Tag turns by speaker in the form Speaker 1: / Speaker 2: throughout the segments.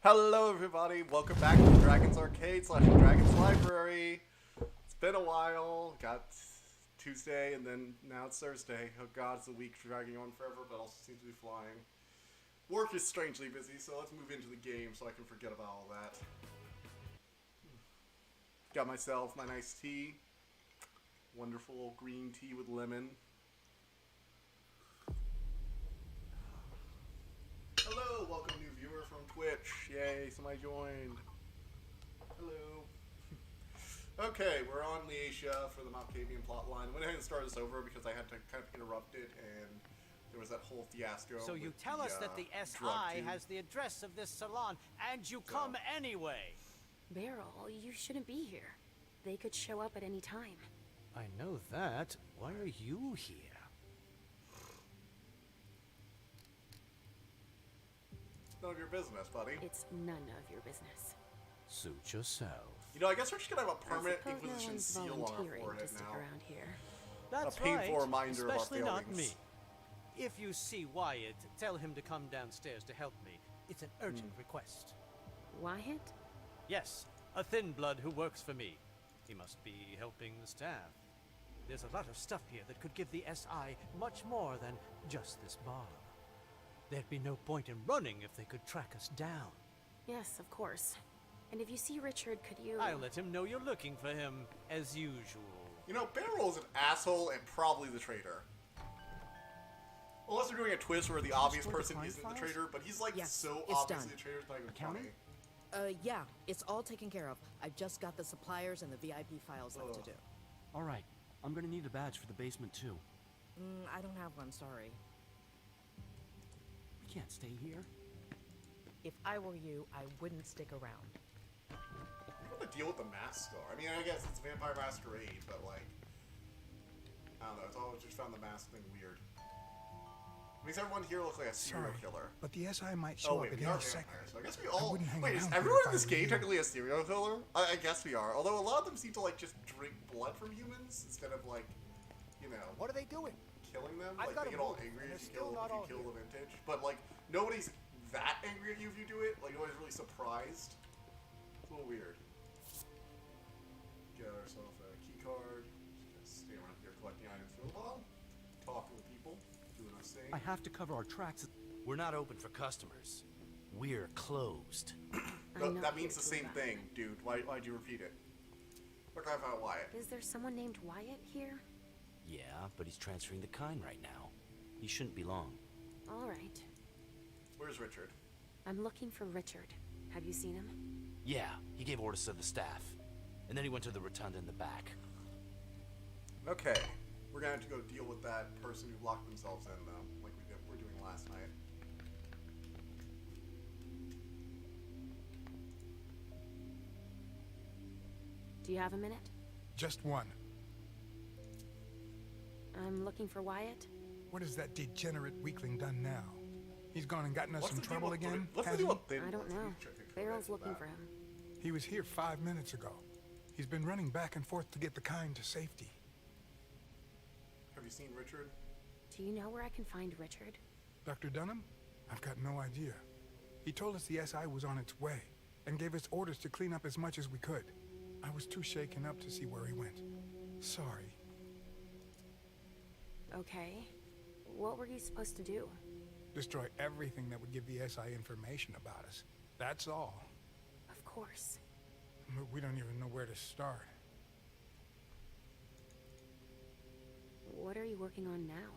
Speaker 1: Hello everybody, welcome back to Dragon's Arcade / Dragon's Library. It's been a while, got Tuesday and then now it's Thursday. Oh god, it's a week dragging on forever, but also seems to be flying. Work is strangely busy, so let's move into the game so I can forget about all that. Got myself my nice tea. Wonderful green tea with lemon. Hello, welcome new viewer from Twitch. Yay, somebody joined. Hello. Okay, we're on Leasia for the Malkavian plotline. Went ahead and started this over because I had to kind of interrupt it, and there was that whole fiasco.
Speaker 2: So you tell us that the SI has the address of this salon, and you come anyway.
Speaker 3: Beryl, you shouldn't be here. They could show up at any time.
Speaker 2: I know that. Why are you here?
Speaker 1: None of your business, buddy.
Speaker 3: It's none of your business.
Speaker 2: Suit yourself.
Speaker 1: You know, I guess we're just gonna have a permanent
Speaker 3: I suppose no
Speaker 1: Inquisition
Speaker 3: one's
Speaker 1: seal on our
Speaker 3: volunteering
Speaker 1: forehead
Speaker 3: to stick
Speaker 1: now.
Speaker 3: around here.
Speaker 2: That's
Speaker 1: A painful
Speaker 2: right,
Speaker 1: reminder of our
Speaker 2: especially not
Speaker 1: failings.
Speaker 2: me. If you see Wyatt, tell him to come downstairs to help me. It's an urgent request.
Speaker 3: Wyatt?
Speaker 2: Yes, a thin blood who works for me. He must be helping the staff. There's a lot of stuff here that could give the SI much more than just this bar. There'd be no point in running if they could track us down.
Speaker 3: Yes, of course. And if you see Richard, could you...
Speaker 2: I'll let him know you're looking for him, as usual.
Speaker 1: You know, Beryl is an asshole and probably the traitor. Unless they're doing a twist where the obvious person isn't the traitor, but he's like so
Speaker 4: it's
Speaker 1: obviously
Speaker 4: done.
Speaker 1: the traitor, it's not even
Speaker 4: Accounting?
Speaker 1: funny.
Speaker 4: Yeah, it's all taken care of. I've just got the suppliers and the VIP files left to do.
Speaker 5: All right, I'm gonna need a badge for the basement too.
Speaker 4: I don't have one, sorry.
Speaker 5: We can't stay here.
Speaker 4: If I were you, I wouldn't stick around.
Speaker 1: What the deal with the mask though? I mean, I guess it's Vampire Masquerade, but like, I don't know. It's always just found the mask thing weird. Makes everyone here look like a serial killer.
Speaker 6: But the SI might
Speaker 1: Oh
Speaker 6: show
Speaker 1: wait,
Speaker 6: up
Speaker 1: we
Speaker 6: at
Speaker 1: are
Speaker 6: any second.
Speaker 1: vampires, so I guess we all.
Speaker 6: wouldn't hang
Speaker 1: Wait, is
Speaker 6: around here
Speaker 1: everyone
Speaker 6: if
Speaker 1: in
Speaker 6: I
Speaker 1: this
Speaker 6: were
Speaker 1: game
Speaker 6: you.
Speaker 1: technically a serial killer? I guess we are. Although a lot of them seem to like just drink blood from humans instead of like, you know.
Speaker 7: What are they doing?
Speaker 1: Killing them?
Speaker 7: I've
Speaker 1: Like,
Speaker 7: got
Speaker 1: they
Speaker 7: a
Speaker 1: get all
Speaker 7: move,
Speaker 1: angry
Speaker 7: and
Speaker 1: if
Speaker 7: they're
Speaker 1: you kill,
Speaker 7: still not all
Speaker 1: the
Speaker 7: here.
Speaker 1: vintage. But, like, nobody's that angry at you if you do it. Like, nobody's really surprised. It's a little weird. Get ourselves a key card. Just stay around here collecting items for a while. Talking with people. Doing our thing.
Speaker 5: I have to cover our tracks.
Speaker 8: We're not open for customers. We're closed.
Speaker 1: No,
Speaker 3: I'm not
Speaker 1: that
Speaker 3: here
Speaker 1: means the
Speaker 3: to
Speaker 1: same
Speaker 3: run.
Speaker 1: thing, dude. Why'd you repeat it? Look, I found Wyatt.
Speaker 3: Is there someone named Wyatt here?
Speaker 8: Yeah, but he's transferring the kind right now. He shouldn't be long.
Speaker 3: All right.
Speaker 1: Where's Richard?
Speaker 3: I'm looking for Richard. Have you seen him?
Speaker 8: Yeah, he gave orders to the staff. And then he went to the rotunda in the back.
Speaker 1: Okay. We're gonna have to go deal with that person who locked themselves in, though, like we're doing last night.
Speaker 3: Do you have a minute?
Speaker 6: Just one.
Speaker 3: I'm looking for Wyatt.
Speaker 6: What has that degenerate weakling done now? He's gone and gotten us
Speaker 1: What's
Speaker 6: in
Speaker 1: the deal
Speaker 6: trouble
Speaker 1: with
Speaker 6: again,
Speaker 1: What's the
Speaker 6: has
Speaker 1: deal
Speaker 6: he?
Speaker 1: with thin
Speaker 3: I don't
Speaker 1: bloods?
Speaker 3: know.
Speaker 1: We should check into
Speaker 3: Beryl's
Speaker 1: that.
Speaker 3: looking for him.
Speaker 6: He was here 5 minutes ago. He's been running back and forth to get the kind to safety.
Speaker 1: Have you seen Richard?
Speaker 3: Do you know where I can find Richard?
Speaker 6: Dr. Dunham? I've got no idea. He told us the SI was on its way and gave us orders to clean up as much as we could. I was too shaken up to see where he went. Sorry.
Speaker 3: Okay. What were you supposed to do?
Speaker 6: Destroy everything that would give the SI information about us. That's all.
Speaker 3: Of course.
Speaker 6: But we don't even know where to start.
Speaker 3: What are you working on now?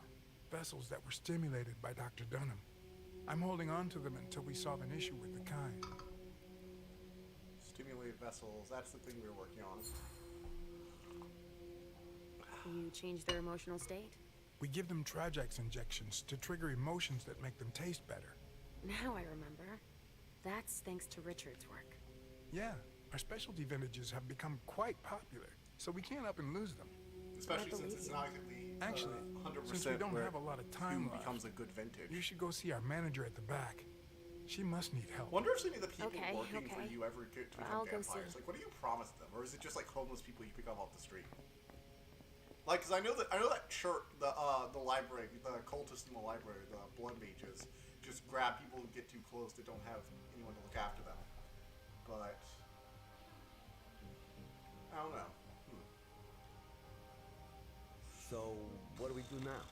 Speaker 6: Vessels that were stimulated by Dr. Dunham. I'm holding on to them until we solve an issue with the kind.
Speaker 1: Stimulated vessels. That's the thing we're working on.
Speaker 3: You change their emotional state?
Speaker 6: We give them Trajax injections to trigger emotions that make them taste better.
Speaker 3: Now I remember. That's thanks to Richard's work.
Speaker 6: Yeah, our specialty vintages have become quite popular, so we can't up and lose them.
Speaker 1: Especially since
Speaker 3: believe
Speaker 1: it's
Speaker 3: you.
Speaker 1: not exactly
Speaker 6: Actually,
Speaker 1: 100%
Speaker 6: since we don't
Speaker 1: where
Speaker 6: have a lot of time
Speaker 1: who
Speaker 6: left,
Speaker 1: becomes a good vintage.
Speaker 6: you should go see our manager at the back. She must need help.
Speaker 1: Wonder if any of the people
Speaker 3: Okay,
Speaker 1: working for
Speaker 3: okay.
Speaker 1: you ever get to become
Speaker 3: I'll go
Speaker 1: vampires.
Speaker 3: see.
Speaker 1: Like, what do you promise them, or is it just like homeless people you pick up off the street? Like, cause I know that church, the library, the cultists in the library, the blood mages, just grab people who get too close that don't have anyone to look after them. But I don't know.
Speaker 7: So, what do we do now?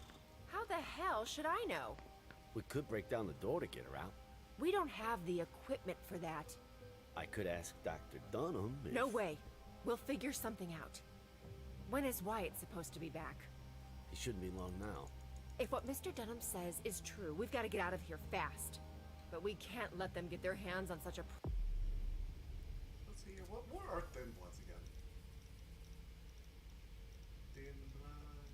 Speaker 9: How the hell should I know?
Speaker 7: We could break down the door to get her out.
Speaker 9: We don't have the equipment for that.
Speaker 7: I could ask Dr. Dunham if...
Speaker 9: No way. We'll figure something out. When is Wyatt supposed to be back?
Speaker 7: He shouldn't be long now.
Speaker 9: If what Mr. Dunham says is true, we've got to get out of here fast. But we can't let them get their hands on such a...
Speaker 1: Let's see here. What are Thin Bloods again? Thin Blood.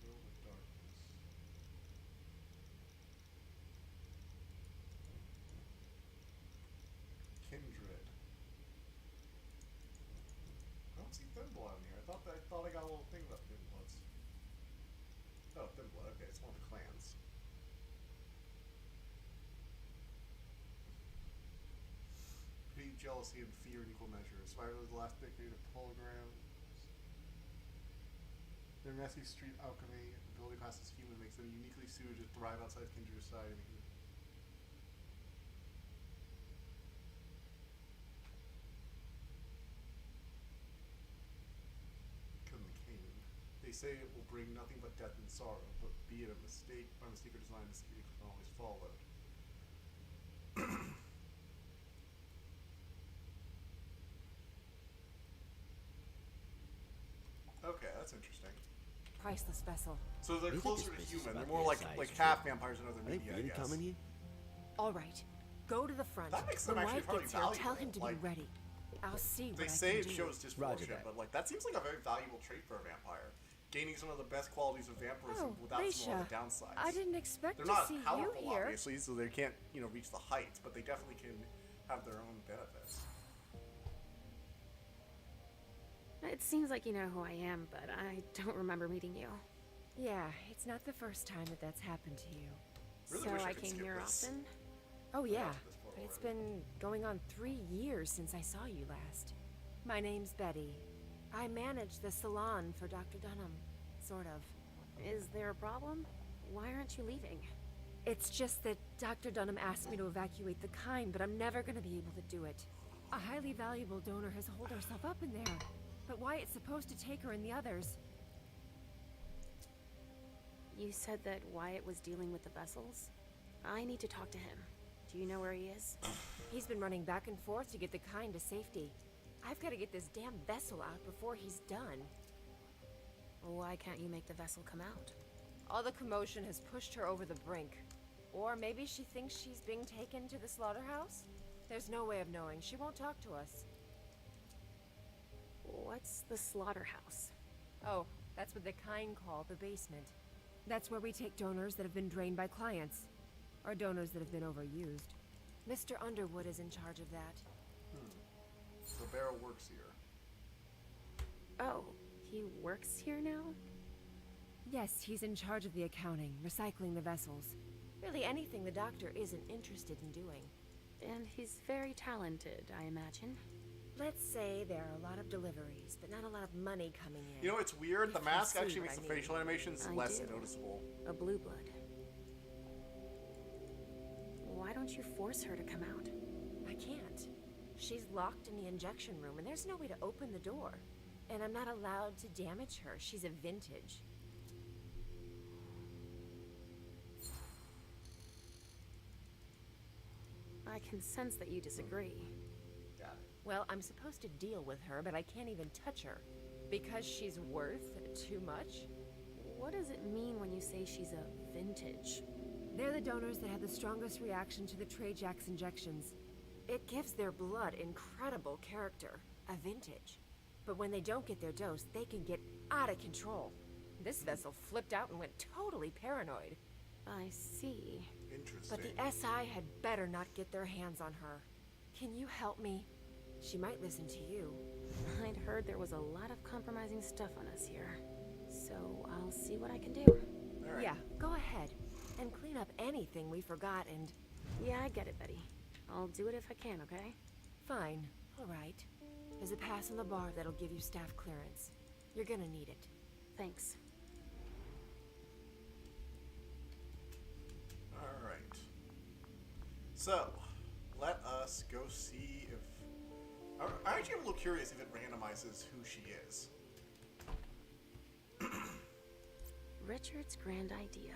Speaker 1: World of Darkness. Kindred. I don't see Thin Blood in here. I thought I got a little thing about Thin Bloods. Oh, Thin Blood. Okay, it's one of the clans. Pity, jealousy, and fear in equal measure. Survivor of the last decade of holograms. Their messy street alchemy, ability class as human, makes them uniquely suited to thrive outside of kindred society. They say it will bring nothing but death and sorrow, but be it a mistake, by mistake or design, mistake can always followed. Okay, that's interesting.
Speaker 9: priceless vessel.
Speaker 1: So they're
Speaker 7: You think
Speaker 1: closer
Speaker 7: this
Speaker 1: to
Speaker 7: business
Speaker 1: human. They're
Speaker 7: about
Speaker 1: more
Speaker 7: the
Speaker 1: like
Speaker 7: SI is
Speaker 1: half
Speaker 7: true?
Speaker 1: vampires in other
Speaker 7: Are they
Speaker 1: media, I
Speaker 7: really
Speaker 1: guess.
Speaker 7: coming in?
Speaker 9: All right, go to the front.
Speaker 1: That makes them
Speaker 9: when
Speaker 1: actually
Speaker 9: Wyatt
Speaker 1: probably
Speaker 9: gets here, tell him to
Speaker 1: valuable,
Speaker 9: be ready. I'll see what
Speaker 1: They
Speaker 9: I
Speaker 1: say
Speaker 9: can
Speaker 1: it
Speaker 9: do.
Speaker 1: shows dysfunction,
Speaker 7: that.
Speaker 1: but like that seems like a very valuable trait for a vampire. Gaining some of the best qualities of vampirism
Speaker 9: Oh,
Speaker 1: without some of
Speaker 9: Leisha,
Speaker 1: the downsides.
Speaker 9: I didn't expect
Speaker 1: They're
Speaker 9: to
Speaker 1: not
Speaker 9: see you
Speaker 1: powerful,
Speaker 9: here.
Speaker 1: obviously, so they can't, reach the heights, but they definitely can have their own benefits.
Speaker 3: It seems like you know who I am, but I don't remember meeting you.
Speaker 9: Yeah, it's not the first time that that's happened to you.
Speaker 1: Really
Speaker 3: So
Speaker 1: wish I
Speaker 3: I
Speaker 1: could
Speaker 3: came
Speaker 1: skip
Speaker 3: here
Speaker 1: this.
Speaker 3: often?
Speaker 9: Oh yeah,
Speaker 1: this far
Speaker 9: but it's
Speaker 1: already.
Speaker 9: been going on 3 years since I saw you last. My name's Betty. I manage the salon for Dr. Dunham, sort of.
Speaker 3: Is there a problem? Why aren't you leaving?
Speaker 9: It's just that Dr. Dunham asked me to evacuate the kind, but I'm never gonna be able to do it. A highly valuable donor has holed herself up in there, but Wyatt's supposed to take her and the others.
Speaker 3: You said that Wyatt was dealing with the vessels? I need to talk to him. Do you know where he is?
Speaker 9: He's been running back and forth to get the kind to safety. I've got to get this damn vessel out before he's done.
Speaker 3: Why can't you make the vessel come out?
Speaker 9: All the commotion has pushed her over the brink. Or maybe she thinks she's being taken to the slaughterhouse? There's no way of knowing. She won't talk to us.
Speaker 3: What's the slaughterhouse?
Speaker 9: Oh, that's what the kind call the basement. That's where we take donors that have been drained by clients. Or donors that have been overused. Mr. Underwood is in charge of that.
Speaker 1: So Barrow works here.
Speaker 3: Oh, he works here now?
Speaker 9: Yes, he's in charge of the accounting, recycling the vessels. Really anything the doctor isn't interested in doing.
Speaker 3: And he's very talented, I imagine.
Speaker 9: Let's say there are a lot of deliveries, but not a lot of money coming in.
Speaker 1: It's weird. The
Speaker 9: If you
Speaker 1: mask
Speaker 9: see
Speaker 1: actually
Speaker 9: what
Speaker 1: makes
Speaker 9: I
Speaker 1: the
Speaker 9: mean.
Speaker 1: facial animations
Speaker 3: I
Speaker 1: less
Speaker 3: do.
Speaker 1: noticeable.
Speaker 3: A blue blood. Why don't you force her to come out?
Speaker 9: I can't. She's locked in the injection room, and there's no way to open the door. And I'm not allowed to damage her. She's a vintage.
Speaker 3: I can sense that you disagree.
Speaker 1: Got it.
Speaker 9: Well, I'm supposed to deal with her, but I can't even touch her. Because she's worth too much?
Speaker 3: What does it mean when you say she's a vintage?
Speaker 9: They're the donors that have the strongest reaction to the Trajax injections. It gives their blood incredible character, a vintage. But when they don't get their dose, they can get out of control. This vessel flipped out and went totally paranoid.
Speaker 3: I see.
Speaker 1: Interesting.
Speaker 9: But the SI had better not get their hands on her. Can you help me? She might listen to you.
Speaker 3: I'd heard there was a lot of compromising stuff on us here. So I'll see what I can do.
Speaker 1: All right.
Speaker 9: Yeah, go ahead. And clean up anything we forgot and...
Speaker 3: Yeah, I get it, Betty. I'll do it if I can, okay?
Speaker 9: Fine. All right. There's a pass on the bar that'll give you staff clearance. You're gonna need it.
Speaker 3: Thanks.
Speaker 1: Alright. So, let us go see if... I'm actually a little curious if it randomizes who she is.
Speaker 3: Richard's grand idea.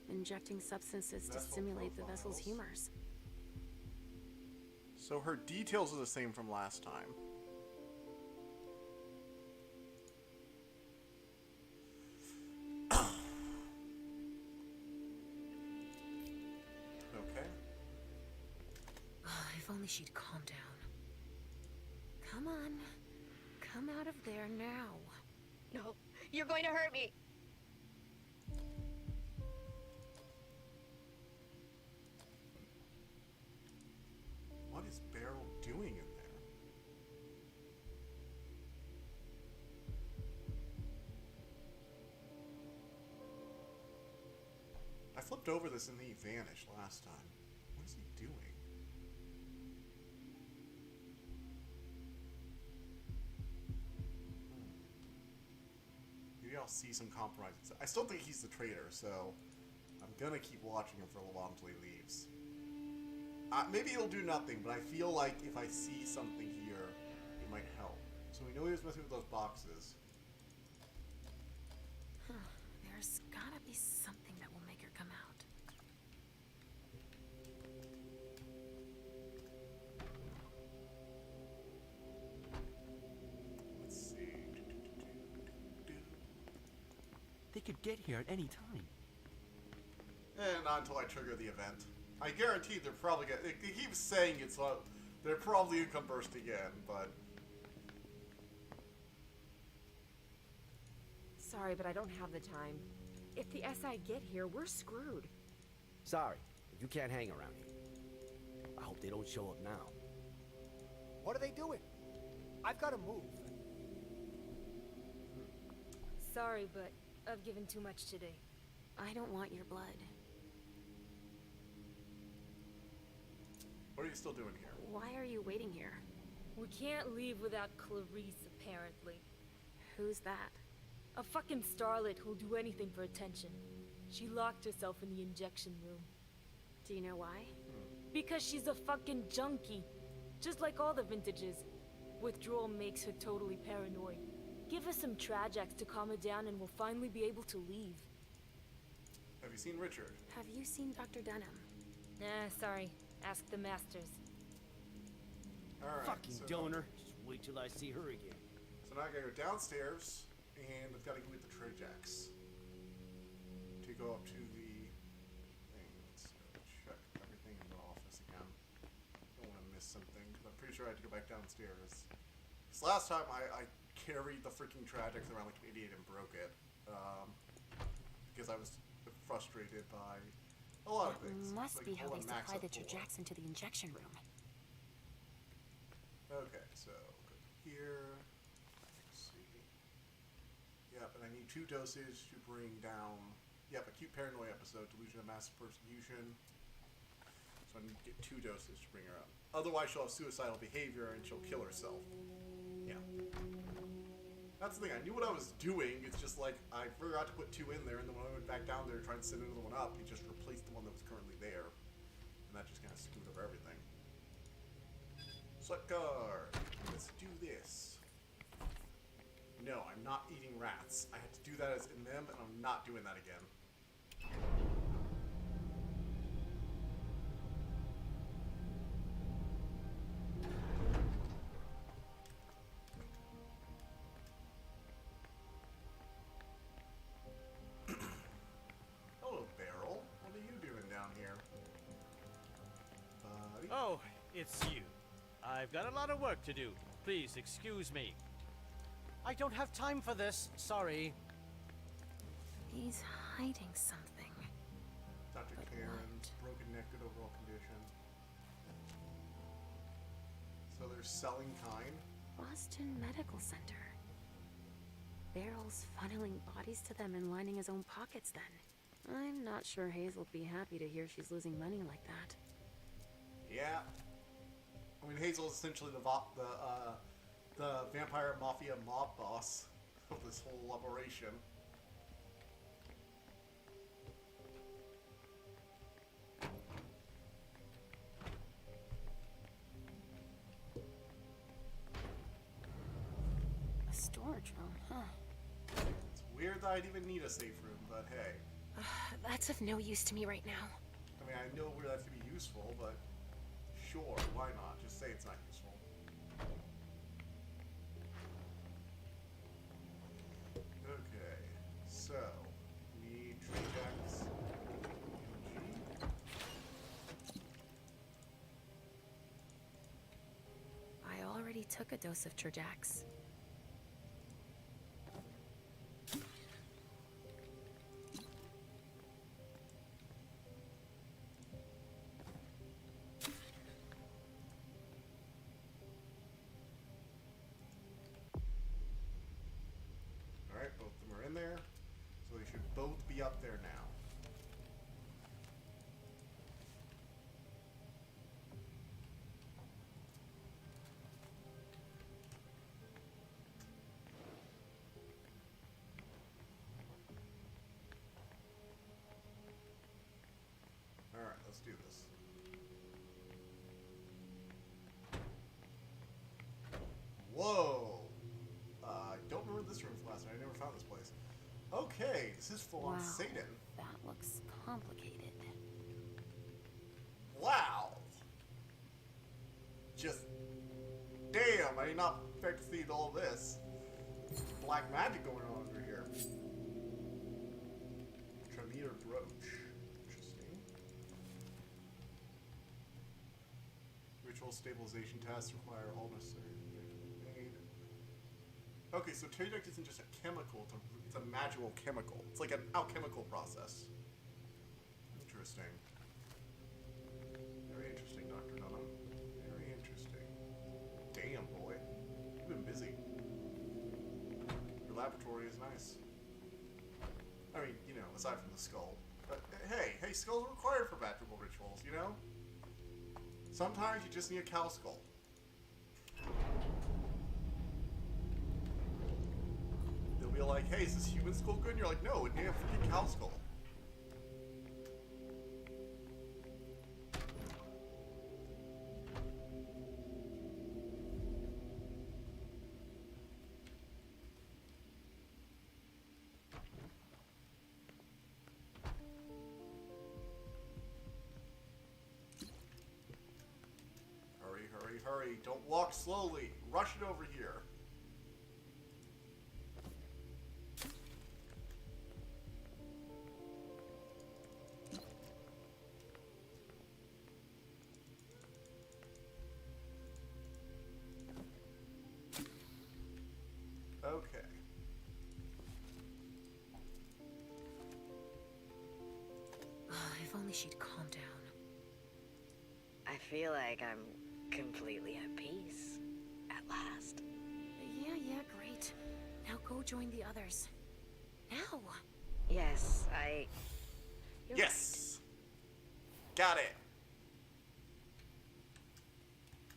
Speaker 3: Injecting substances to
Speaker 1: Vessel
Speaker 3: stimulate the vessel's
Speaker 1: profiles.
Speaker 3: humors.
Speaker 1: So her details are the same from last time. Okay.
Speaker 3: If only she'd calm down. Come on. Come out of there now.
Speaker 10: No, you're going to hurt me.
Speaker 1: What is Beryl doing in there? I flipped over this and he vanished last time. What is he doing? Maybe I'll see some compromises. I still think he's the traitor, so I'm gonna keep watching him for a while until he leaves. Maybe it'll do nothing, but I feel like if I see something here, it might help. So we know he was messing with those boxes.
Speaker 3: There's gotta be something that will make her come out.
Speaker 1: Let's see.
Speaker 5: They could get here at any time.
Speaker 1: And not until I trigger the event. I guarantee they're probably gonna... It keeps saying it's... they're probably gonna come burst again, but...
Speaker 9: Sorry, but I don't have the time. If the SI get here, we're screwed.
Speaker 7: Sorry, but you can't hang around here. I hope they don't show up now.
Speaker 11: What are they doing? I've got to move.
Speaker 10: Sorry, but I've given too much today.
Speaker 3: I don't want your blood.
Speaker 1: What are you still doing here?
Speaker 3: Why are you waiting here?
Speaker 10: We can't leave without Clarice, apparently.
Speaker 3: Who's that?
Speaker 10: A fucking starlet who'll do anything for attention. She locked herself in the injection room.
Speaker 3: Do you know why?
Speaker 10: Because she's a fucking junkie. Just like all the vintages. Withdrawal makes her totally paranoid. Give her some Trajax to calm her down and we'll finally be able to leave.
Speaker 1: Have you seen Richard?
Speaker 3: Have you seen Dr. Dunham?
Speaker 10: Nah, sorry. Ask the masters.
Speaker 1: Alright.
Speaker 7: Fucking
Speaker 1: so,
Speaker 7: donor. Just wait till I see her again.
Speaker 1: So now I gotta go downstairs, and I've gotta go get the Trajax. To go up to the thing. Let's check everything in the office again. Don't want to miss something, because I'm pretty sure I had to go back downstairs. This last time I carried the freaking Trajax around like an idiot and broke it. Because I was frustrated by a lot of things.
Speaker 3: Must
Speaker 1: Like,
Speaker 3: be how
Speaker 1: hold
Speaker 3: they
Speaker 1: on, max
Speaker 3: supply
Speaker 1: up
Speaker 3: the
Speaker 1: full.
Speaker 3: Trajax into the injection room.
Speaker 1: Okay, so go here. Let's see. Yep, and I need 2 dosage to bring down. Yep, acute paranoia episode, delusion of massive persecution. So I need to get 2 doses to bring her up. Otherwise, she'll have suicidal behavior and she'll kill herself. Yeah. That's the thing. I knew what I was doing. It's just like I forgot to put 2 in there, and then when I went back down there to try and set another one up, it just replaced the one that was currently there, and that just kind of screwed over everything. Select card. Let's do this. No, I'm not eating rats. I had to do that as in them, and I'm not doing that again. Hello, Beryl. What are you doing down here? Buddy?
Speaker 2: Oh, it's you. I've got a lot of work to do. Please excuse me. I don't have time for this. Sorry.
Speaker 3: He's hiding something.
Speaker 1: Dr.
Speaker 3: But
Speaker 1: Karen's broken neck, good overall condition. So they're selling kind?
Speaker 3: Boston Medical Center. Beryl's funneling bodies to them and lining his own pockets then. I'm not sure Hazel'd be happy to hear she's losing money like that.
Speaker 1: Yeah. I mean, Hazel is essentially the vampire mafia mob boss of this whole operation.
Speaker 3: A storage room, huh?
Speaker 1: It's weird that I'd even need a safe room, but hey.
Speaker 3: That's of no use to me right now.
Speaker 1: I mean, I know where that could be useful, but sure, why not? Just say it's not useful. Okay, so we need tree jacks.
Speaker 3: I already took a dose of Terjax.
Speaker 1: Alright, both of them are in there. So they should both be up there now. Alright, let's do this. Whoa! I don't remember this room from last night. I never found this place. Okay, this is full on Satan.
Speaker 3: That looks complicated.
Speaker 1: Wow! Just damn! I did not expect to see all this. Black magic going on over here. Tremere brooch. Interesting. Ritual stabilization tests require all necessary. Okay, so Terjax isn't just a chemical, it's a magical chemical. It's like an alchemical process. Interesting. Very interesting, Dr. Dunham. Very interesting. Damn, boy. You've been busy. Your laboratory is nice. I mean, you know, aside from the skull. But hey, skulls are required for magical rituals, you know? Sometimes you just need a cow skull. Be like, hey, is this human skull good? And you're like, no, it needs a freaking cow skull. Hurry, hurry, hurry. Don't walk slowly. Rush it over here. Okay.
Speaker 3: If only she'd calm down.
Speaker 12: I feel like I'm completely at peace. At last.
Speaker 3: Yeah, great. Now go join the others. Now!
Speaker 12: Yes, You're
Speaker 1: yes! Right. Got it!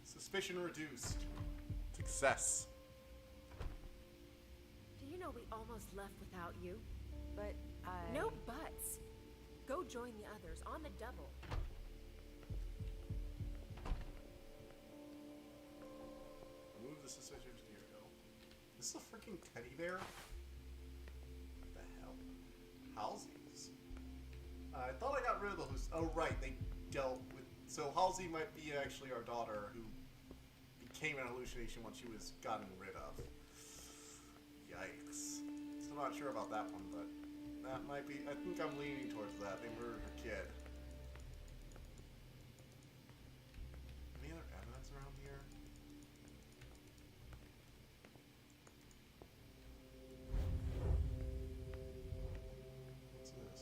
Speaker 1: Suspicion reduced. Success.
Speaker 4: Do you know we almost left without you?
Speaker 9: But
Speaker 4: No buts. Go join the others on the double.
Speaker 1: Remove the suspicion to here we go. This is a freaking teddy bear? What the hell? Halsey's. I thought I got rid of the oh right, they dealt with so Halsey might be actually our daughter who became an hallucination once she was gotten rid of. Yikes. Still not sure about that one, but that might be I think I'm leaning towards that. They murdered her kid. Any other evidence around here? What's this?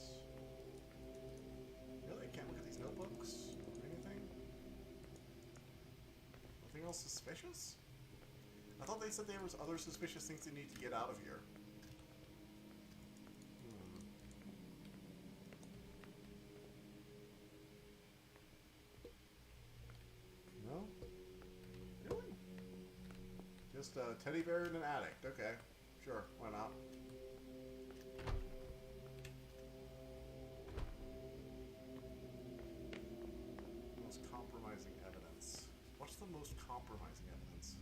Speaker 1: Really? I can't look at these notebooks? Anything? Nothing else suspicious? I thought they said there was other suspicious things they need to get out of here. No? Really? Just just a teddy bear and an addict. Okay, sure, why not? Most compromising evidence. What's the most compromising evidence?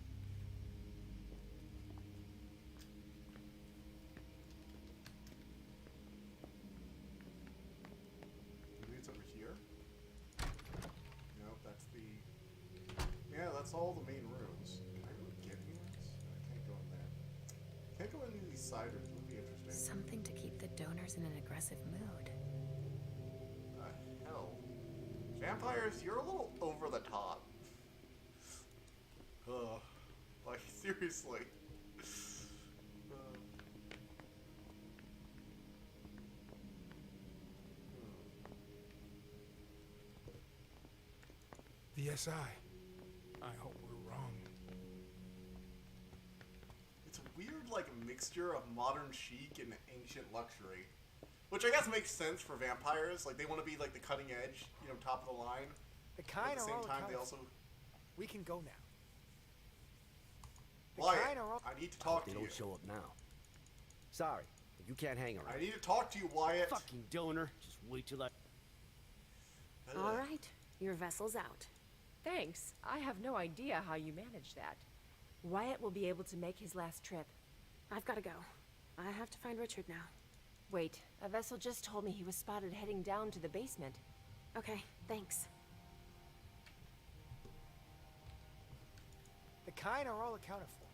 Speaker 1: Maybe it's over here? Nope, that's the... Yeah, that's all the main rooms. Can I really get here? I can't go in there. Can't go into these side rooms. It would be interesting.
Speaker 3: Something to keep the donors in an aggressive mood.
Speaker 1: Hell. Vampires, you're a little over the top. Ugh. Like, seriously.
Speaker 6: The SI. I hope we're wrong.
Speaker 1: It's a weird, like, mixture of modern chic and ancient luxury. Which I guess makes sense for vampires. Like, they want to be, like, the cutting edge, you know, top of the line.
Speaker 11: The kind
Speaker 1: at the
Speaker 11: are
Speaker 1: same
Speaker 11: all
Speaker 1: time, they
Speaker 11: accounted
Speaker 1: also...
Speaker 11: We can go now. The
Speaker 1: Wyatt,
Speaker 11: kind are all...
Speaker 1: I need to talk to
Speaker 7: They
Speaker 1: you.
Speaker 7: don't show up now. Sorry, but you can't hang around.
Speaker 1: I need to talk to you, Wyatt.
Speaker 7: Fucking donor. Just wait till I...
Speaker 3: All right, your vessel's out.
Speaker 9: Thanks. I have no idea how you manage that. Wyatt will be able to make his last trip.
Speaker 3: I've got to go. I have to find Richard now.
Speaker 9: Wait, a vessel just told me he was spotted heading down to the basement.
Speaker 3: Okay, thanks.
Speaker 11: The kind are all accounted for.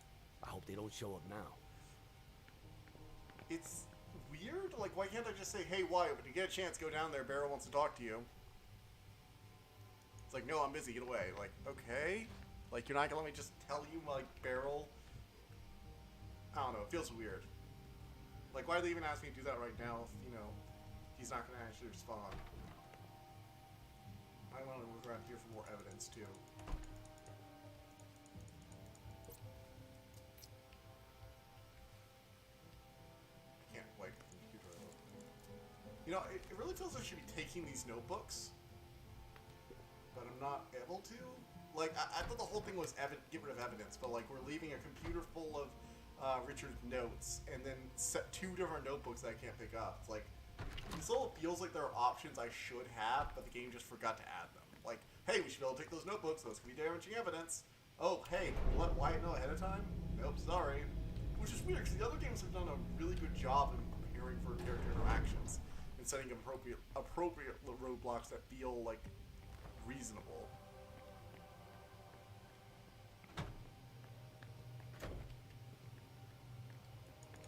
Speaker 7: I hope they don't show up now.
Speaker 1: It's weird. Like, why can't I just say, hey, Wyatt, when you get a chance, go down there. Beryl wants to talk to you. It's like, no, I'm busy. Get away. Like, okay. Like, you're not going to let me just tell you, like, Beryl? I don't know. It feels weird. Like, why do they even ask me to do that right now if, you know, he's not going to actually respond? I want to look around here for more evidence, too. I can't wipe the computer. You know, it really feels like I should be taking these notebooks, but I'm not able to. Like, I thought the whole thing was get rid of evidence, but, like, we're leaving a computer full of Richard's notes, and then set 2 different notebooks that I can't pick up. It's like, it still feels like there are options I should have, but the game just forgot to add them. Like, hey, we should be able to take those notebooks, those can be damaging evidence. Oh, hey, let Wyatt know ahead of time? Nope, sorry. Which is weird, because the other games have done a really good job in preparing for character interactions, and setting appropriate roadblocks that feel, like, reasonable.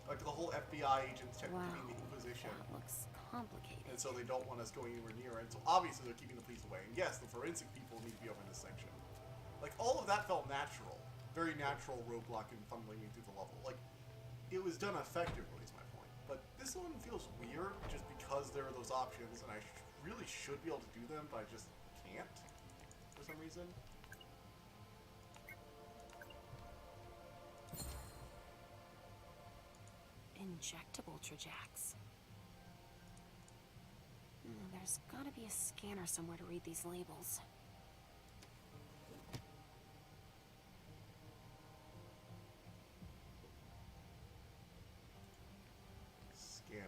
Speaker 1: Like, the whole FBI agents keeping the Inquisition.
Speaker 3: That looks complicated.
Speaker 1: And so they don't want us going anywhere near it. So obviously they're keeping the police away. And yes, the forensic people need to be over in this section. Like, all of that felt natural. Very natural roadblock and funneling me through the level. Like, it was done effectively is my point. But this one feels weird just because there are those options, and I really should be able to do them, but I just can't for some reason.
Speaker 3: Injectable Trajax. There's gotta be a scanner somewhere to read these labels.
Speaker 1: Scanner.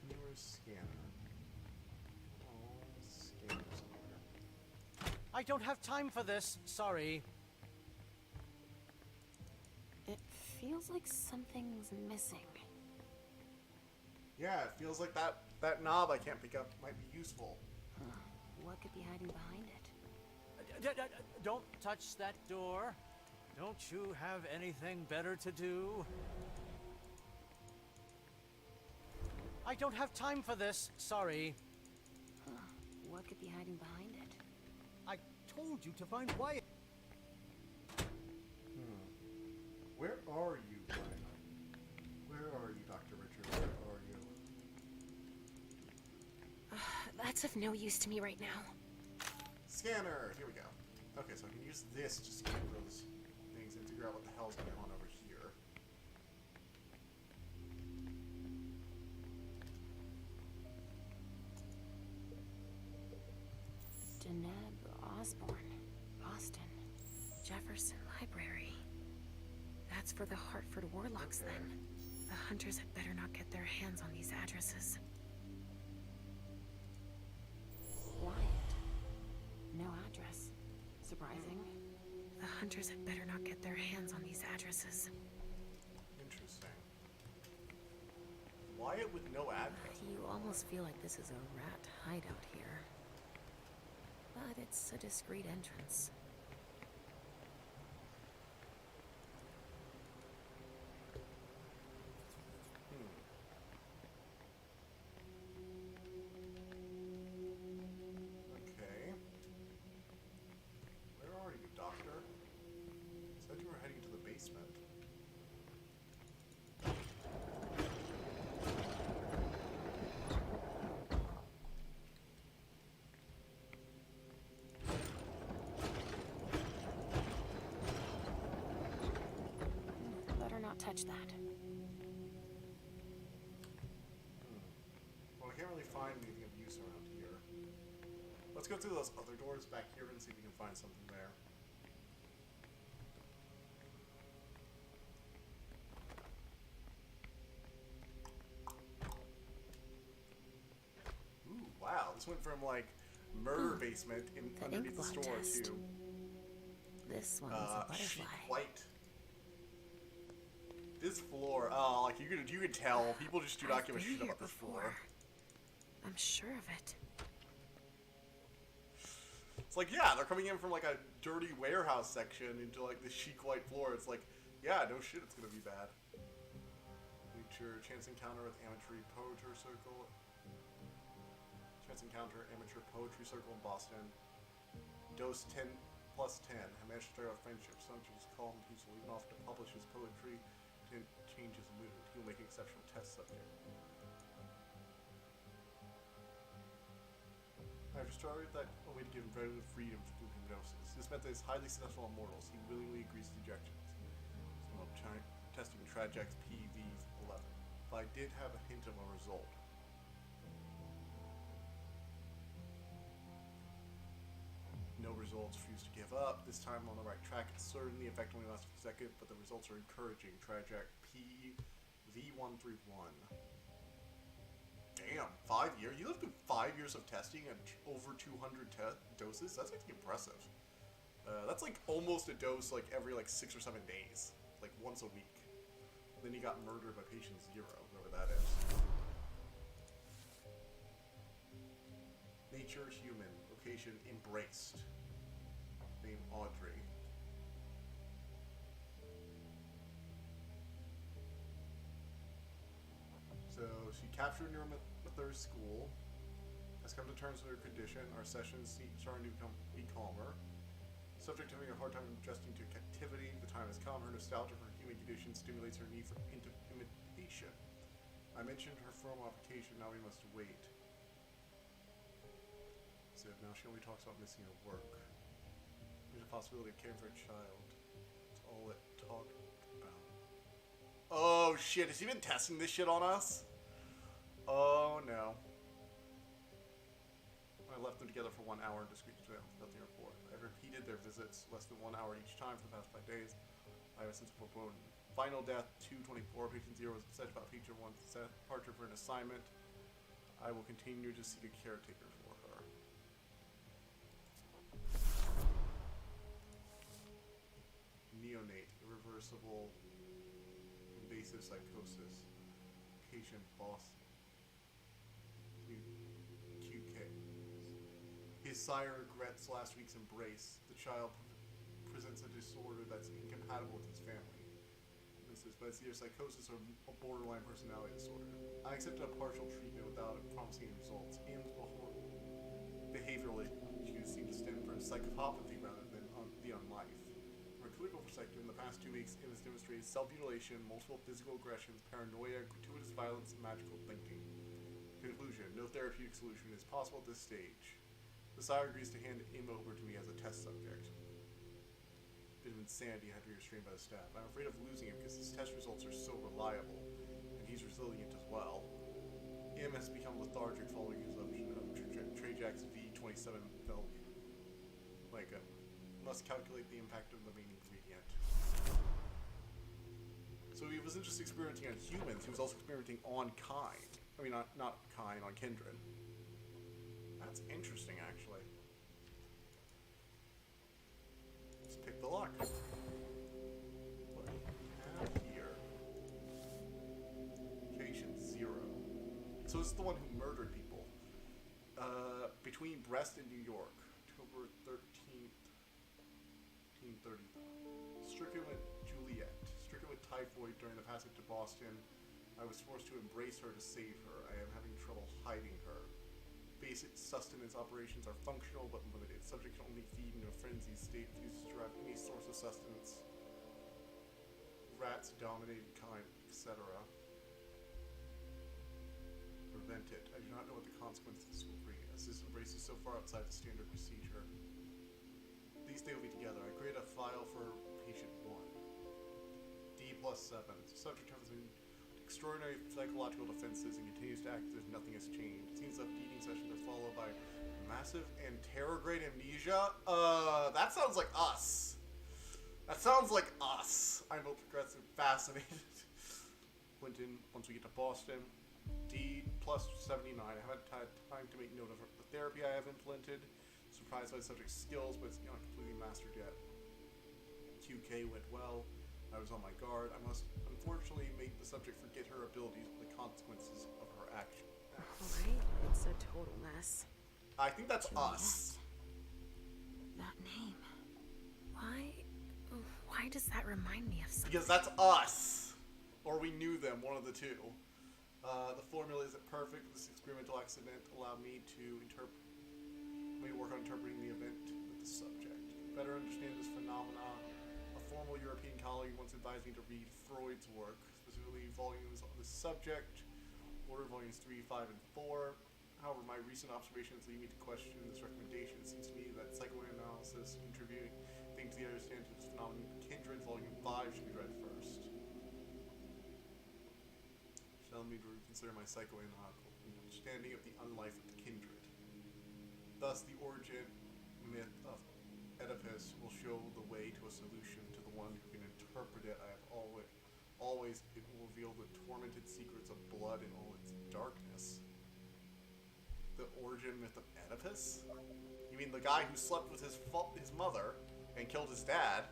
Speaker 1: Newer scanner.
Speaker 2: I don't have time for this. Sorry.
Speaker 3: It feels like something's missing.
Speaker 1: Yeah, it feels like that knob I can't pick up might be useful.
Speaker 3: What could be hiding behind it?
Speaker 2: Don't touch that door. Don't you have anything better to do? I don't have time for this. Sorry.
Speaker 3: What could be hiding behind it?
Speaker 2: I told you to find Wyatt.
Speaker 1: Where are you, Wyatt? Where are you, Dr. Richard? Where are you?
Speaker 3: That's of no use to me right now.
Speaker 1: Scanner! Here we go. Okay, so I can use this to scan those things and figure out what the hell's going on over here.
Speaker 3: Deneb Osborne, Boston, Jefferson Library. That's for the Hartford Warlocks, then. The hunters had better not get their hands on these addresses. Wyatt. No address. Surprising. The hunters had better not get their hands on these addresses.
Speaker 1: Interesting. Wyatt with no address?
Speaker 3: You almost feel like this is a rat hideout here. But it's a discreet entrance.
Speaker 1: Okay. Where are you, Doctor? Said you were heading to the basement.
Speaker 3: Better not touch that.
Speaker 1: Well, I can't really find anything of use around here. Let's go through those other doors back here and see if we can find something there. Ooh, wow. This went from, like, murder basement in underneath the store
Speaker 3: test.
Speaker 1: to
Speaker 3: This one's a butterfly.
Speaker 1: chic white. This floor, like you could tell people just do not give a
Speaker 3: I've been
Speaker 1: shit
Speaker 3: here
Speaker 1: about this floor.
Speaker 3: before. I'm sure of it.
Speaker 1: It's like, yeah, they're coming in from like a dirty warehouse section into like the chic white floor. It's like, yeah, no shit, it's gonna be bad. Nature, chance encounter with amateur poetry circle. Chance encounter, amateur poetry circle in Boston. Dose 10+10. I managed to start a friendship. Subject is calm and peaceful. Even often to publish his poetry to change his mood. He will make an exceptional test subject. I've started that a way to give him relative freedom through hypnosis. This method is highly successful on mortals. He willingly agrees to injections. So I'm testing Trajax PV11. If I did have a hint of a result. No results, refuse to give up. This time on the right track. It's certainly the effect only lasts a second, but the results are encouraging. Trajax PV131. Damn, 5 years? You lived through 5 years of testing and over 200 doses? That's actually impressive. That's like almost a dose like every like 6 or 7 days. Like once a week. Then he got murdered by patient 0, whoever that is. Nature, human. Location, embraced. Name, Audrey. So, she captured near Mother's school, has come to terms with her condition. Our sessions starting to be calmer. Subject having a hard time adjusting to captivity. The time has come. Her nostalgia for her human condition stimulates her need for imitation. I mentioned her formal application. Now we must wait. So now she only talks about missing her work. There's a possibility of caring for a child. That's all it talked about. Oh shit, has he been testing this shit on us? Oh no. I left them together for 1 hour and discreetly nothing to report. I repeated their visits less than 1 hour each time for the past 5 days. I have a sense of foreboding. Final death 224. Patient 0 was upset about patient 1's departure for an assignment. I will continue to seek a caretaker for her. Neonate, irreversible, invasive psychosis. Patient Boston. QK. His sire regrets last week's embrace. The child presents a disorder that's incompatible with his family. This is either psychosis or a borderline personality disorder. I accepted a partial treatment without promising any results. Ian's behavioral issues seem to stem from psychopathy rather than beyond life. From a clinical perspective, in the past 2 weeks, it has demonstrated self-mutilation, multiple physical aggressions, paranoia, gratuitous violence, and magical thinking. Conclusion: no therapeutic solution is possible at this stage. The sire agrees to hand him over to me as a test subject. Bit of insanity had to be restrained by the staff. I'm afraid of losing him because his test results are so reliable, and he's resilient as well. M has become lethargic following his adoption of Trajax V27 Like, must calculate the impact of the main ingredient. So he wasn't just experimenting on humans, he was also experimenting on kind. I mean, not kind, on kindred. That's interesting, actually. Let's pick the lock. What do we have here? Patient 0. So this is the one who murdered people. Between Brest and New York. October 13th, 1930. Stricken with Juliet. Stricken with typhoid during the passage to Boston. I was forced to embrace her to save her. I am having trouble hiding her. Basic sustenance operations are functional but limited. Subject can only feed in a frenzied state, refuses to have any source of sustenance. Rats dominated kind, etc. Prevent it. I do not know what the consequences this will bring, as this embrace is so far outside the standard procedure. These they will be together. I create a file for patient 1. D+7. The subject has extraordinary psychological defenses and continues to act as if nothing has changed. It seems that feeding sessions are followed by massive anterograde amnesia. That sounds like us. That sounds like us. I'm both progressive and fascinated. Quentin, once we get to Boston. D+79. I haven't had time to make note of the therapy I have implemented. Surprised by the subject's skills, but it's not completely mastered yet. QK went well. I was on my guard. I must unfortunately make the subject forget her abilities and the consequences of her action.
Speaker 3: Alright, it's a total mess.
Speaker 1: I think that's us.
Speaker 3: That name. Why does that remind me of something?
Speaker 1: Because that's us! Or we knew them, one of the two. The formula isn't perfect. This experimental accident allowed me to work on interpreting the event with the subject. To better understand this phenomenon, a formal European colleague once advised me to read Freud's work, specifically volumes on the subject, order volumes 3, 5, and 4. However, my recent observations lead me to question this recommendation. It seems to me that psychoanalysis contributing to the understanding of this phenomenon, Kindred, volume 5 should be read first. Tell me to reconsider my psychoanalytical understanding of the unlife of the kindred. Thus, the origin myth of Oedipus will show the way to a solution to the one who can interpret it. I have always it will reveal the tormented secrets of blood in all its darkness. The origin myth of Oedipus? You mean the guy who slept with his mother and killed his dad?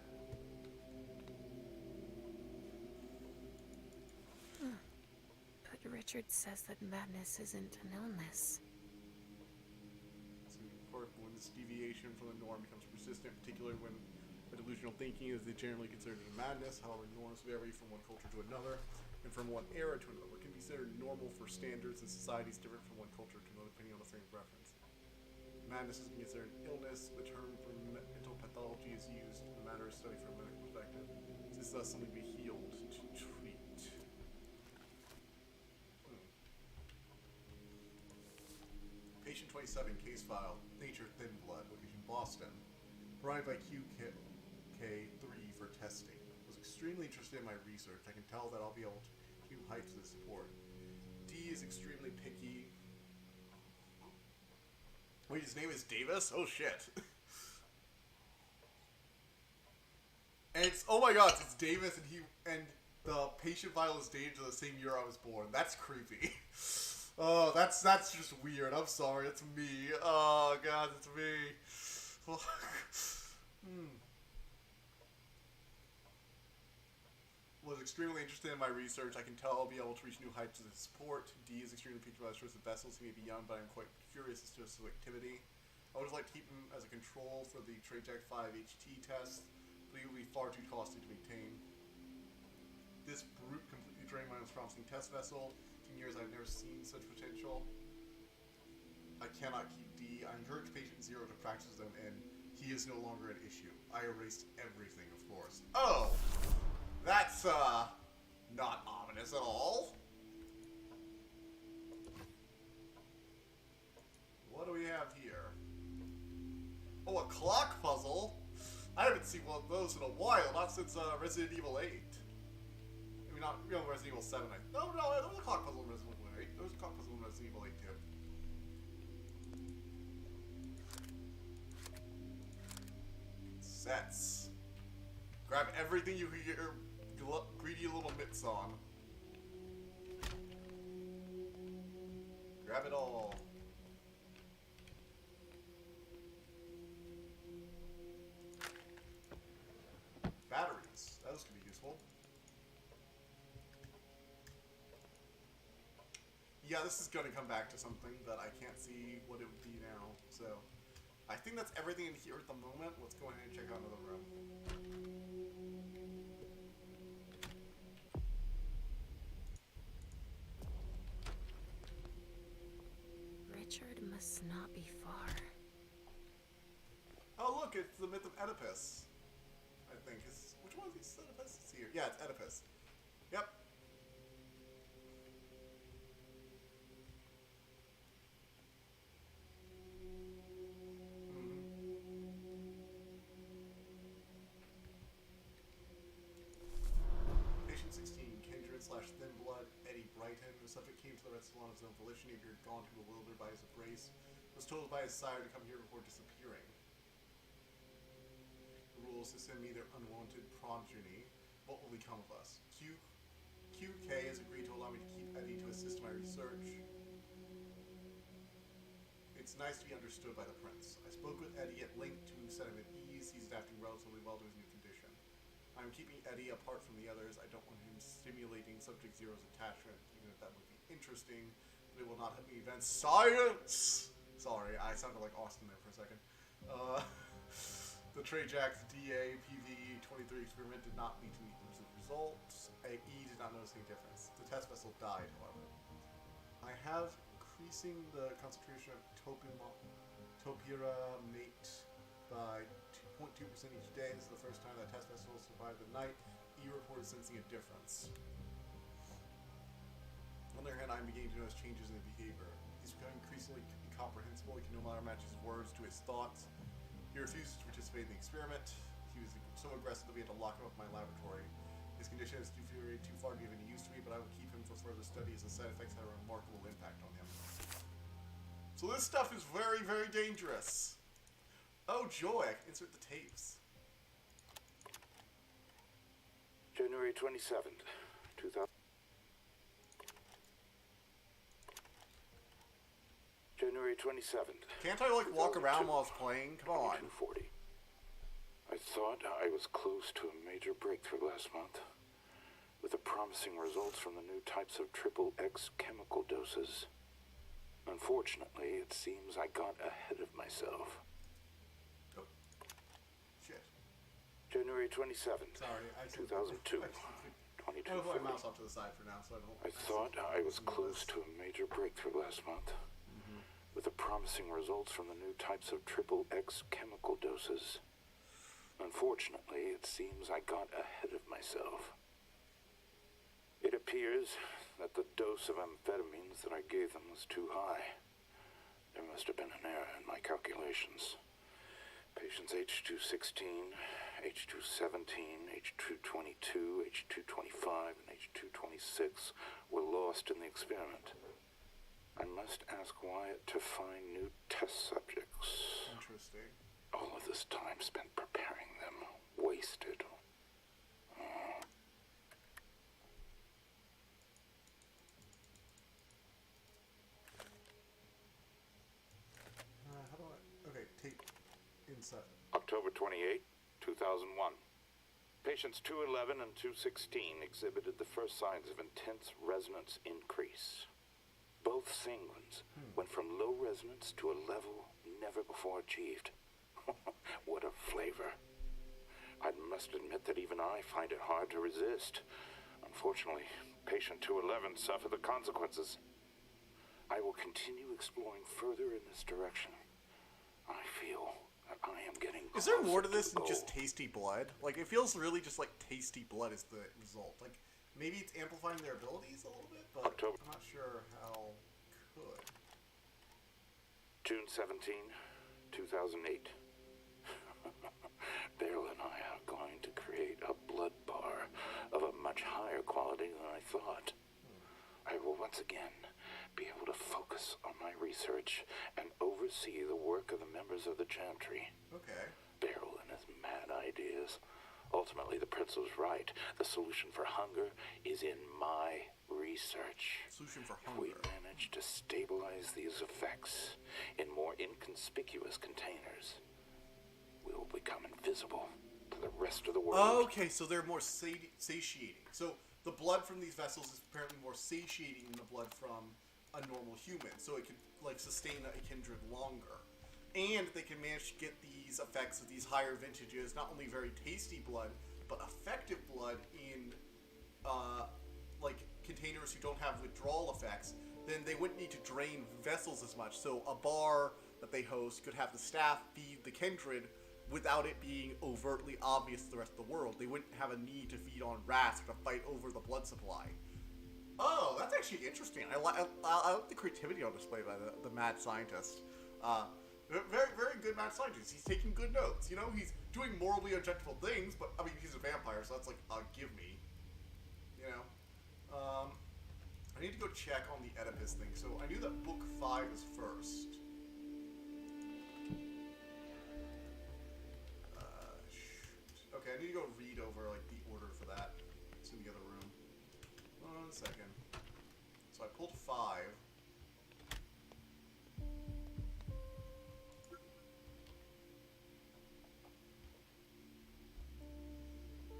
Speaker 3: But Richard says that madness isn't an illness.
Speaker 1: So, of course, when this deviation from the norm becomes persistent, particularly when a delusional thinking is generally considered a madness. However, norms vary from one culture to another and from one era to another. What can be considered normal for standards in societies different from one culture to another, depending on the frame of reference. Madness is considered an illness. The term for mental pathology is used in the matter of study from a medical perspective. This is thus something to be healed to treat. Patient 27, case file, Nature Thin Blood, location Boston. Arrived by QK3 for testing. Was extremely interested in my research. I can tell that I'll be able to heights of support. D is extremely picky. Wait, his name is Davis? Oh shit. And it's, oh my god, it's Davis and the patient file is dated to the same year I was born. That's creepy. Oh, that's just weird. I'm sorry, it's me. Oh god, it's me. Was extremely interested in my research. I can tell I'll be able to reach new heights of support. D is extremely picky about choice of vessels. He may be young, but I'm quite curious as to his selectivity. I would like to keep him as a control for the TradeJack 5 HT test, but he will be far too costly to maintain. This brute completely drained my most promising test vessel. In years I've never seen such potential. I cannot keep D. I encourage patient 0 to practice them, and he is no longer an issue. I erased everything, of course. Oh! That's, not ominous at all. What do we have here? Oh, a clock puzzle? I haven't seen one of those in a while, not since, Resident Evil 8. I mean, not, Resident Evil 7. No, there was a clock puzzle in Resident Evil 8. There was a clock puzzle in Resident Evil 8, too. sets. Grab everything you can get your greedy little mitts on. Grab it all. Batteries. Those could be useful. Yeah, this is going to come back to something, but I can't see what it would be now. So, I think that's everything in here at the moment. Let's go ahead and check out another room.
Speaker 3: Richard must not be far.
Speaker 1: Oh, look, it's the Myth of Oedipus. I think. Which one of these Oedipus is here? Yeah, it's Oedipus. Yep. Patient 16, Kindred/Thin Blood, Eddie Brighton. The subject came to the restaurant of his own volition. He appeared gaunt and bewildered by his embrace. Was told by his sire to come here before disappearing. The rules to send me their unwanted progeny. What will become of us? QK has agreed to allow me to keep Eddie to assist my research. It's nice to be understood by the prince. I spoke with Eddie at length to set him at ease. He's adapting relatively well to his new condition. I'm keeping Eddie apart from the others. I don't want him stimulating Subject Zero's attachment, even if that would be interesting, but it will not help me advance science! Sorry, I sounded like Austin there for a second. The Trajax DA-PV-23 experiment did not lead to any results. E did not notice any difference. The test vessel died, however. I have increasing the concentration of topiramate by 2.2% each day. This is the first time that test vessel survived the night. E reported sensing a difference. On the other hand, I'm beginning to notice changes in the behavior. He's becoming increasingly incomprehensible. He can no longer match his words to his thoughts. He refuses to participate in the experiment. He was so aggressive that we had to lock him up in my laboratory. His condition has deteriorated too far to be of any use to me, but I will keep him for further study as the side effects had a remarkable impact on him. So this stuff is very, very dangerous. Oh joy, I can insert the tapes.
Speaker 13: January 27th, 2000. January 27th.
Speaker 1: Can't I, like, walk around while it's playing? Come on.
Speaker 13: 2:40. I thought I was close to a major breakthrough last month, with the promising results from the new types of XXX chemical doses. Unfortunately, it seems I got ahead of myself.
Speaker 1: Oh. Shit.
Speaker 13: January 27th,
Speaker 1: Sorry,
Speaker 13: 2002.
Speaker 1: I'll move my mouse off to the side for now, so I don't...
Speaker 13: I thought I was close to a major breakthrough last month, with the promising results from the new types of XXX chemical doses. Unfortunately, it seems I got ahead of myself. It appears that the dose of amphetamines that I gave them was too high. There must have been an error in my calculations. Patients H216, H217, H222, H225, and H226 were lost in the experiment. I must ask Wyatt to find new test subjects.
Speaker 1: Interesting.
Speaker 13: All of this time spent preparing them, wasted.
Speaker 1: How do I... Okay, tape inside.
Speaker 13: October 28, 2001. Patients 211 and 216 exhibited the first signs of intense resonance increase. Both sanguines went from low resonance to a level never before achieved. What a flavor. I must admit that even I find it hard to resist. Unfortunately, patient 211 suffered the consequences. I will continue exploring further in this direction. I feel that I am getting
Speaker 1: Is there more to
Speaker 13: closer
Speaker 1: this
Speaker 13: the
Speaker 1: than
Speaker 13: goal.
Speaker 1: just tasty blood? Like, it feels really just like tasty blood is the result. Like, maybe it's amplifying their abilities a little bit, but
Speaker 13: October.
Speaker 1: I'm not sure how could.
Speaker 13: June 17, 2008. Beryl and I are going to create a blood bar of a much higher quality than I thought. I will once again be able to focus on my research and oversee the work of the members of the Chantry.
Speaker 1: Okay.
Speaker 13: Beryl and with mad ideas. Ultimately, the pretzel's right. The solution for hunger is in my research.
Speaker 1: Solution for
Speaker 13: If we
Speaker 1: hunger.
Speaker 13: manage to stabilize these effects in more inconspicuous containers, we will become invisible to the rest of the world.
Speaker 1: Okay, so they're more satiating. So the blood from these vessels is apparently more satiating than the blood from a normal human. So it can like sustain a kindred longer. And they can manage to get these effects of these higher vintages, not only very tasty blood, but effective blood in like containers who don't have withdrawal effects. Then they wouldn't need to drain vessels as much. So a bar that they host could have the staff feed the kindred without it being overtly obvious to the rest of the world. They wouldn't have a need to feed on rats or to fight over the blood supply. Oh, that's actually interesting. I like the creativity on display by the mad scientist. Very, very good mad scientist. He's taking good notes. You know, he's doing morally objectionable things, but I mean, he's a vampire, so that's like, give me. You know, I need to go check on the Oedipus thing. So I knew that book 5 is first. Shoot. Okay, I need to go read over like the order for that. It's in the other room. 1 second. So I pulled 5.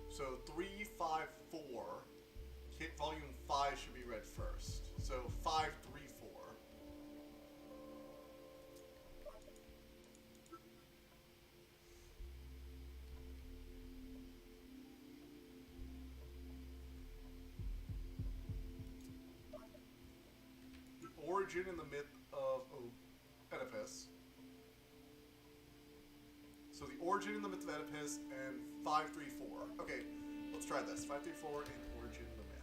Speaker 1: So 3, 5, 4. Kit volume 5 should be read first. So 5, 3, 4. The origin and the myth of Oedipus. So the origin and the myth of Oedipus and 5, 3, 4. Okay, let's try this. 5, 3, 4 and origin and the myth.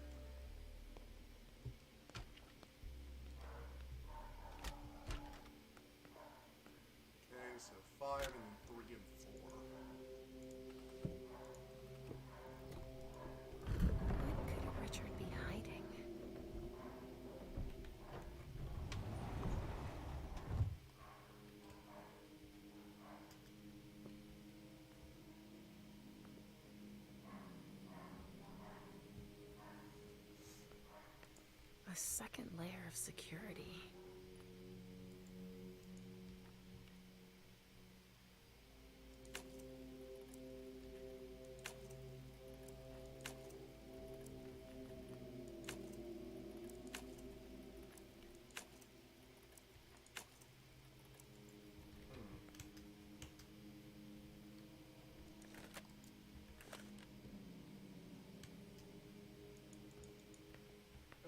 Speaker 1: Okay, so 5 and then 3 and 4.
Speaker 3: What could Richard be hiding? A second layer of security.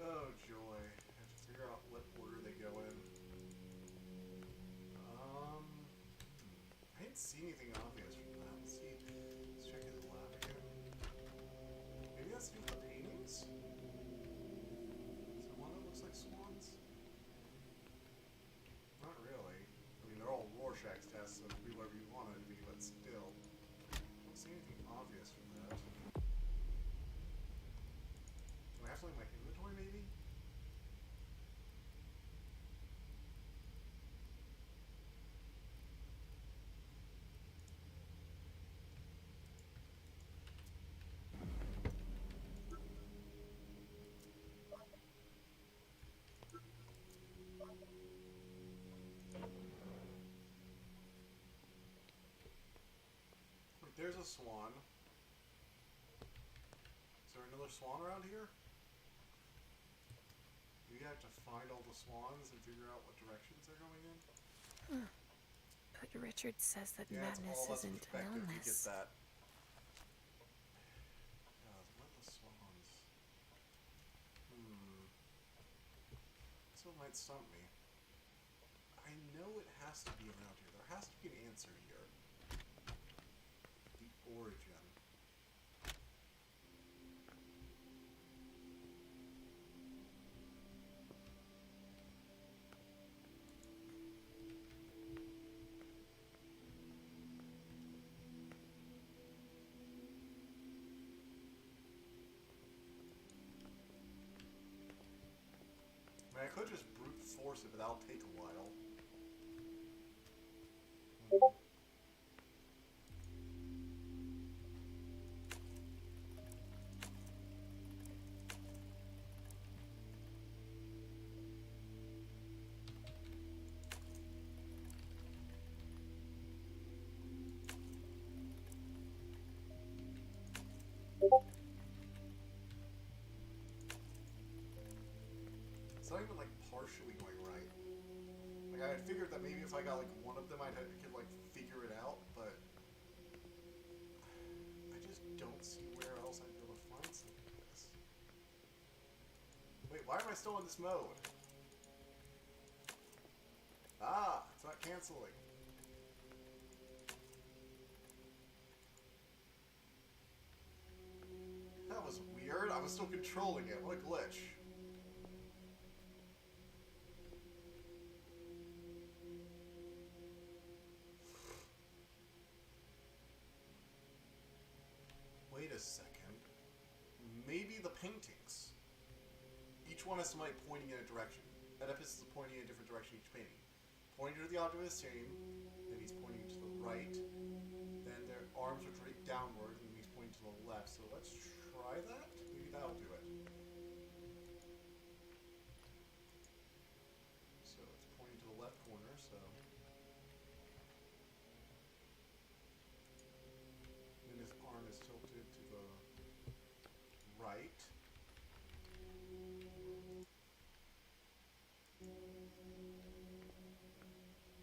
Speaker 1: Oh joy. I have to figure out what order they go in. I didn't see anything obvious from that. Let's see. Let's check his lab again. Maybe that's to do with the paintings? Is there one that looks like swans? Not really. I mean, they're all Rorschach's tests, so it could be whatever you want it to be, but still. I don't see anything obvious from that. Do I have something in my inventory, maybe? Wait, there's a swan. Is there another swan around here? We have to find all the swans and figure out what directions they're going in.
Speaker 3: But Richard says that
Speaker 1: Yeah, it's
Speaker 3: madness
Speaker 1: all about
Speaker 3: isn't
Speaker 1: perspective. You get
Speaker 3: illness.
Speaker 1: that. What are the swans? So it might stump me. I know it has to be around here. There has to be an answer here. The origin. I mean, I could just brute force it, but that'll take a while. that maybe if I got like one of them, I could like figure it out, but I just don't see where else I'd be able to find something like this. Wait, why am I still in this mode? Ah, it's not canceling. That was weird. I was still controlling it. What a glitch. Wait a second. Maybe the paintings. Each one has somebody pointing in a direction. Oedipus is pointing in a different direction each painting. Pointing to the object is the same, then he's pointing to the right, then their arms are draped downward, and he's pointing to the left. So let's try that? Maybe that'll do it. So it's pointing to the left corner, so... Then his arm is tilted to the right.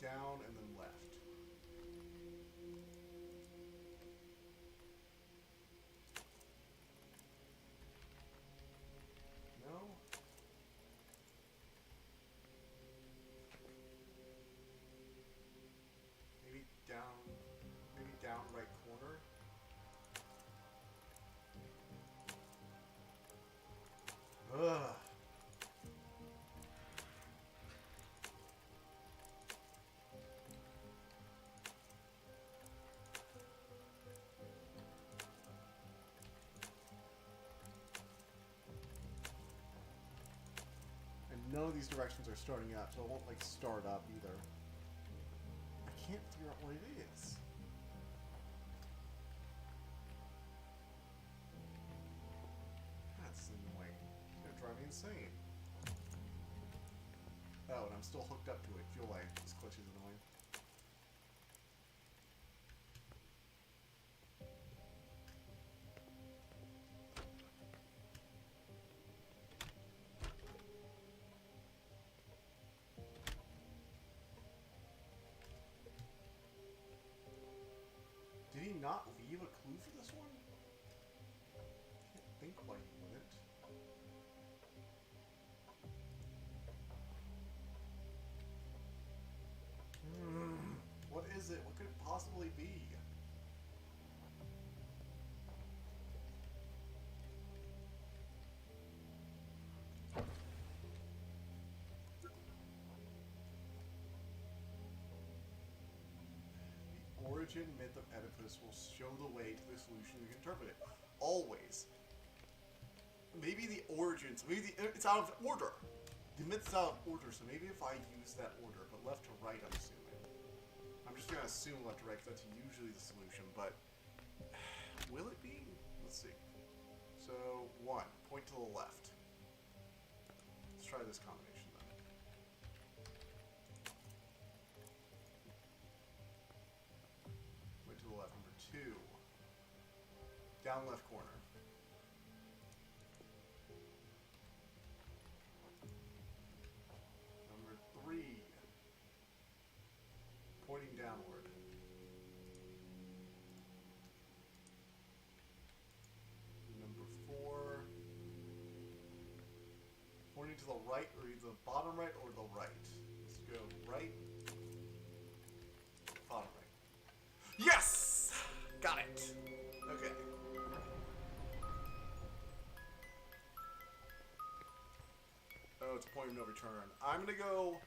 Speaker 1: Down and then left. No? Maybe down right corner. Ugh. None of these directions are starting up, so it won't like start up either. I can't figure out what it is. That's annoying. It's gonna drive me insane. Oh, and I'm still hooked up to it. Feel like this glitch is annoying. Did he not leave a clue for this one? I can't think why he wouldn't. What is it? What could it possibly be? Origin Myth of Oedipus will show the way to the solution you can interpret it. Always. Maybe the origins, it's out of order. The myth's out of order, so maybe if I use that order, but left to right, I'm assuming. I'm just gonna assume left to right, because that's usually the solution, but will it be? Let's see. So, 1, point to the left. Let's try this combination then. Point to the left. Number 2. Down left corner. Number 3. Pointing downward. Number 4. Pointing to the right, or either the bottom right or the right. Let's go right, bottom right. Yes! Got it! Okay. Oh, it's a point of no return. I'm gonna go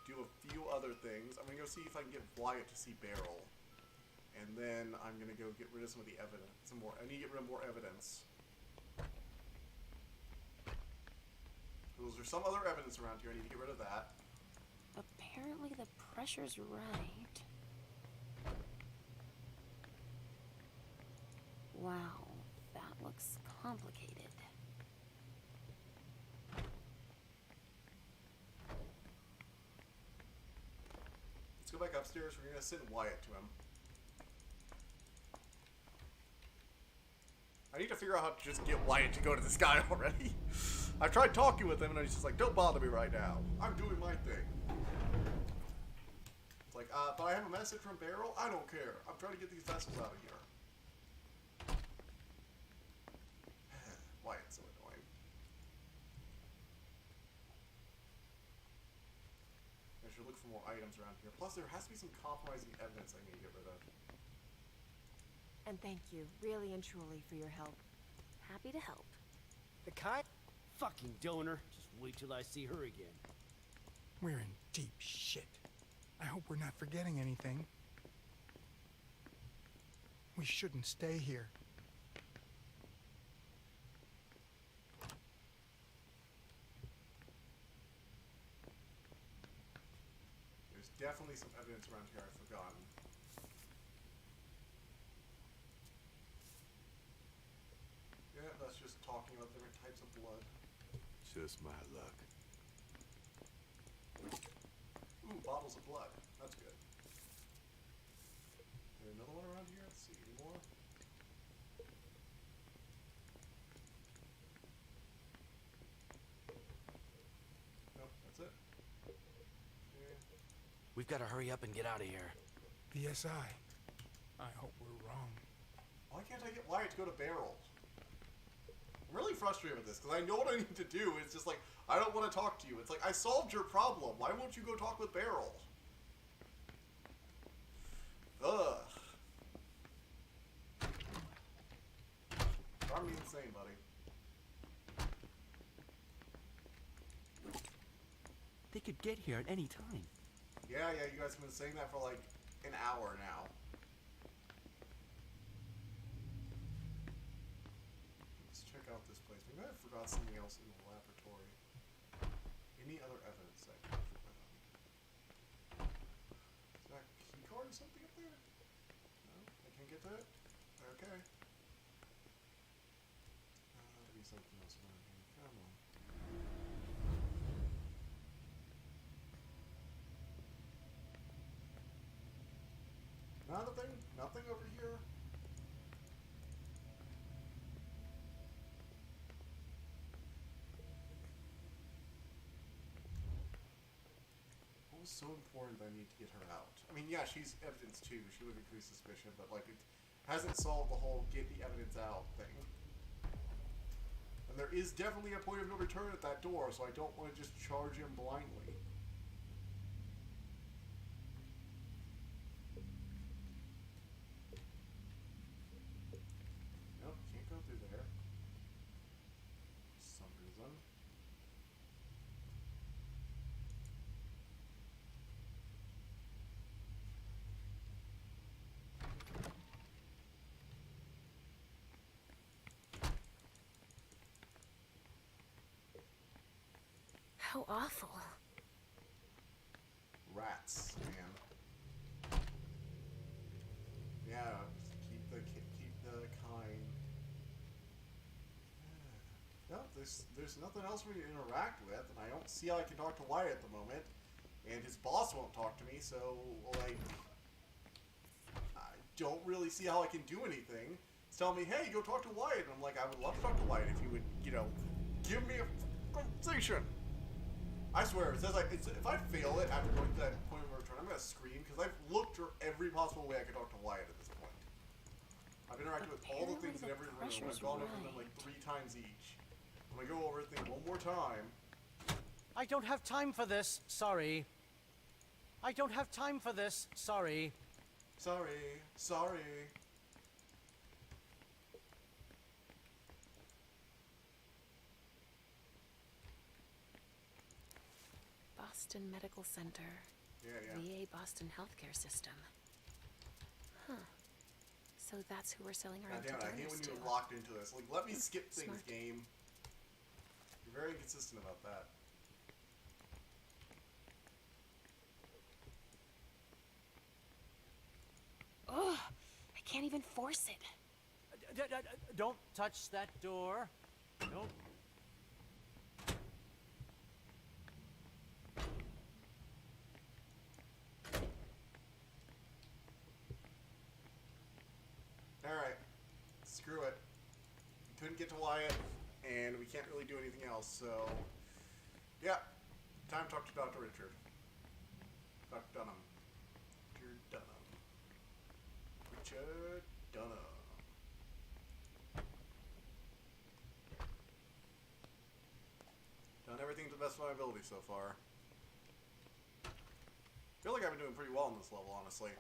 Speaker 1: do a few other things. I'm gonna go see if I can get Wyatt to see Beryl. And then I'm gonna go get rid of some of the evidence. I need to get rid of more evidence. There's some other evidence around here. I need to get rid of that.
Speaker 3: Apparently the pressure's right. Wow, that looks complicated.
Speaker 1: Let's go back upstairs. We're gonna send Wyatt to him. I need to figure out how to just get Wyatt to go to this guy already. I tried talking with him and he's just like, don't bother me right now. I'm doing my thing. like, but I have a message from Beryl? I don't care. I'm trying to get these vessels out of here. Why it's so annoying. I should look for more items around here. Plus, there has to be some compromising evidence I need to get rid of.
Speaker 9: And thank you, really and truly, for your help.
Speaker 10: Happy to help.
Speaker 11: The kind?
Speaker 7: Fucking donor. Just wait till I see her again.
Speaker 6: We're in deep shit. I hope we're not forgetting anything. We shouldn't stay here.
Speaker 1: There's definitely some evidence around here I've forgotten. Yeah, that's just talking about different types of blood.
Speaker 14: Just my luck.
Speaker 1: Ooh, bottles of blood. That's good. Is there another one around here? Let's see. Any more? Nope, that's it. Yeah.
Speaker 8: We've got to hurry up and get out of here.
Speaker 6: The SI. I hope we're wrong.
Speaker 1: Why can't I get Wyatt to go to Beryl? I'm really frustrated with this, because I know what I need to do. It's just like, I don't want to talk to you. It's like, I solved your problem. Why won't you go talk with Beryl? Ugh. Drive me insane, buddy.
Speaker 5: They could get here at any time.
Speaker 1: Yeah, you guys have been saying that for like an hour now. Let's check out this place. Maybe I forgot something else in the laboratory. Any other evidence I can put on? Is that a key card or something up there? No? I can't get that? Okay. There'll be something else around here. Come on. Nothing? Nothing over here? What was so important that I need to get her out? I mean, yeah, she's evidence too. She would increase suspicion, but like, it hasn't solved the whole get the evidence out thing. And there is definitely a point of no return at that door, so I don't want to just charge him blindly. Nope, can't go through there. For some reason.
Speaker 3: How awful.
Speaker 1: Rats, man. Yeah, keep the kind. No, there's nothing else for me to interact with, and I don't see how I can talk to Wyatt at the moment. And his boss won't talk to me, so like, I don't really see how I can do anything. It's telling me, hey, go talk to Wyatt. And I'm like, I would love to talk to Wyatt if you would, give me a conversation. I swear, it says like, if I fail it after going to that point of return, I'm gonna scream because I've looked for every possible way I could talk to Wyatt at this point. I've interacted with all the things in every room. I've gone over them like 3 times each. I'm gonna go over everything one more time.
Speaker 2: I don't have time for this. Sorry. I don't have time for this. Sorry.
Speaker 1: Sorry.
Speaker 3: Boston Medical Center.
Speaker 1: Yeah.
Speaker 3: VA Boston Healthcare System. Huh. So that's who we're selling our
Speaker 1: God damn it, I hate when you're locked into this. Like, let me skip things,
Speaker 3: Smart.
Speaker 1: game. You're very inconsistent about that.
Speaker 3: Ugh! I can't even force it.
Speaker 2: Don't touch that door. Nope.
Speaker 1: Alright. Screw it. We couldn't get to Wyatt, and we can't really do anything else, so... Yeah. Time to talk to Dr. Richard. Dr. Dunham. Feature done. Done everything to the best of my ability so far. I feel like I've been doing pretty well on this level, honestly.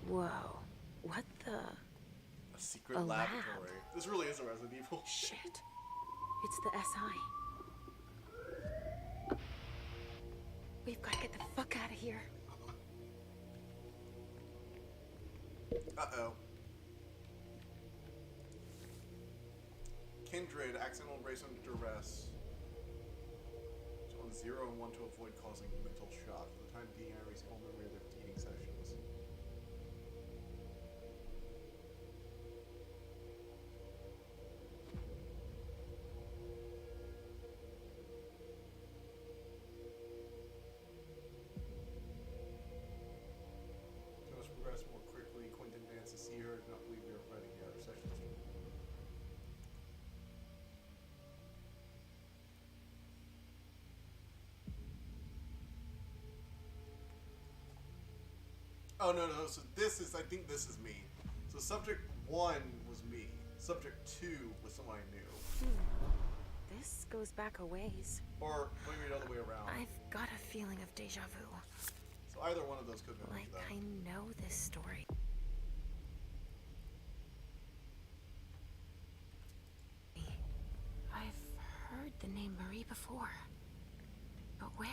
Speaker 3: Whoa. What the?
Speaker 1: A secret laboratory. This really is a Resident Evil.
Speaker 3: Shit. It's the SI. We've got to get the fuck out of here.
Speaker 1: Uh-oh. Kindred, accidental race under duress. On 0 and 1 to avoid causing mental shock. For the time being, I erase all memory of their feeding sessions. To us progress more quickly. Quentin advances to see her. Do not believe we are fighting yet. Our sessions. Oh, no, so this is, I think this is me. So subject 1 was me. Subject 2 was someone I knew.
Speaker 3: This goes back a ways.
Speaker 1: Or maybe the other way around.
Speaker 3: I've got a feeling of deja vu.
Speaker 1: So either one of those could have been
Speaker 3: Like,
Speaker 1: me,
Speaker 3: I know this story. I've heard the name Marie before. But where?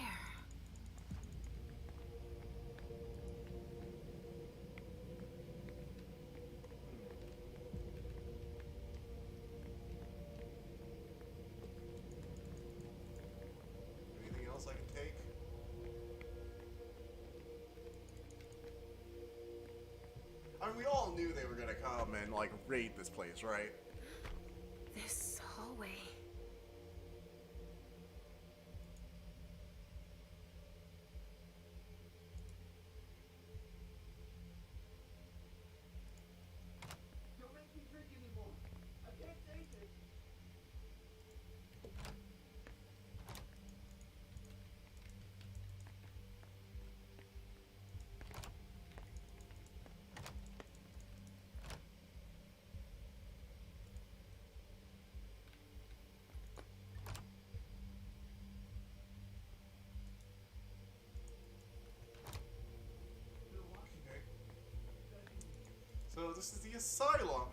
Speaker 1: Anything else I can take? I mean, we all knew they were gonna come and, like, raid this place, right?
Speaker 3: This hallway.
Speaker 11: Don't make me drink anymore. I can't take it.
Speaker 1: So this is the asylum.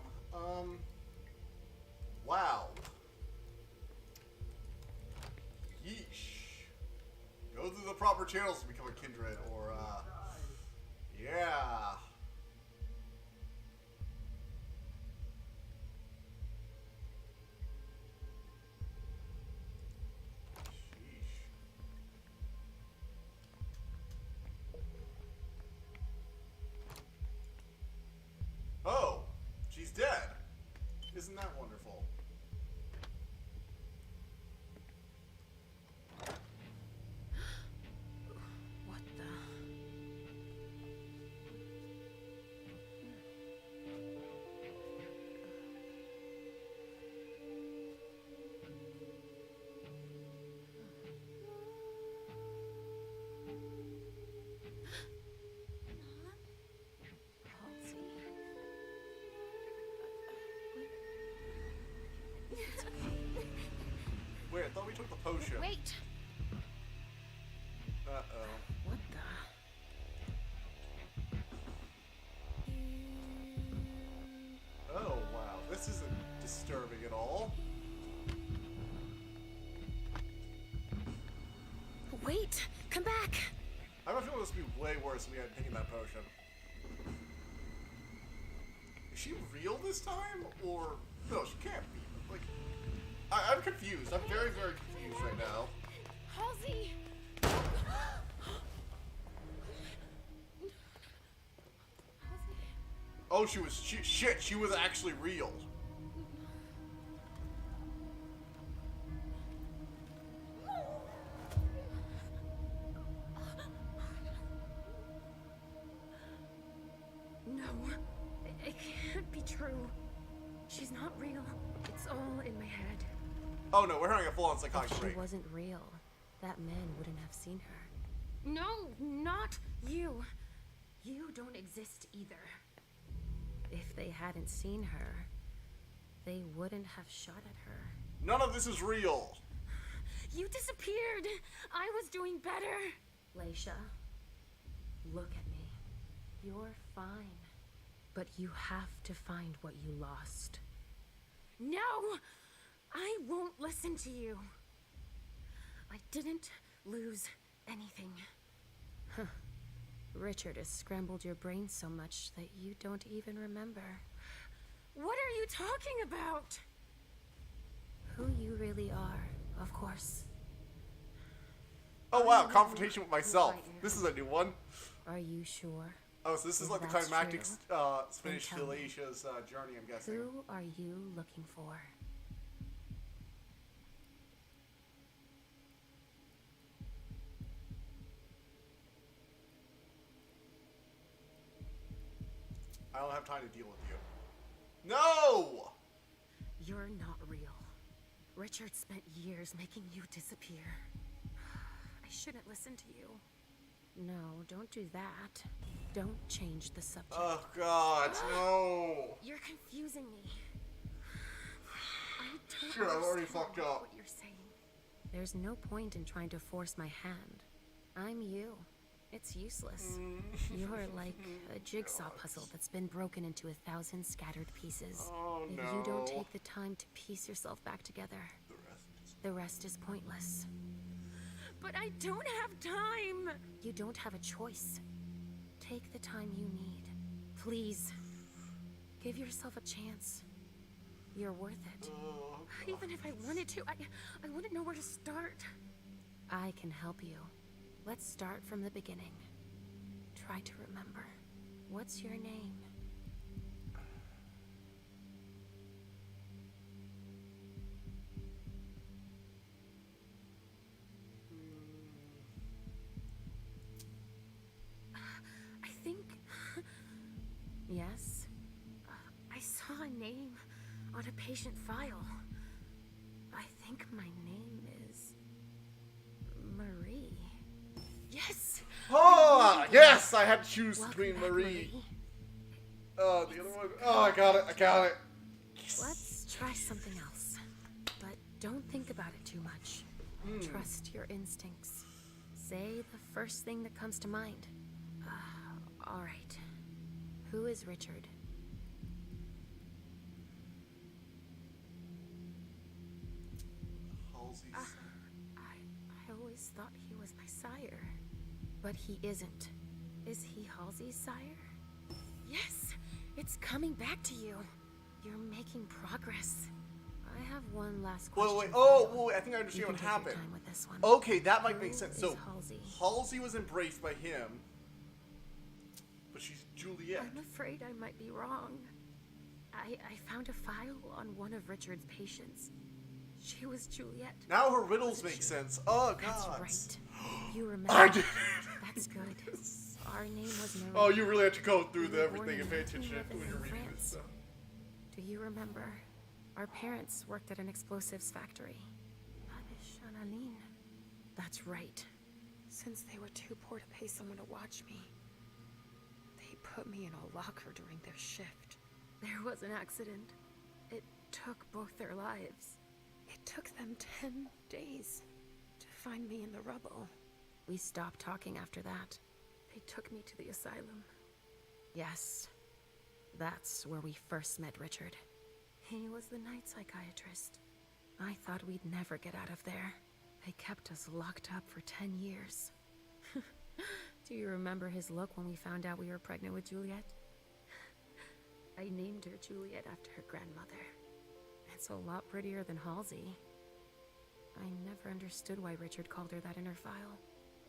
Speaker 1: Wow. Yeesh. Go through the proper channels to become a kindred, or, yeah. Sheesh. Oh, she's dead. Isn't that wonderful?
Speaker 3: What the?
Speaker 1: Wait, I thought we took the potion.
Speaker 3: Wait!
Speaker 1: Uh-oh.
Speaker 3: What the?
Speaker 1: Oh, wow. This isn't disturbing at all.
Speaker 3: Wait! Come back!
Speaker 1: I have a feeling this would be way worse if we had taken that potion. Is she real this time? Or... No, she can't be. Like... I'm confused. I'm very, very confused right now.
Speaker 3: Halsey!
Speaker 1: Oh, she was... Shit, she was actually real.
Speaker 3: No. It can't be true. She's not real. It's all in my head.
Speaker 1: Oh no, we're having a full-on psychotic
Speaker 3: If she
Speaker 1: break.
Speaker 3: wasn't real, that man wouldn't have seen her. No, not not you. You don't exist either. If they hadn't seen her, they wouldn't have shot at her.
Speaker 1: None of this is real.
Speaker 3: You disappeared. I was doing better. Leisha, look at me. You're fine. But you have to find what you lost. No! I won't listen to you. I didn't lose anything. Huh. Richard has scrambled your brain so much that you don't even remember. What are you talking about? Who you really are, of course.
Speaker 1: Oh wow, confrontation with myself. This is a new one.
Speaker 3: Are you sure?
Speaker 1: Oh, so this is like the
Speaker 3: That's
Speaker 1: climactic
Speaker 3: true.
Speaker 1: finish to
Speaker 3: Then tell me.
Speaker 1: Leisha's journey, I'm guessing.
Speaker 3: Who are you looking for?
Speaker 1: I don't have time to deal with you. No!
Speaker 3: You're not real. Richard spent years making you disappear. I shouldn't listen to you. No, don't do that. Don't change the subject.
Speaker 1: Oh god, no!
Speaker 3: You're confusing me. I don't
Speaker 1: Shit, I've already
Speaker 3: understand
Speaker 1: fucked up.
Speaker 3: what you're saying. There's no point in trying to force my hand. I'm you. It's useless. You're like a jigsaw puzzle that's been broken into 1,000 scattered pieces.
Speaker 1: Oh,
Speaker 3: if you don't take the time to piece yourself back together, the rest is pointless. But I don't have time! You don't have a choice. Take the time you need. Please. Give yourself a chance. You're worth it. Even if I wanted to, I wouldn't know where to start. I can help you. Let's start from the beginning. Try to remember. What's your name? I think... Yes? I saw a name on a patient file. I think my name is... Marie. Yes!
Speaker 1: Oh, yes! I had to choose between Marie. Oh, the other one. Oh, I got it.
Speaker 3: Let's try something else. But don't think about it too much. Trust your instincts. Say the first thing that comes to mind. Alright. Who is Richard?
Speaker 1: Halsey's.
Speaker 3: I always thought he was my sire. But he isn't. Is he Halsey's sire? Yes! It's coming back to you. You're making progress. I have one last question.
Speaker 1: Wait.
Speaker 3: for you.
Speaker 1: Wait, I think I understand
Speaker 3: You
Speaker 1: what
Speaker 3: can take your
Speaker 1: happened.
Speaker 3: time with this one.
Speaker 1: Okay, that might
Speaker 3: Who
Speaker 1: make sense.
Speaker 3: is
Speaker 1: So,
Speaker 3: Halsey?
Speaker 1: Halsey was embraced by him, but she's Juliet.
Speaker 3: I'm afraid I might be wrong. I found a file on one of Richard's patients. She was Juliet.
Speaker 1: Now her riddles make sense. Oh, God.
Speaker 3: That's right. You remember.
Speaker 1: I did.
Speaker 3: That's good. Our name was Marie.
Speaker 1: Oh, you really have to go through
Speaker 3: We were
Speaker 1: everything
Speaker 3: born
Speaker 1: and pay
Speaker 3: in
Speaker 1: attention
Speaker 3: 1911
Speaker 1: when you're
Speaker 3: in
Speaker 1: reading
Speaker 3: France.
Speaker 1: this stuff.
Speaker 3: Do you remember? Our parents worked at an explosives factory. That's right. Since they were too poor to pay someone to watch me, they put me in a locker during their shift. There was an accident. It took both their lives. It took them 10 days to find me in the rubble. We stopped talking after that. They took me to the asylum. Yes, that's where we first met Richard. He was the night psychiatrist. I thought we'd never get out of there. They kept us locked up for 10 years. Do you remember his look when we found out we were pregnant with Juliet? I named her Juliet after her grandmother. It's a lot prettier than Halsey. I never understood why Richard called her that in her file.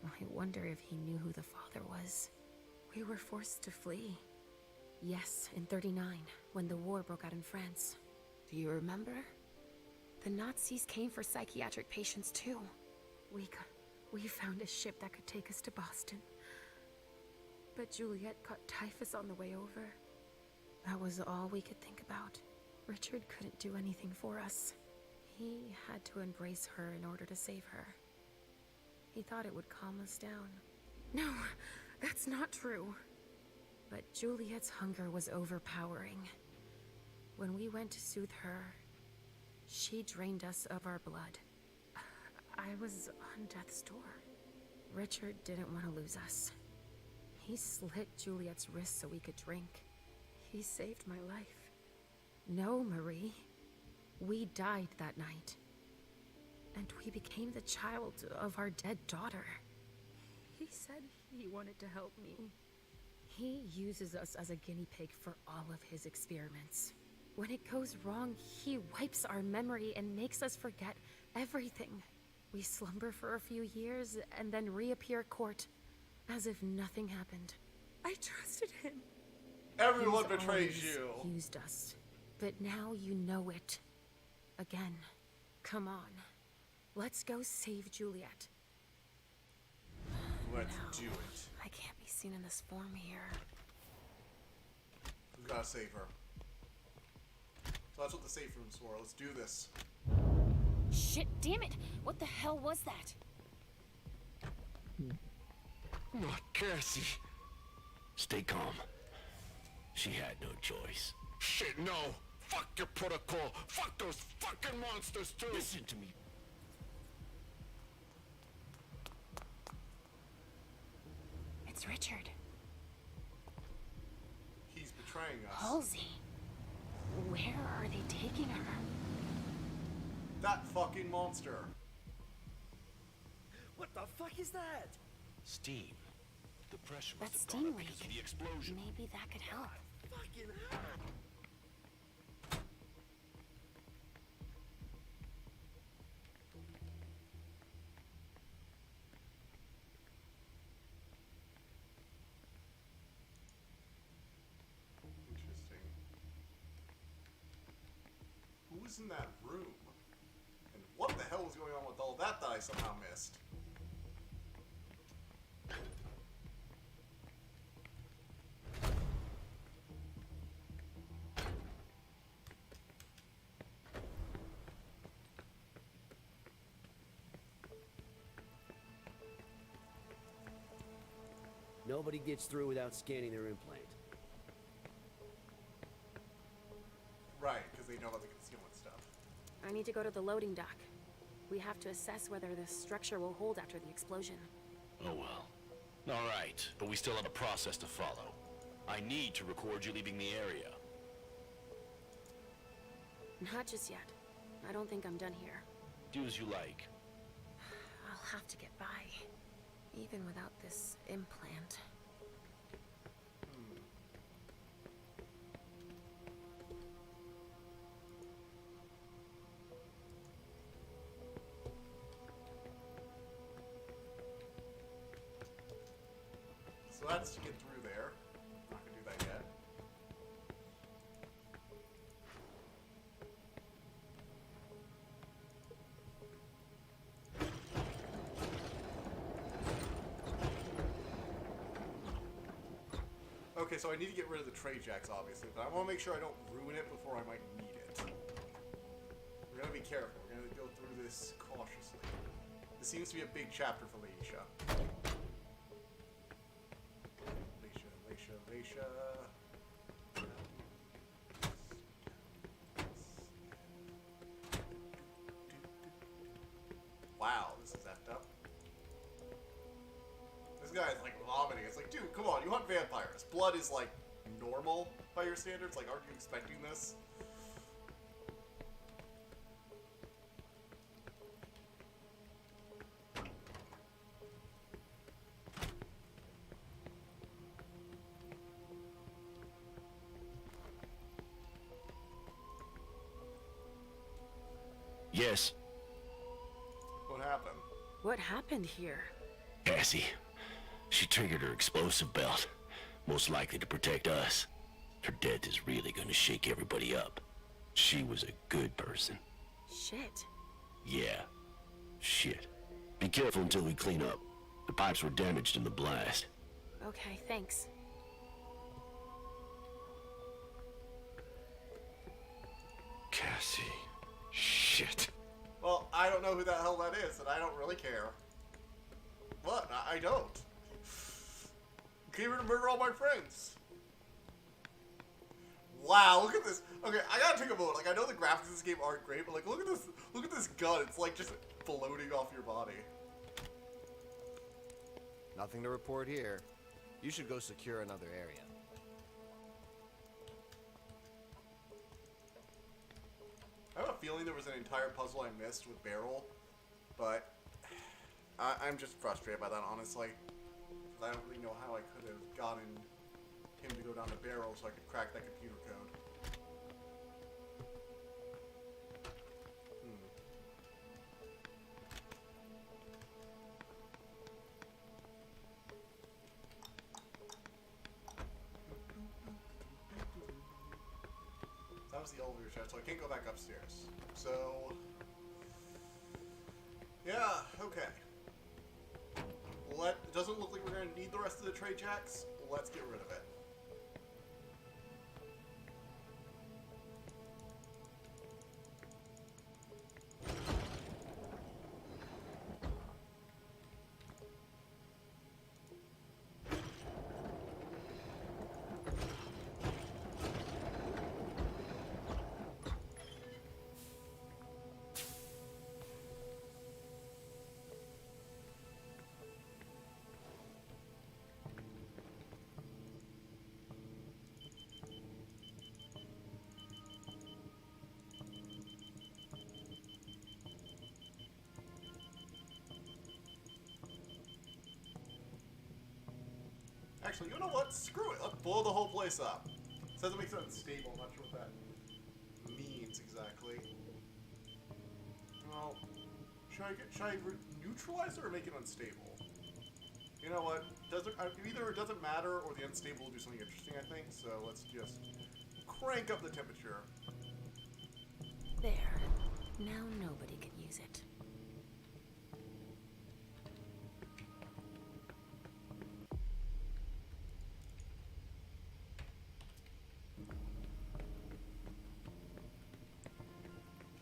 Speaker 3: I wonder if he knew who the father was. We were forced to flee. Yes, in '39, when the war broke out in France. Do you remember? The Nazis came for psychiatric patients too. We found a ship that could take us to Boston. But Juliet caught typhus on the way over. That was all we could think about. Richard couldn't do anything for us. He had to embrace her in order to save her. He thought it would calm us down. No, That's not true. But Juliet's hunger was overpowering. When we went to soothe her, she drained us of our blood. I was on death's door. Richard didn't want to lose us. He slit Juliet's wrist so we could drink. He saved my life. No, Marie. We died that night. And we became the child of our dead daughter. He said he wanted to help me. He uses us as a guinea pig for all of his experiments. When it goes wrong, he wipes our memory and makes us forget everything. We slumber for a few years and then reappear at court, as if nothing happened. I trusted him.
Speaker 1: Everyone
Speaker 3: He's
Speaker 1: betrays you.
Speaker 3: Used us, but now you know it. Again, come on. Let's go save Juliet.
Speaker 1: Let's do it.
Speaker 3: I can't be seen in this form here.
Speaker 1: We gotta save her. So that's what the safe room's for. Let's do this.
Speaker 10: Shit, damn it! What the hell was that?
Speaker 7: Oh, Cassie. Stay calm. She had no choice.
Speaker 15: Shit, no! Fuck your protocol! Fuck those fucking monsters too!
Speaker 7: Listen to me.
Speaker 3: It's Richard.
Speaker 1: He's betraying us.
Speaker 3: Halsey. Where are they taking her?
Speaker 1: That fucking monster.
Speaker 5: What the fuck is that?
Speaker 8: Steam. The pressure
Speaker 3: That's
Speaker 8: must have gone
Speaker 3: steam
Speaker 8: up because
Speaker 3: leak.
Speaker 8: of the explosion.
Speaker 3: Maybe that could help.
Speaker 5: Fucking hell.
Speaker 1: Interesting. Who was in that room? And what the hell was going on with all that I somehow missed?
Speaker 7: Nobody gets through without scanning their implant.
Speaker 1: Right, because they know about the concealment stuff.
Speaker 3: I need to go to the loading dock. We have to assess whether this structure will hold after the explosion.
Speaker 8: Oh well. Alright, but we still have a process to follow. I need to record you leaving the area.
Speaker 3: Not just yet. I don't think I'm done here.
Speaker 8: Do as you like.
Speaker 3: I'll have to get by. Even without this implant.
Speaker 1: So that's to get through there. Not gonna do that yet. Okay, so I need to get rid of the tray jacks, obviously, but I want to make sure I don't ruin it before I might need it. We're gonna be careful. We're gonna go through this cautiously. This seems to be a big chapter for Leisha. Leisha. Wow, this is effed up. This guy is like vomiting. It's like, dude, come on, you hunt vampires. Blood is like normal by your standards. Like, aren't you expecting this?
Speaker 7: Yes.
Speaker 1: What happened?
Speaker 3: What happened here?
Speaker 7: Cassie. She triggered her explosive belt. Most likely to protect us. Her death is really gonna shake everybody up. She was a good person.
Speaker 3: Shit.
Speaker 7: Yeah. Shit. Be careful until we clean up. The pipes were damaged in the blast.
Speaker 3: Okay, thanks.
Speaker 15: Cassie. Shit.
Speaker 1: Well, I don't know who the hell that is, and I don't really care. What? I don't. came here to murder all my friends. Wow, look at this. Okay, I gotta take a moment. Like, I know the graphics of this game aren't great, but like, look at this gun. It's like just floating off your body.
Speaker 16: Nothing to report here. You should go secure another area.
Speaker 1: I have a feeling there was an entire puzzle I missed with Beryl, but I'm just frustrated by that, honestly. Because I don't really know how I could have gotten him to go down the barrel so I could crack that computer code. That was the elevator shaft, so I can't go back upstairs. So, yeah, okay. It doesn't look like we're going to need the rest of the trade jacks. Let's get rid of it. Actually, you know what? Screw it. Let's blow the whole place up. It says it makes it unstable. I'm not sure what that means exactly. Well, should I neutralize it or make it unstable? You know what? Either it doesn't matter or the unstable will do something interesting, I think. So let's just crank up the temperature.
Speaker 3: There. Now nobody can use it.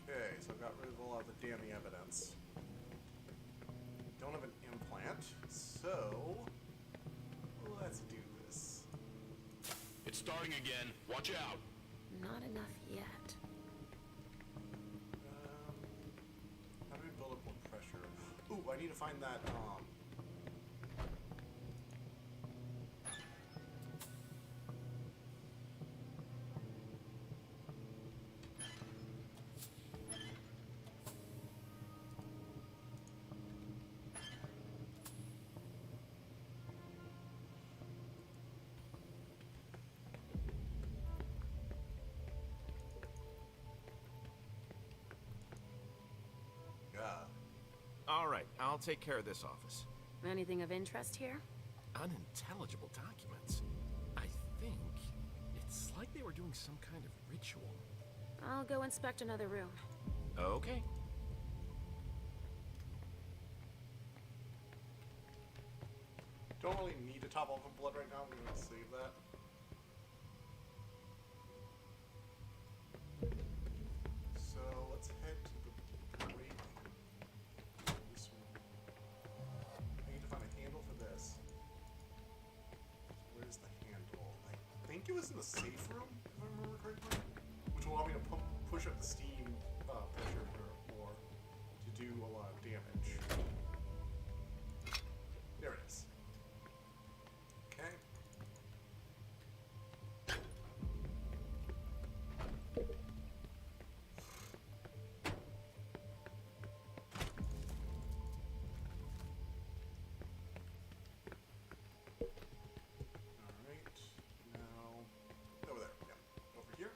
Speaker 1: Okay, so I've got rid of a lot of the damning evidence. Don't have an implant, so let's do this.
Speaker 8: It's starting again. Watch out.
Speaker 3: Not enough yet.
Speaker 1: How do we build up more pressure? Ooh, I need to find that,
Speaker 16: All right, I'll take care of this office.
Speaker 3: Anything of interest here?
Speaker 16: Unintelligible documents. I think it's like they were doing some kind of ritual.
Speaker 3: I'll go inspect another room.
Speaker 16: Okay.
Speaker 1: don't really need to top off of blood right now. I'm going to save that. So let's head to the break. This one. I need to find a handle for this. Where's the handle? I think it was in the safe room, if I remember correctly. Which will allow me to push up the steam pressure more to do a lot of damage. There it is. Okay. Alright, now, over there, yeah, over here.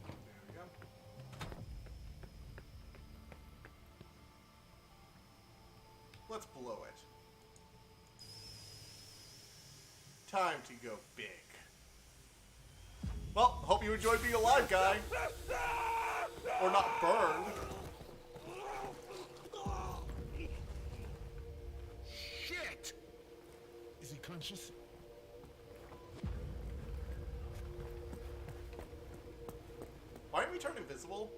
Speaker 1: There we go. Let's blow it. Time to go big. Well, hope you enjoyed being alive, guy. Or not burned.
Speaker 15: Shit! Is he conscious?
Speaker 1: Why didn't we turn invisible?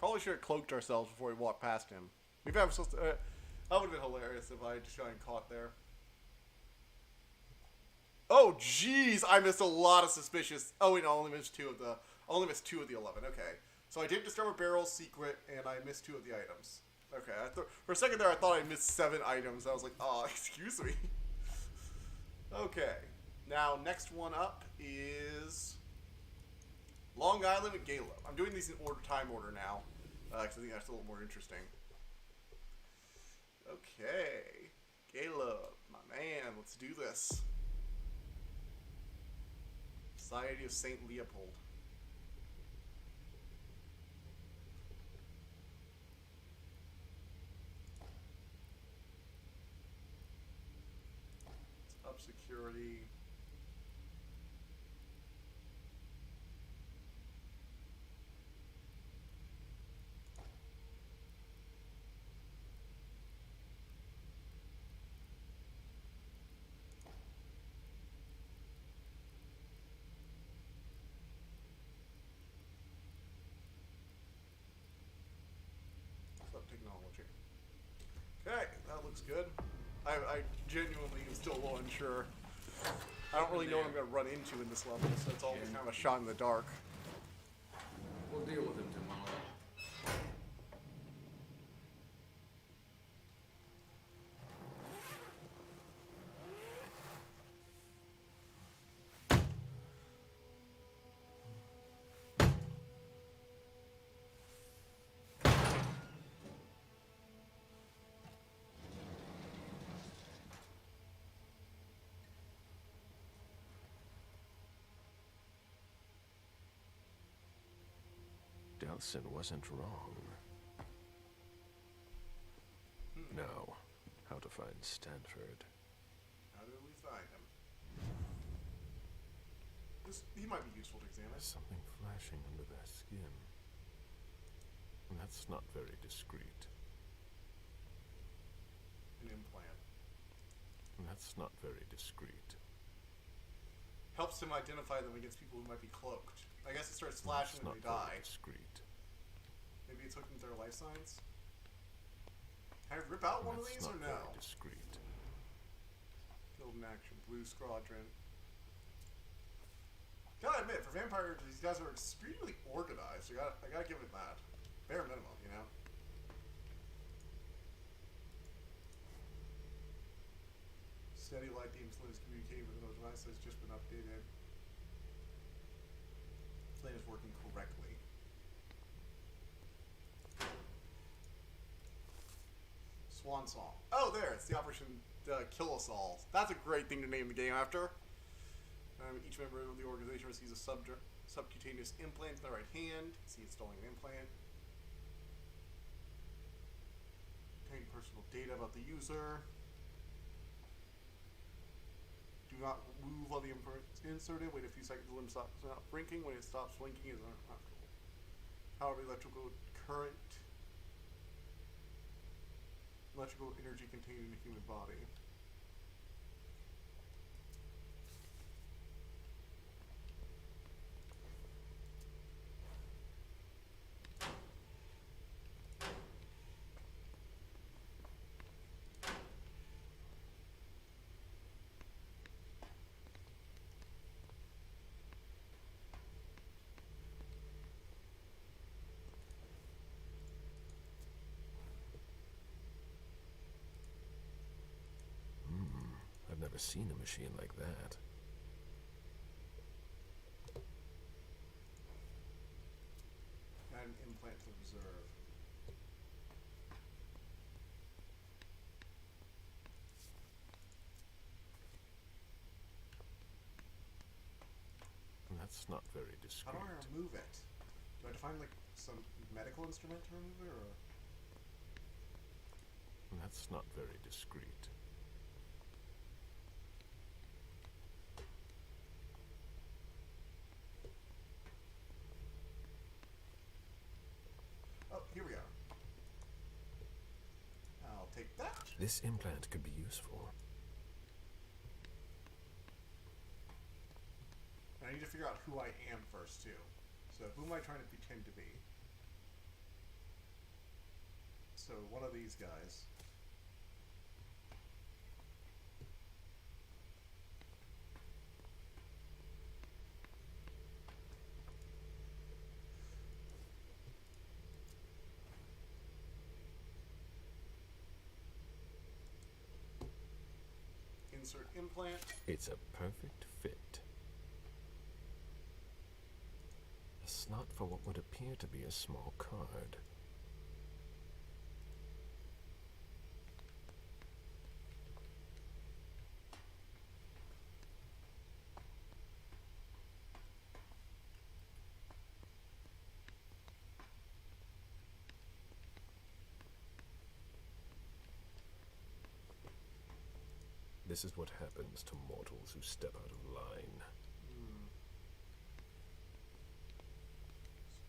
Speaker 1: Probably should have cloaked ourselves before we walked past him. Maybe I'm supposed to... that would have been hilarious if I just got caught there. Oh, jeez! I missed a lot of suspicious... Oh, wait, no, I only missed two of the 11. Okay. So I did discover Barrel's secret, and I missed 2 of the items. Okay, for a second there, I thought I missed 7 items. I was like, oh, excuse me. Okay. Now, next one up is Long Island with Gala. I'm doing these in time order now, because I think that's a little more interesting. Okay. Gala, my man, let's do this. Society of St. Leopold. Let's up security. Technology. Okay, that looks good. I genuinely am still a little unsure. I don't really know what I'm going to run into in this level, so it's always kind of a shot in the dark.
Speaker 17: We'll deal with him tomorrow.
Speaker 16: Delson wasn't wrong. Now, how to find Stanford.
Speaker 1: How do we find him? He might be useful to examine.
Speaker 16: There's something flashing under their skin. And that's not very discreet.
Speaker 1: An implant.
Speaker 16: And that's not very discreet.
Speaker 1: Helps him identify them against people who might be cloaked. I guess it starts flashing when they die.
Speaker 16: Discreet.
Speaker 1: Maybe it's looking at their life signs. Can I rip out one of these or no?
Speaker 16: Discreet.
Speaker 1: Killed in action. Blue Squadron. Gotta admit, for vampires, these guys are extremely organized. I gotta give it that. Bare minimum, you know? Steady light beams is communicating with those devices has just been updated. Plan is working correctly. Swansong. Oh, there! It's the Operation Kill Us All. That's a great thing to name the game after. Each member of the organization receives a subcutaneous implant in their right hand. See, installing an implant. Obtain personal data about the user. Do not move while the implant is inserted. Wait a few seconds, the limb stops not blinking. When it stops blinking, is uncomfortable. However, electrical energy contained in the human body.
Speaker 16: I've never seen a machine like that.
Speaker 1: Add an implant to reserve.
Speaker 16: That's not very discreet.
Speaker 1: How do I remove it? Do I have to find like some medical instrument to remove it, or?
Speaker 16: That's not very discreet.
Speaker 1: Oh, here we are. I'll take that.
Speaker 16: This implant could be useful.
Speaker 1: And I need to figure out who I am first, too. So who am I trying to pretend to be? So one of these guys. Insert implant.
Speaker 16: It's a perfect fit. A slot for what would appear to be a small card. This is what happens to mortals who step out of line.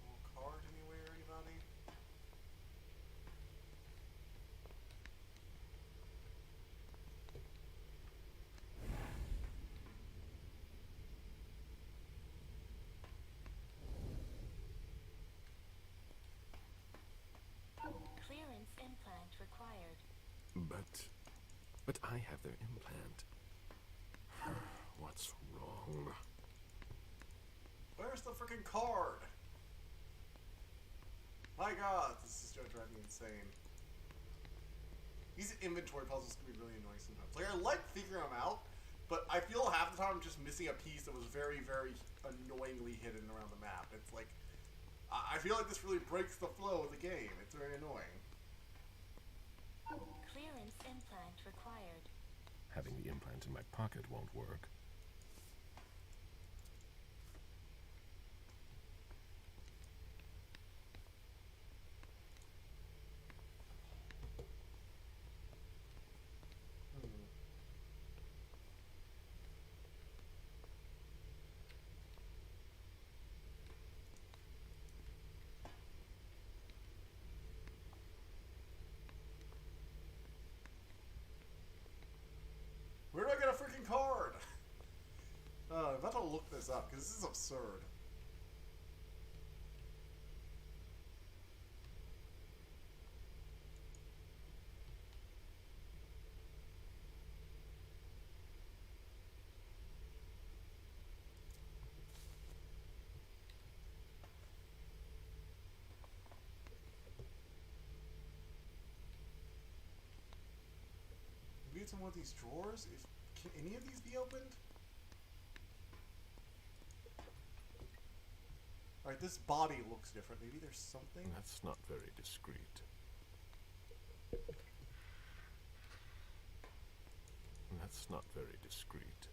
Speaker 1: Small card anywhere, anybody?
Speaker 10: Clearance implant required.
Speaker 16: But I have their implant. What's wrong?
Speaker 1: Where's the freaking card? My god, this is gonna drive me insane. These inventory puzzles can be really annoying sometimes. Like, I like figuring them out, but I feel half the time I'm just missing a piece that was very, very annoyingly hidden around the map. It's like, I feel like this really breaks the flow of the game. It's very annoying.
Speaker 10: Clearance implant required.
Speaker 16: Having the implant in my pocket won't work.
Speaker 1: Where do I get a freaking card? I'm about to look this up because this is absurd. Maybe it's in one of these drawers? Can any of these be opened? Alright, this body looks different. Maybe there's something?
Speaker 16: That's not very discreet. That's not very discreet.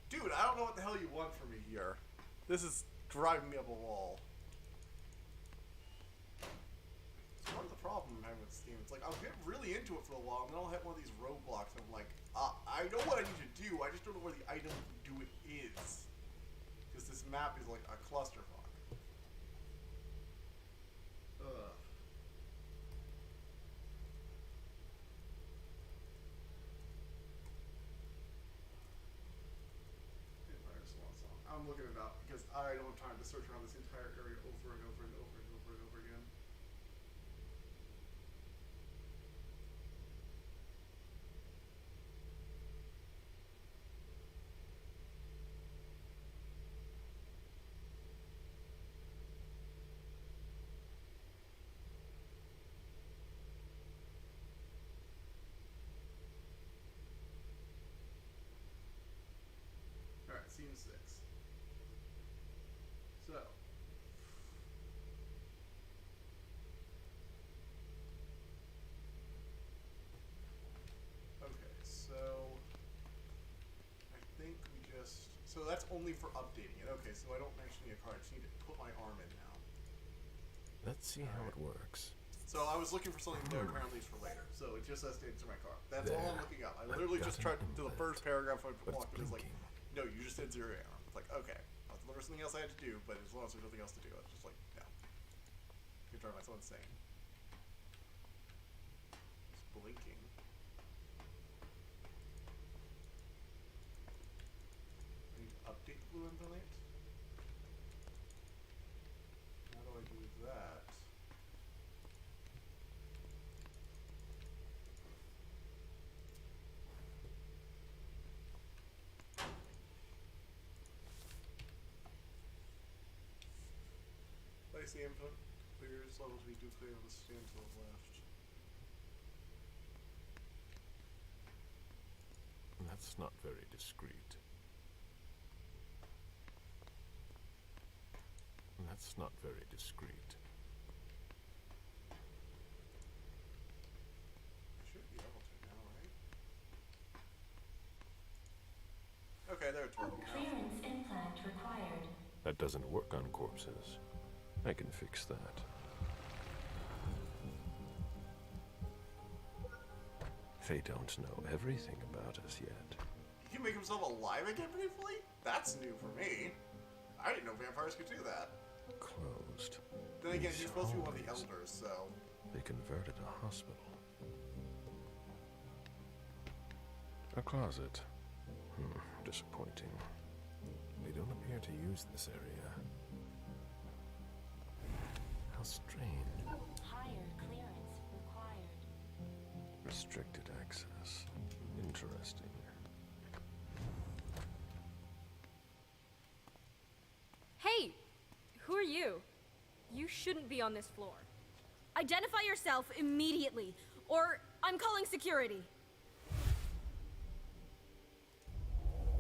Speaker 1: Dude, I don't know what the hell you want from me here. This is driving me up a wall. So part of the problem I'm having with Steam, it's like I'll get really into it for a while and then I'll hit one of these roadblocks and I'm like, I know what I need to do, I just don't know where the item to do it is. Because this map is like a clusterfuck. Ugh. Vampire Swansong. I'm looking it up because I don't have time to search around this entire area over and over and over and over and over again. Alright, scene 6. So. Okay, so. I think we just. So that's only for updating it. Okay, so I don't actually need a card. I just need to put my arm in now.
Speaker 16: Let's see how it works.
Speaker 1: So I was looking for something that apparently is for later. So it just says to enter my car. That's all I'm looking up. I literally just tried to do the first paragraph I walked in. It was like, no, you just said 0 arm. It's like, okay. I thought there was something else I had to do, but as long as there's nothing else to do, I was just like, no. You're driving myself insane. It's blinking. I need to update the blue implant. How do I do that? Place the input clears level to be duplicated on the stand to the left.
Speaker 16: That's not very discreet. That's not very discreet.
Speaker 1: I should be able to now, right? Okay, there it's working now.
Speaker 18: Clearance implant required.
Speaker 16: That doesn't work on corpses. I can fix that. They don't know everything about us yet.
Speaker 1: He can make himself alive again briefly? That's new for me. I didn't know vampires could do that.
Speaker 16: Closed.
Speaker 1: Then again, he's
Speaker 16: These
Speaker 1: supposed to be one of the
Speaker 16: hallways.
Speaker 1: elders, so...
Speaker 16: They converted a hospital. A closet. Disappointing. They don't appear to use this area. How strange.
Speaker 18: Higher clearance required.
Speaker 16: Restricted access. Interesting.
Speaker 10: Hey! Who are you? You shouldn't be on this floor. Identify yourself immediately, or I'm calling security.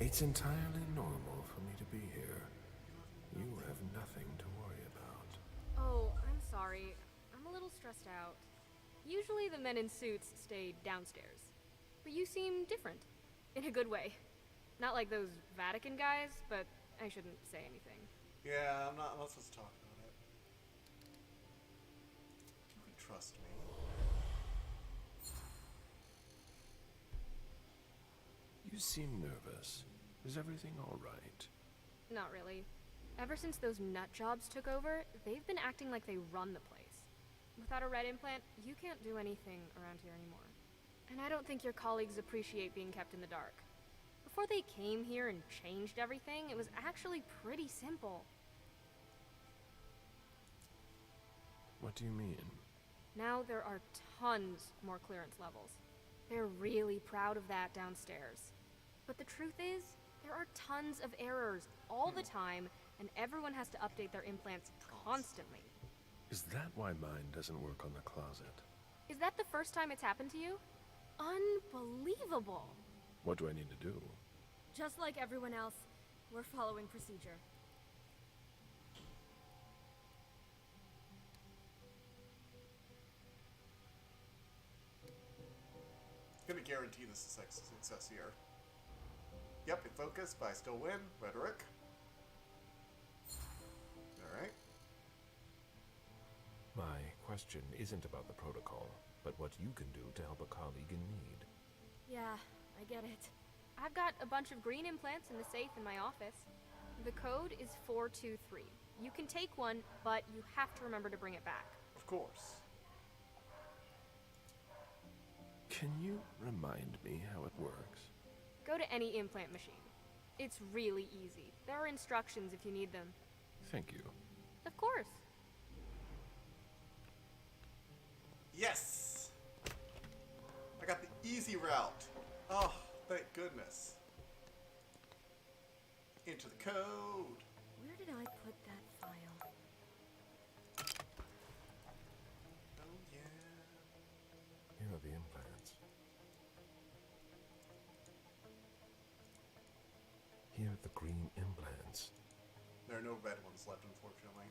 Speaker 16: It's entirely normal for me to be here. You have nothing to worry about.
Speaker 10: Oh, I'm sorry. I'm a little stressed out. Usually the men in suits stay downstairs. But you seem different. In a good way. Not like those Vatican guys, but I shouldn't say anything.
Speaker 1: Yeah, I'm not supposed to talk about it. You can trust me.
Speaker 16: You seem nervous. Is everything all right?
Speaker 10: Not really. Ever since those nut jobs took over, they've been acting like they run the place. Without a red implant, you can't do anything around here anymore. And I don't think your colleagues appreciate being kept in the dark. Before they came here and changed everything, it was actually pretty simple.
Speaker 16: What do you mean?
Speaker 10: Now there are tons more clearance levels. They're really proud of that downstairs. But the truth is, there are tons of errors all the time, and everyone has to update their implants constantly.
Speaker 16: Is that why mine doesn't work on the closet?
Speaker 10: Is that the first time it's happened to you? Unbelievable!
Speaker 16: What do I need to do?
Speaker 10: Just like everyone else, we're following procedure.
Speaker 1: I'm gonna guarantee this is success here. Yep, it focused, but I still win. Rhetoric. Alright.
Speaker 16: My question isn't about the protocol, but what you can do to help a colleague in need.
Speaker 10: Yeah, I get it. I've got a bunch of green implants in the safe in my office. The code is 423. You can take one, but you have to remember to bring it back.
Speaker 1: Of course.
Speaker 16: Can you remind me how it works?
Speaker 10: Go to any implant machine. It's really easy. There are instructions if you need them.
Speaker 16: Thank you.
Speaker 10: Of course.
Speaker 1: Yes! I got the easy route. Oh, thank goodness. Into the code.
Speaker 9: Where did I put that file?
Speaker 1: Oh, yeah.
Speaker 16: Here are the implants. Here are the green implants.
Speaker 1: There are no red ones left, unfortunately.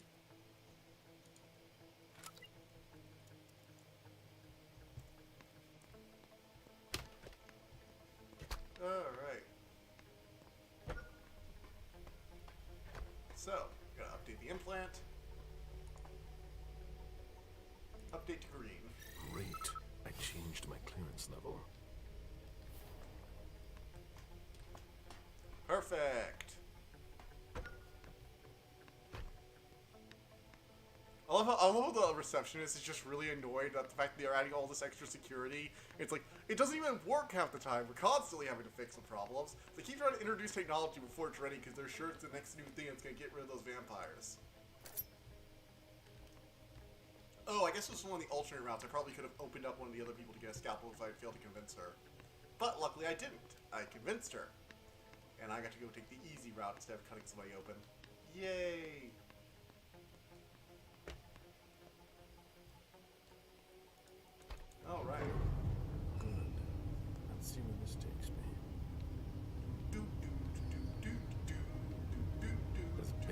Speaker 1: Alright. So, gotta update the implant. Update to green.
Speaker 16: Great. I changed my clearance level.
Speaker 1: Perfect. I love how the receptionist is just really annoyed at the fact that they're adding all this extra security. It's like, it doesn't even work half the time. We're constantly having to fix the problems. They keep trying to introduce technology before it's ready because they're sure it's the next new thing that's going to get rid of those vampires. Oh, I guess this was one of the alternate routes. I probably could have opened up one of the other people to get a scalpel if I had failed to convince her. But luckily I didn't. I convinced her. And I got to go take the easy route instead of cutting somebody open. Yay!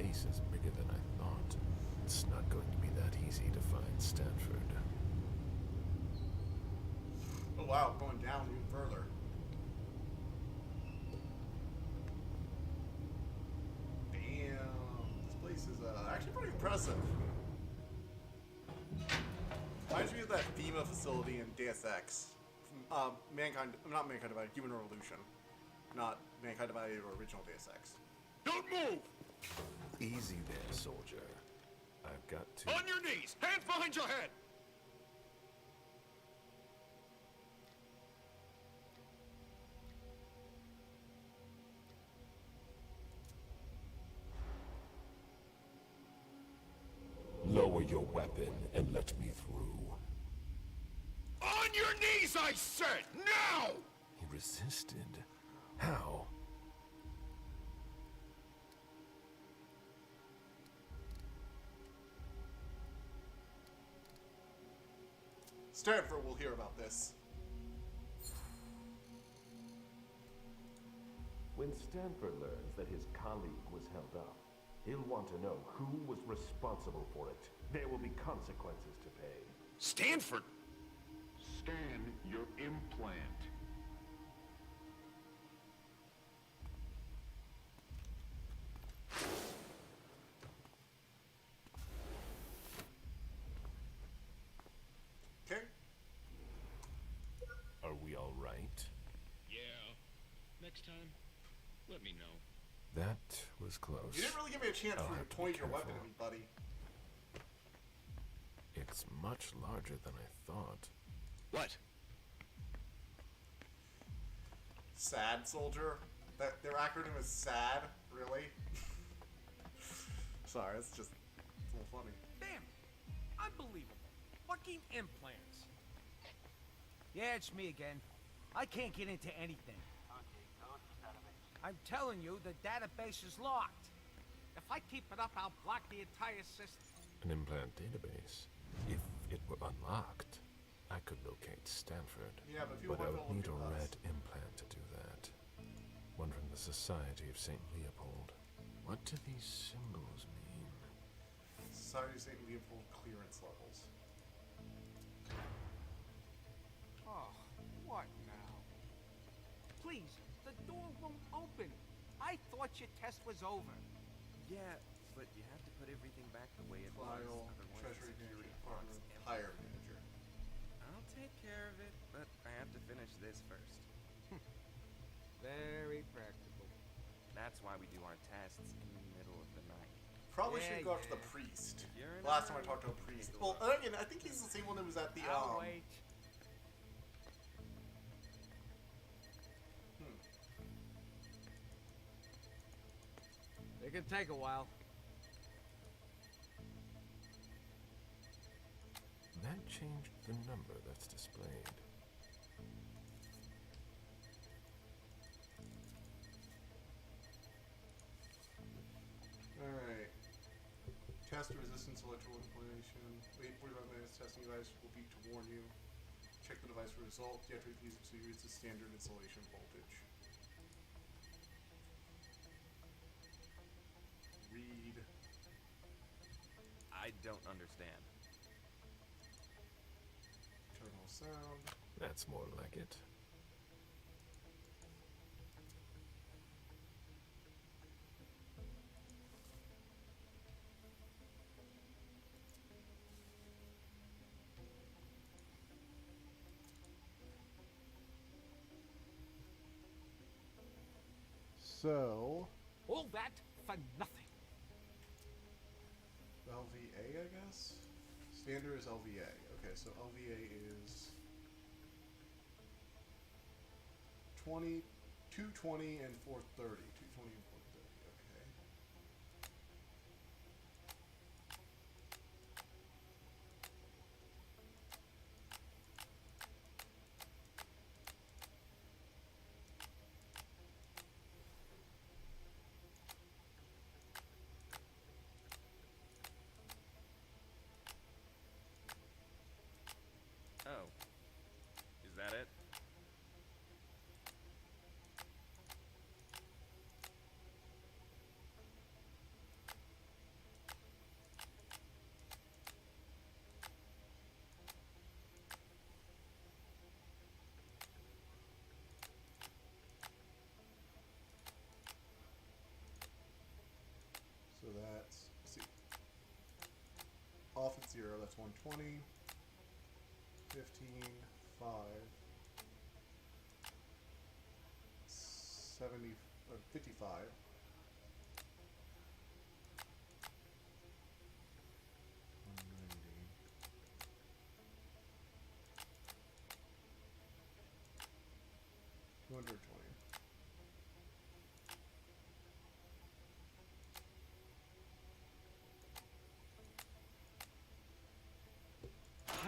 Speaker 16: place is bigger than I thought. It's not going to be that easy to find Stanford.
Speaker 1: Oh wow, going down even further. Damn, this place is actually pretty impressive. Reminds me of that FEMA facility in Deus Ex. Not Mankind Divided, Human Revolution. Not Mankind Divided or original Deus Ex.
Speaker 15: Don't move!
Speaker 16: Easy there, soldier. I've got to...
Speaker 15: On your knees! Hands behind your head!
Speaker 16: Lower your weapon and let me through.
Speaker 15: On your knees, I said! Now!
Speaker 16: He resisted. How?
Speaker 1: Stanford will hear about this.
Speaker 19: When Stanford learns that his colleague was held up, he'll want to know who was responsible for it. There will be consequences to pay.
Speaker 15: Stanford?
Speaker 13: Scan your implant.
Speaker 1: Okay.
Speaker 16: Are we all right?
Speaker 8: Yeah. Next time, let me know.
Speaker 16: That was close.
Speaker 1: You didn't really give me a chance
Speaker 16: I'll
Speaker 1: to
Speaker 16: have to be
Speaker 1: point your
Speaker 16: careful.
Speaker 1: weapon at me, buddy.
Speaker 16: It's much larger than I thought.
Speaker 8: What?
Speaker 1: SAD soldier? Their acronym is SAD? Really? Sorry, it's just a little funny.
Speaker 11: Damn! Unbelievable. Fucking implants.
Speaker 20: Yeah, it's me again. I can't get into anything. I'm telling you, the database is locked.
Speaker 11: If I keep it up, I'll block the entire system.
Speaker 16: An implant database. If it were unlocked, I could locate Stanford.
Speaker 1: Yeah, but if you
Speaker 16: I
Speaker 1: want
Speaker 16: would
Speaker 1: to
Speaker 16: need a
Speaker 1: look at
Speaker 16: red implant to do that. One from the Society of St. Leopold. What do these symbols mean?
Speaker 1: Society of St. Leopold clearance levels.
Speaker 11: Oh, what now? Please, the door won't open. I thought your test was over.
Speaker 17: Yeah, but you have to put everything back the way it
Speaker 1: File,
Speaker 17: was. Otherwise,
Speaker 1: Treasury
Speaker 17: the security
Speaker 1: Manager,
Speaker 17: box
Speaker 1: Department,
Speaker 17: empty.
Speaker 1: Hire Manager.
Speaker 17: I'll take care of it, but I have to finish this first.
Speaker 11: Very practical.
Speaker 17: That's why we do our tests in the middle of the night.
Speaker 1: Probably
Speaker 11: Yeah,
Speaker 1: should go after the
Speaker 11: yeah.
Speaker 1: priest.
Speaker 17: If you're in a
Speaker 1: Last time I
Speaker 17: hurry,
Speaker 1: talked to a
Speaker 17: you can
Speaker 1: priest.
Speaker 17: take a
Speaker 1: Well,
Speaker 17: look.
Speaker 1: again, I think he's the same one that was at the,
Speaker 11: I'll wait. It can take a while.
Speaker 16: That changed the number that's displayed.
Speaker 1: Alright. Test resistance electrical inclination. Wait 45 minutes. Testing device will beep to warn you. Check the device for result. You have to use it to use the standard insulation voltage. Read.
Speaker 17: I don't understand.
Speaker 1: Terminal sound.
Speaker 16: That's more like it.
Speaker 1: So,
Speaker 11: All that for nothing.
Speaker 1: LVA, I guess? Standard is LVA. Okay, so LVA is 20, 220 and 430. 220 and 430, okay.
Speaker 17: Oh. Is that it?
Speaker 1: off at 0, that's 120. 15, 5, 70, or 55. 190. $220.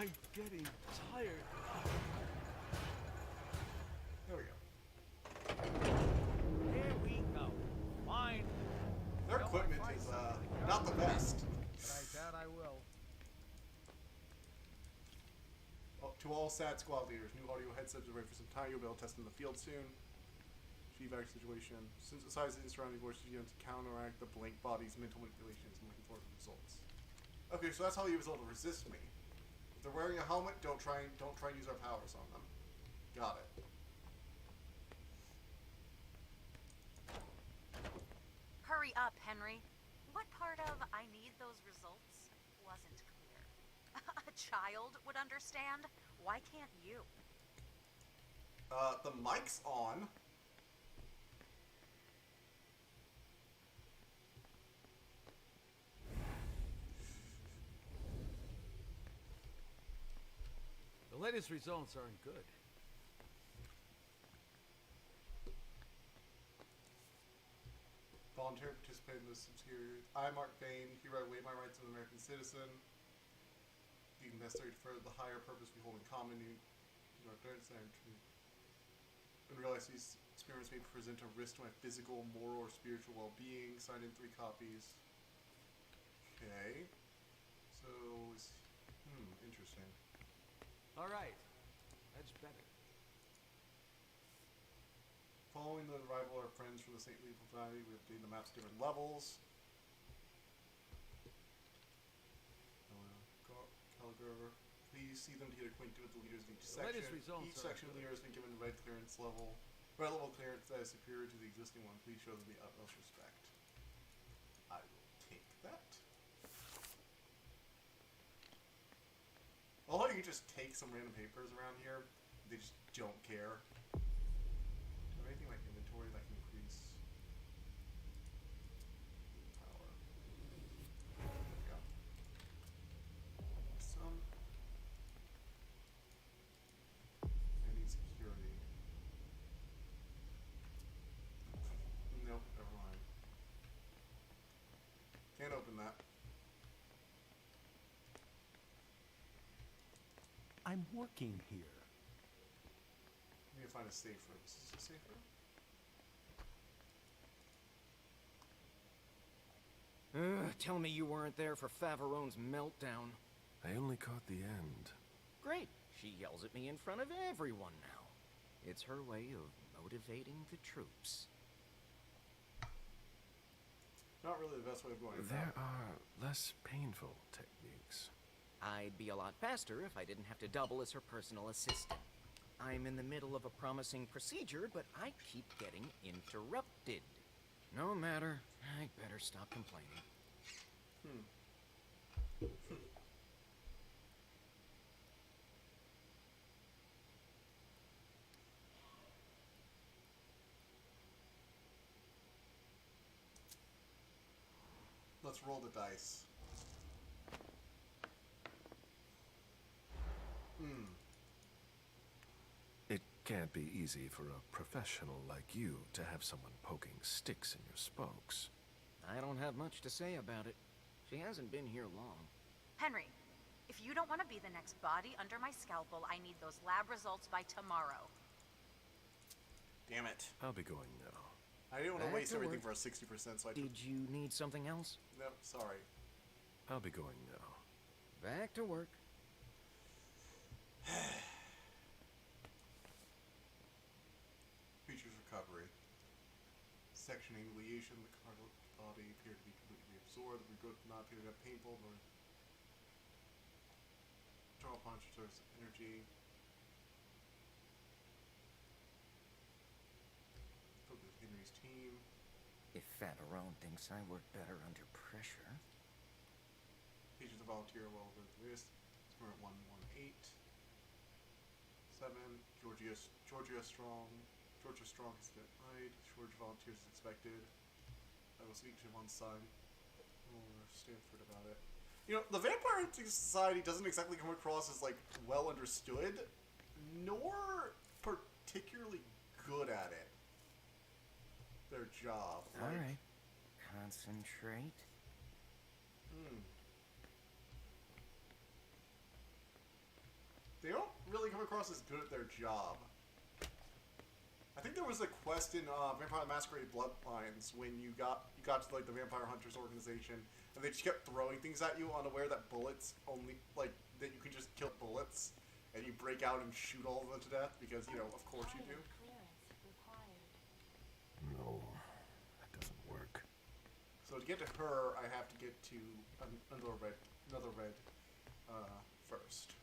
Speaker 17: I'm getting tired.
Speaker 1: There we go.
Speaker 20: Here we go. Fine.
Speaker 1: Their equipment is not the best.
Speaker 20: But I doubt I will.
Speaker 1: Oh, to all SAD squad leaders, new audio headsets are ready for some time. You'll be able to test in the field soon. GVAC situation. Synthesizing surrounding voices you have to counteract the blank body's mental manipulations and looking forward to the results. Okay, so that's how he was able to resist me. If they're wearing a helmet, don't try and use our powers on them. Got it.
Speaker 12: Hurry up, Henry. What part of I need those results wasn't clear? A child would understand. Why can't you?
Speaker 1: The mic's on.
Speaker 16: The latest results aren't good.
Speaker 1: Volunteer participate in this obscure. I, Mark Bain, hereby waive my rights as an American citizen. Deemed necessary to further the higher purpose we hold in common. And realize these experiments may present a risk to my physical, moral, or spiritual well-being. Signed in 3 copies. Okay. So, interesting.
Speaker 16: All right, that's better.
Speaker 1: Following the arrival of our friends from the Saintly Valley, we updated the map's different levels. Caligur. Please see them to get acquainted with the leaders of each section. Each section leader has been given red clearance level. Red level clearance that is superior to the existing one. Please show them the utmost respect. I will take that. Although you can just take some random papers around here, they just don't care. Do I have anything like inventory that can increase power? There we go. Some. I need security. Nope, never mind. Can't open that.
Speaker 20: I'm working here.
Speaker 1: I need to find a safe room. Is this a safe room?
Speaker 21: Tell me you weren't there for Faverone's meltdown.
Speaker 19: I only caught the end.
Speaker 21: Great. She yells at me in front of everyone now. It's her way of motivating the troops.
Speaker 1: Not really the best way of going about it.
Speaker 19: There are less painful techniques.
Speaker 21: I'd be a lot faster if I didn't have to double as her personal assistant. I'm in the middle of a promising procedure, but I keep getting interrupted. No matter. I better stop complaining.
Speaker 1: Let's roll the dice.
Speaker 19: It can't be easy for a professional like you to have someone poking sticks in your spokes.
Speaker 21: I don't have much to say about it. She hasn't been here long.
Speaker 12: Henry, if you don't want to be the next body under my scalpel, I need those lab results by tomorrow.
Speaker 1: Damn it.
Speaker 19: I'll be going now.
Speaker 1: I didn't want to
Speaker 21: Back
Speaker 1: waste
Speaker 21: to
Speaker 1: everything
Speaker 21: work.
Speaker 1: for a 60%, so I
Speaker 21: Did you need something else?
Speaker 1: No, sorry.
Speaker 19: I'll be going now.
Speaker 21: Back to work.
Speaker 1: Features recovery. Sectioning, liation, the cardiac body appear to be completely absorbed. The regrowth did not appear to have painful nor draw upon source of energy. Focus with Henry's team.
Speaker 21: If Faverone thinks I work better under pressure.
Speaker 1: Features of all volunteer well over this. Current 118. 7. Georgia Strong. Georgia Strong is denied. Georgia volunteers as expected. I will speak to one side. Or Stanford about it. You know, the Vampire Hunting Society doesn't exactly come across as, like, well understood, nor particularly good at it. Their job. Like,
Speaker 21: Alright. Concentrate.
Speaker 1: They don't really come across as good at their job. I think there was a quest in Vampire the Masquerade Bloodlines when you got to like the Vampire Hunters organization, and they just kept throwing things at you, unaware that bullets only that you can just kill bullets, and you break out and shoot all of them to death because of course you do.
Speaker 19: No, that doesn't work.
Speaker 1: So to get to her, I have to get to another red first.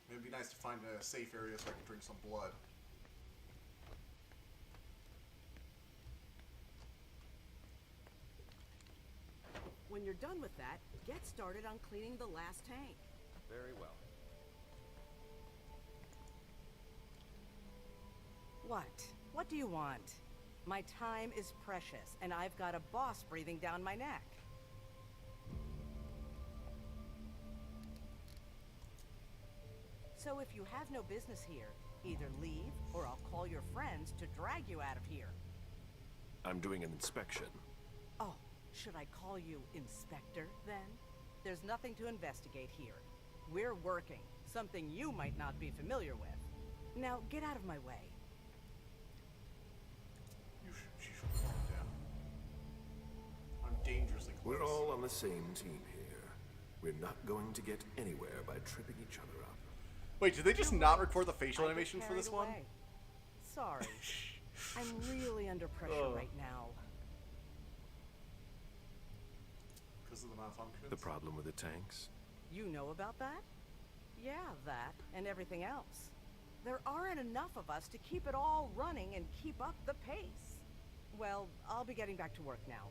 Speaker 1: It'd be nice to find a safe area so I can drink some blood.
Speaker 4: When you're done with that, get started on cleaning the last tank.
Speaker 17: Very well.
Speaker 4: What? What do you want? My time is precious, and I've got a boss breathing down my neck. So if you have no business here, either leave, or I'll call your friends to drag you out of here.
Speaker 19: I'm doing an inspection.
Speaker 4: Oh, should I call you Inspector, then? There's nothing to investigate here. We're working, something you might not be familiar with. Now, get out of my way.
Speaker 1: She should calm down. I'm dangerously close.
Speaker 19: We're all on the same team here. We're not going to get anywhere by tripping each other up.
Speaker 1: Wait, did they just not record the facial animation for this one?
Speaker 4: Sorry. I'm really under pressure right now.
Speaker 1: Because of the malfunctions?
Speaker 19: The problem with the tanks?
Speaker 4: You know about that? Yeah, that, and everything else. There aren't enough of us to keep it all running and keep up the pace. Well, I'll be getting back to work now.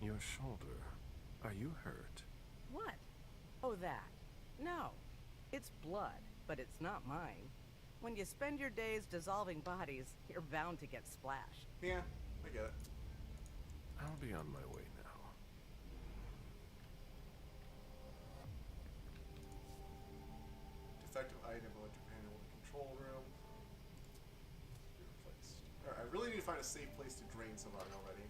Speaker 19: Your shoulder. Are you hurt?
Speaker 4: What? Oh, that. No. It's blood, but it's not mine. When you spend your days dissolving bodies, you're bound to get splashed.
Speaker 1: Yeah, I get it.
Speaker 19: I'll be on my way now.
Speaker 1: Defective item, electric panel in the control room. Be replaced. Alright, I really need to find a safe place to drain somebody already.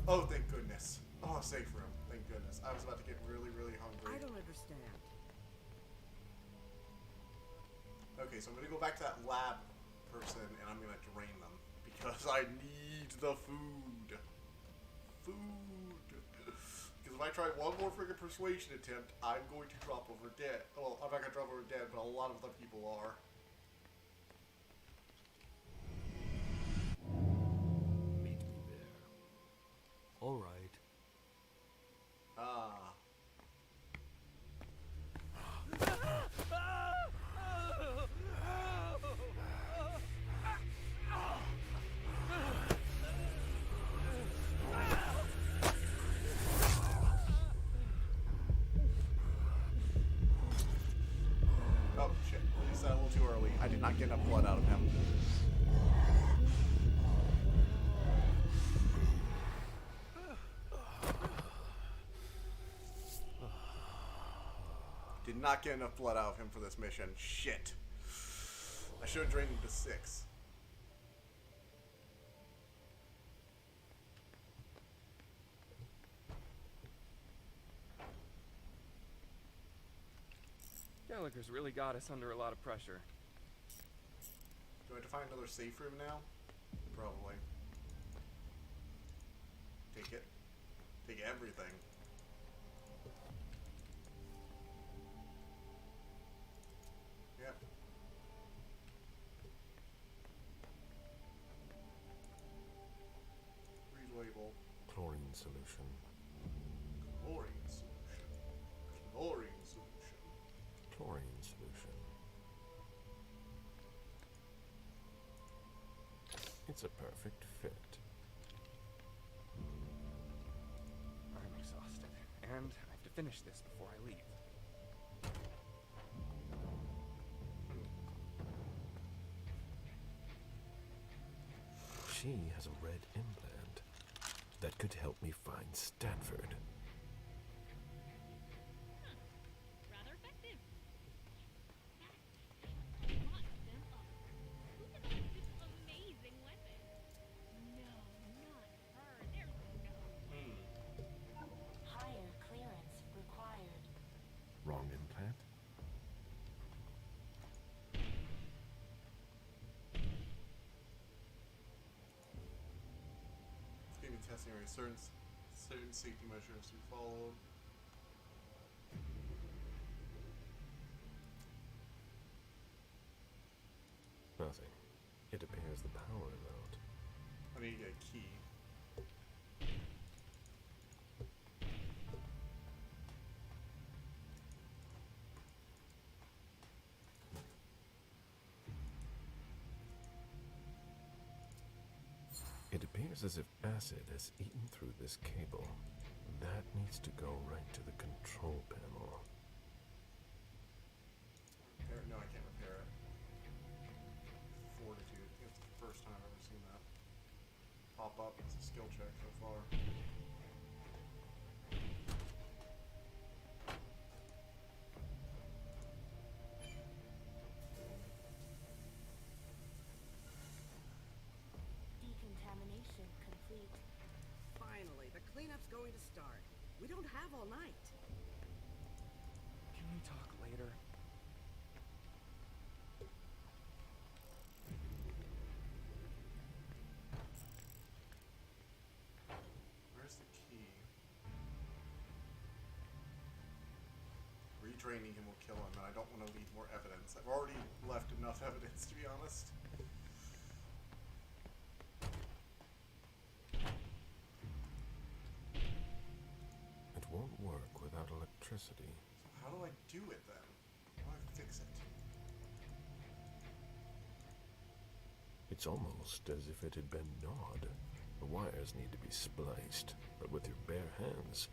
Speaker 1: Oh, thank goodness. Oh, safe room. Thank goodness. I was about to get really, really hungry.
Speaker 4: I don't understand.
Speaker 1: Okay, so I'm gonna go back to that lab person and I'm gonna drain them because I need the food. Because if I try one more freaking persuasion attempt, I'm going to drop over dead. Well, I'm not gonna drop over dead, but a lot of other people are.
Speaker 16: Meet me there. All right.
Speaker 1: Oh shit, released that a little too early. I did not get enough blood out of him. Did not get enough blood out of him for this mission. Shit. I should have drained him to 6.
Speaker 17: Gallagher's really got us under a lot of pressure.
Speaker 1: Do I have to find another safe room now? Probably. Take it. Take everything. Yep. Read label.
Speaker 19: Chlorine solution.
Speaker 1: Chlorine solution. Chlorine solution.
Speaker 19: Chlorine solution. It's a perfect fit.
Speaker 17: and I have to finish this before I leave.
Speaker 19: She has a red implant that could help me find Stanford.
Speaker 10: Rather effective. Lock them up. Who developed this amazing weapon? No, not her. There's no.
Speaker 18: Higher clearance required.
Speaker 19: Wrong implant?
Speaker 1: It's going to be testing certain safety measures to be followed.
Speaker 19: Nothing. It appears the power is out.
Speaker 1: I need a key.
Speaker 19: It appears as if acid has eaten through this cable. That needs to go right to the control panel.
Speaker 1: No, I can't repair it. Fortitude. I think it's the first time I've ever seen that pop up. It's a skill check so far.
Speaker 18: Decontamination complete.
Speaker 4: Finally, the cleanup's going to start. We don't have all night.
Speaker 17: Can we talk later?
Speaker 1: Where's the key? Retraining him will kill him, and I don't want to leave more evidence. I've already left enough evidence, to be honest.
Speaker 19: It won't work without electricity.
Speaker 1: So how do I do it then? How do I fix it?
Speaker 19: It's almost as if it had been gnawed. The wires need to be spliced, but with your bare hands,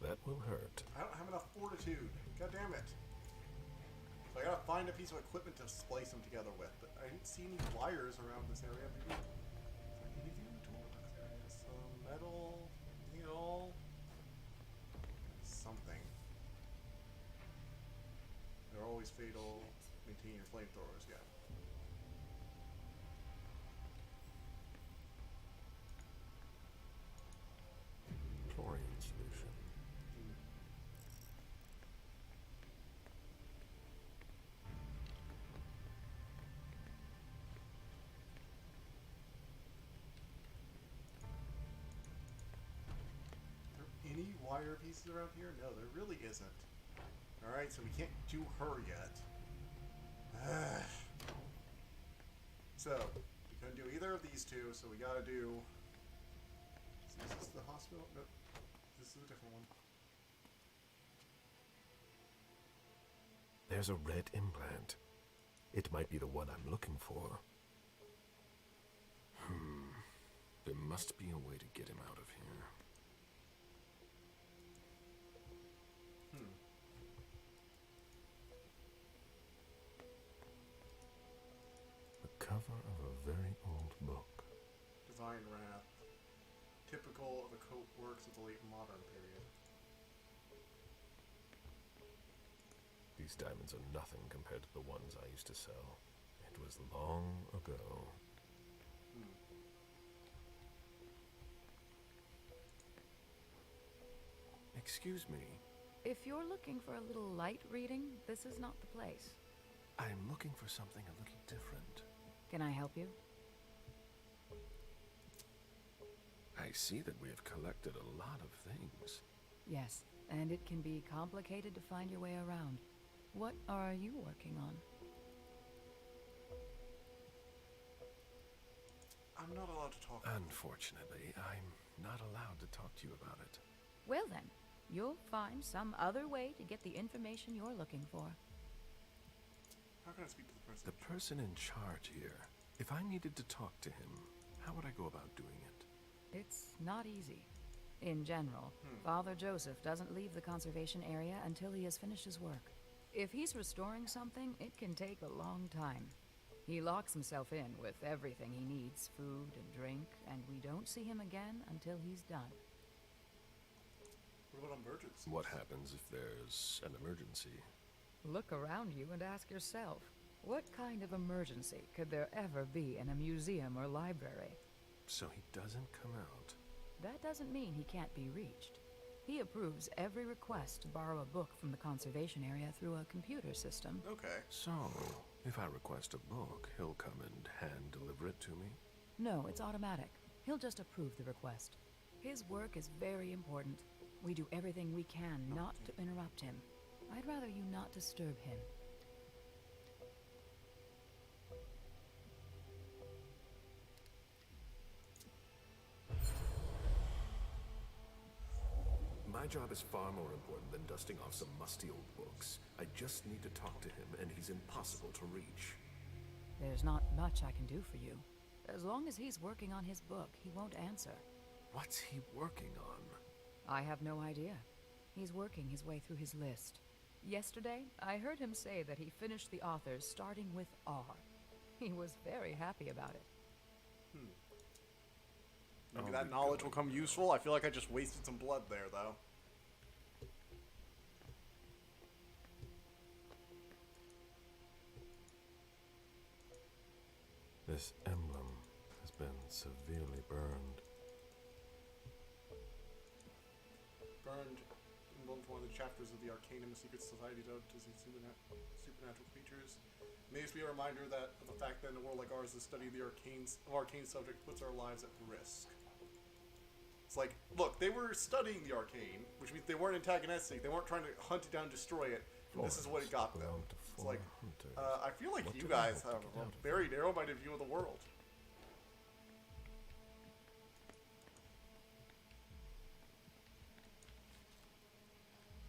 Speaker 19: that will hurt.
Speaker 1: I don't have enough fortitude. God damn it. So I gotta find a piece of equipment to splice them together with, but I didn't see any wires around this area. Maybe is there anything in the toolbox area? Some metal, anything at all? Something. They're always fatal. Maintain your flamethrowers, yeah.
Speaker 19: Chlorine solution.
Speaker 1: Are there any wire pieces around here? No, there really isn't. Alright, so we can't do her yet. So, we couldn't do either of these two, so we gotta do... Is this the hospital? Nope. This is a different one.
Speaker 19: There's a red implant. It might be the one I'm looking for. There must be a way to get him out of here. The cover of a very old book.
Speaker 1: Divine Wrath. Typical of the coat works of the late modern period.
Speaker 19: These diamonds are nothing compared to the ones I used to sell. It was long ago. Excuse me.
Speaker 14: If you're looking for a little light reading, this is not the place.
Speaker 19: I'm looking for something a little different.
Speaker 14: Can I help you?
Speaker 19: I see that we have collected a lot of things.
Speaker 14: Yes, and it can be complicated to find your way around. What are you working on?
Speaker 1: I'm not allowed to talk.
Speaker 19: Unfortunately, I'm not allowed to talk to you about it.
Speaker 14: Well then, you'll find some other way to get the information you're looking for.
Speaker 1: How can I speak to the person?
Speaker 19: The person in charge here. If I needed to talk to him, how would I go about doing it?
Speaker 14: It's not easy. In general, Father Joseph doesn't leave the conservation area until he has finished his work. If he's restoring something, it can take a long time. He locks himself in with everything he needs, food and drink, and we don't see him again until he's done.
Speaker 1: What about emergencies?
Speaker 19: What happens if there's an emergency?
Speaker 14: Look around you and ask yourself, what kind of emergency could there ever be in a museum or library?
Speaker 19: So he doesn't come out.
Speaker 14: That doesn't mean he can't be reached. He approves every request to borrow a book from the conservation area through a computer system.
Speaker 1: Okay.
Speaker 19: So, if I request a book, he'll come and hand-deliver it to me?
Speaker 14: No, it's automatic. He'll just approve the request. His work is very important. We do everything we can not to interrupt him. I'd rather you not disturb him.
Speaker 19: My job is far more important than dusting off some musty old books. I just need to talk to him, and he's impossible to reach.
Speaker 14: There's not much I can do for you. As long as he's working on his book, he won't answer.
Speaker 19: What's he working on?
Speaker 14: I have no idea. He's working his way through his list. Yesterday, I heard him say that he finished the authors starting with R. He was very happy about it.
Speaker 1: Maybe that knowledge will come useful. I feel like I just wasted some blood there, though.
Speaker 19: This emblem has been severely burned.
Speaker 1: Burned in one of the chapters of the Arcanum Secret Society dubbed as supernatural creatures. May this be a reminder that of the fact that in a world like ours, the study of the arcane subject puts our lives at risk. It's like, look, they were studying the arcane, which means they weren't antagonistic. They weren't trying to hunt it down, destroy it. And this is what it got them. It's like, I feel like you guys have a very narrow-minded view of the world.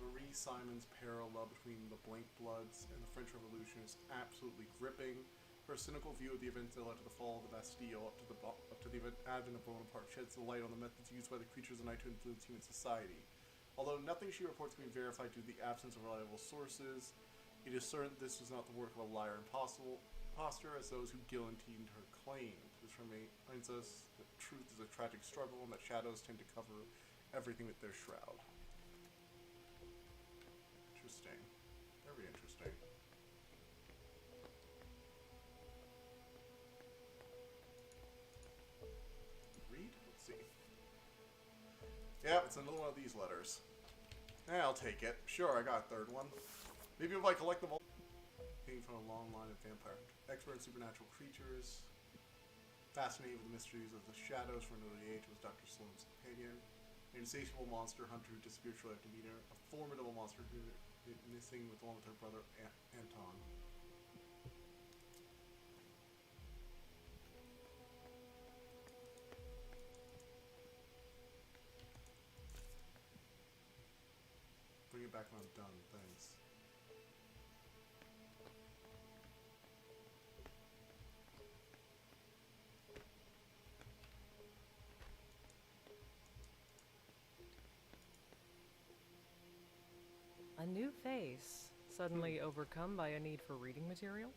Speaker 1: Marie Simon's parallel between the Blank Bloods and the French Revolution is absolutely gripping. Her cynical view of the events that led to the fall of the Bastille up to the advent of Bonaparte sheds the light on the methods used by the creatures of the night to influence human society. Although nothing she reports can be verified due to the absence of reliable sources, it is certain this was not the work of a liar impostor as those who guillotined her claimed. This reminds us that truth is a tragic struggle and that shadows tend to cover everything with their shroud. Interesting. Very interesting. Read? Let's see. Yeah, it's another one of these letters. I'll take it. Sure, I got a third one. Maybe if I collect them all. Came from a long line of vampire expert in supernatural creatures. Fascinated with the mysteries of the shadows from another age was Dr. Sloane's companion. An insatiable monster hunter who disappeared shortly after meeting her. A formidable monster who went missing along with her brother Anton. Bring it back when I'm done, thanks.
Speaker 6: A new face, suddenly overcome by a need for reading material?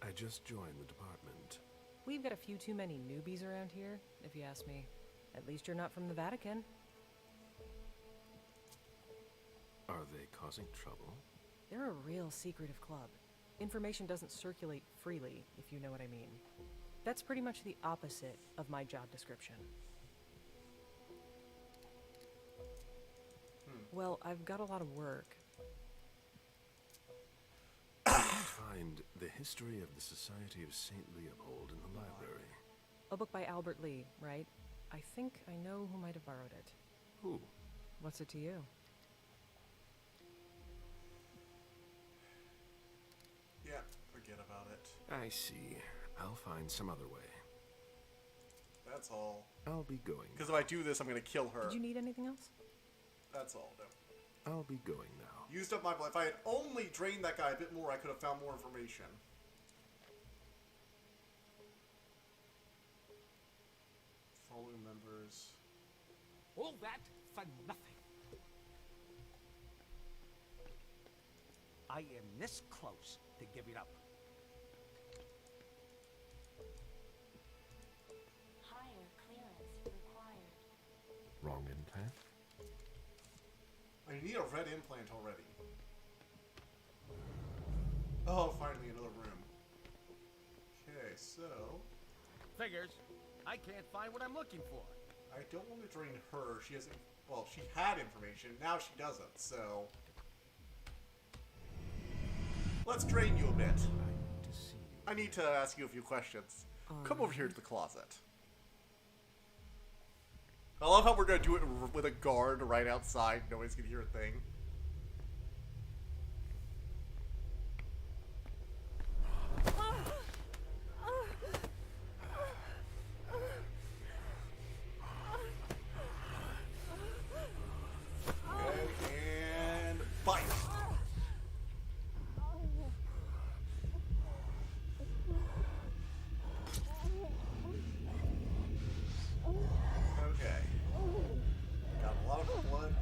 Speaker 19: I just joined the department.
Speaker 6: We've got a few too many newbies around here, if you ask me. At least you're not from the Vatican.
Speaker 19: Are they causing trouble?
Speaker 6: They're a real secretive club. Information doesn't circulate freely, if you know what I mean. That's pretty much the opposite of my job description. Well, I've got a lot of work.
Speaker 19: Find the history of the Society of St. Leopold in the library.
Speaker 6: A book by Albert Lee, right? I think I know who might have borrowed it.
Speaker 19: Who?
Speaker 6: What's it to you?
Speaker 1: Yeah, forget about it.
Speaker 19: I see. I'll find some other way.
Speaker 1: That's all.
Speaker 19: I'll be going.
Speaker 1: Because if I do this, I'm going to kill her.
Speaker 6: Did you need anything else?
Speaker 1: That's all, no.
Speaker 19: I'll be going now.
Speaker 1: Used up my blood. If I had only drained that guy a bit more, I could have found more information. Following members.
Speaker 11: All that
Speaker 20: for nothing. I am this close to giving up.
Speaker 18: Higher clearance required.
Speaker 19: Wrong implant?
Speaker 1: I need a red implant already. Oh, finally another room. Okay, so...
Speaker 20: Figures. I can't find what I'm looking for.
Speaker 1: I don't want to drain her. She hasn't... Well, she had information. Now she doesn't, so... Let's drain you a bit. I need to ask you a few questions. Come over here to the closet. I love how we're going to do it with a guard right outside. Nobody's going to hear a thing. And bite. Okay. Got a lot of blood.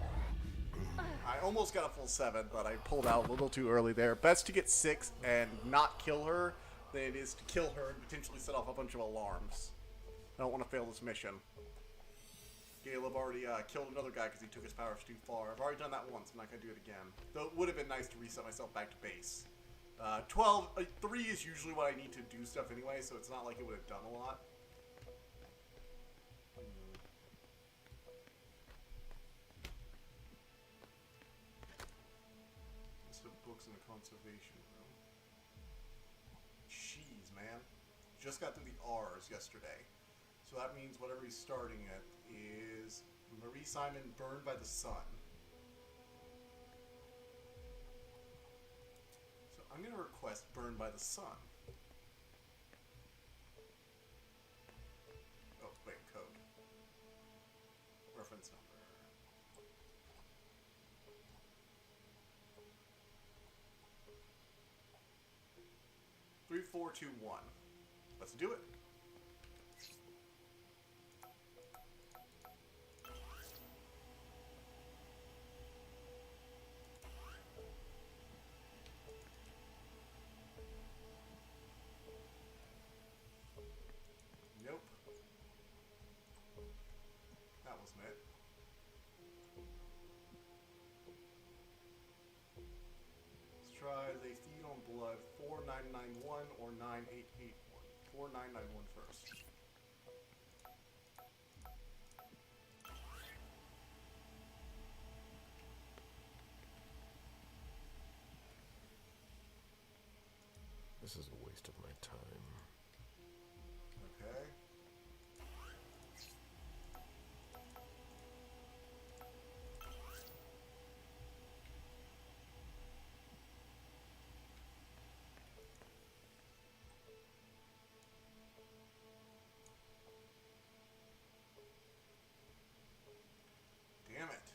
Speaker 1: I almost got a full 7, but I pulled out a little too early there. Best to get 6 and not kill her than it is to kill her and potentially set off a bunch of alarms. I don't want to fail this mission. Gala already killed another guy because he took his powers too far. I've already done that once. I'm not going to do it again. Though it would have been nice to reset myself back to base. 3 is usually what I need to do stuff anyway, so it's not like it would have done a lot. List of books in the conservation room. Jeez, man. Just got through the R's yesterday. So that means whatever he's starting at is Marie Simon, Burned by the Sun. So I'm going to request Burned by the Sun. Oh, wait, code. Reference number. Three, 4, 2, 1. Let's do it. Nope. That wasn't it. Let's try They Feed on Blood 4991 or 9881. 4991 first.
Speaker 19: This is a waste of my time.
Speaker 1: Okay. Damn it.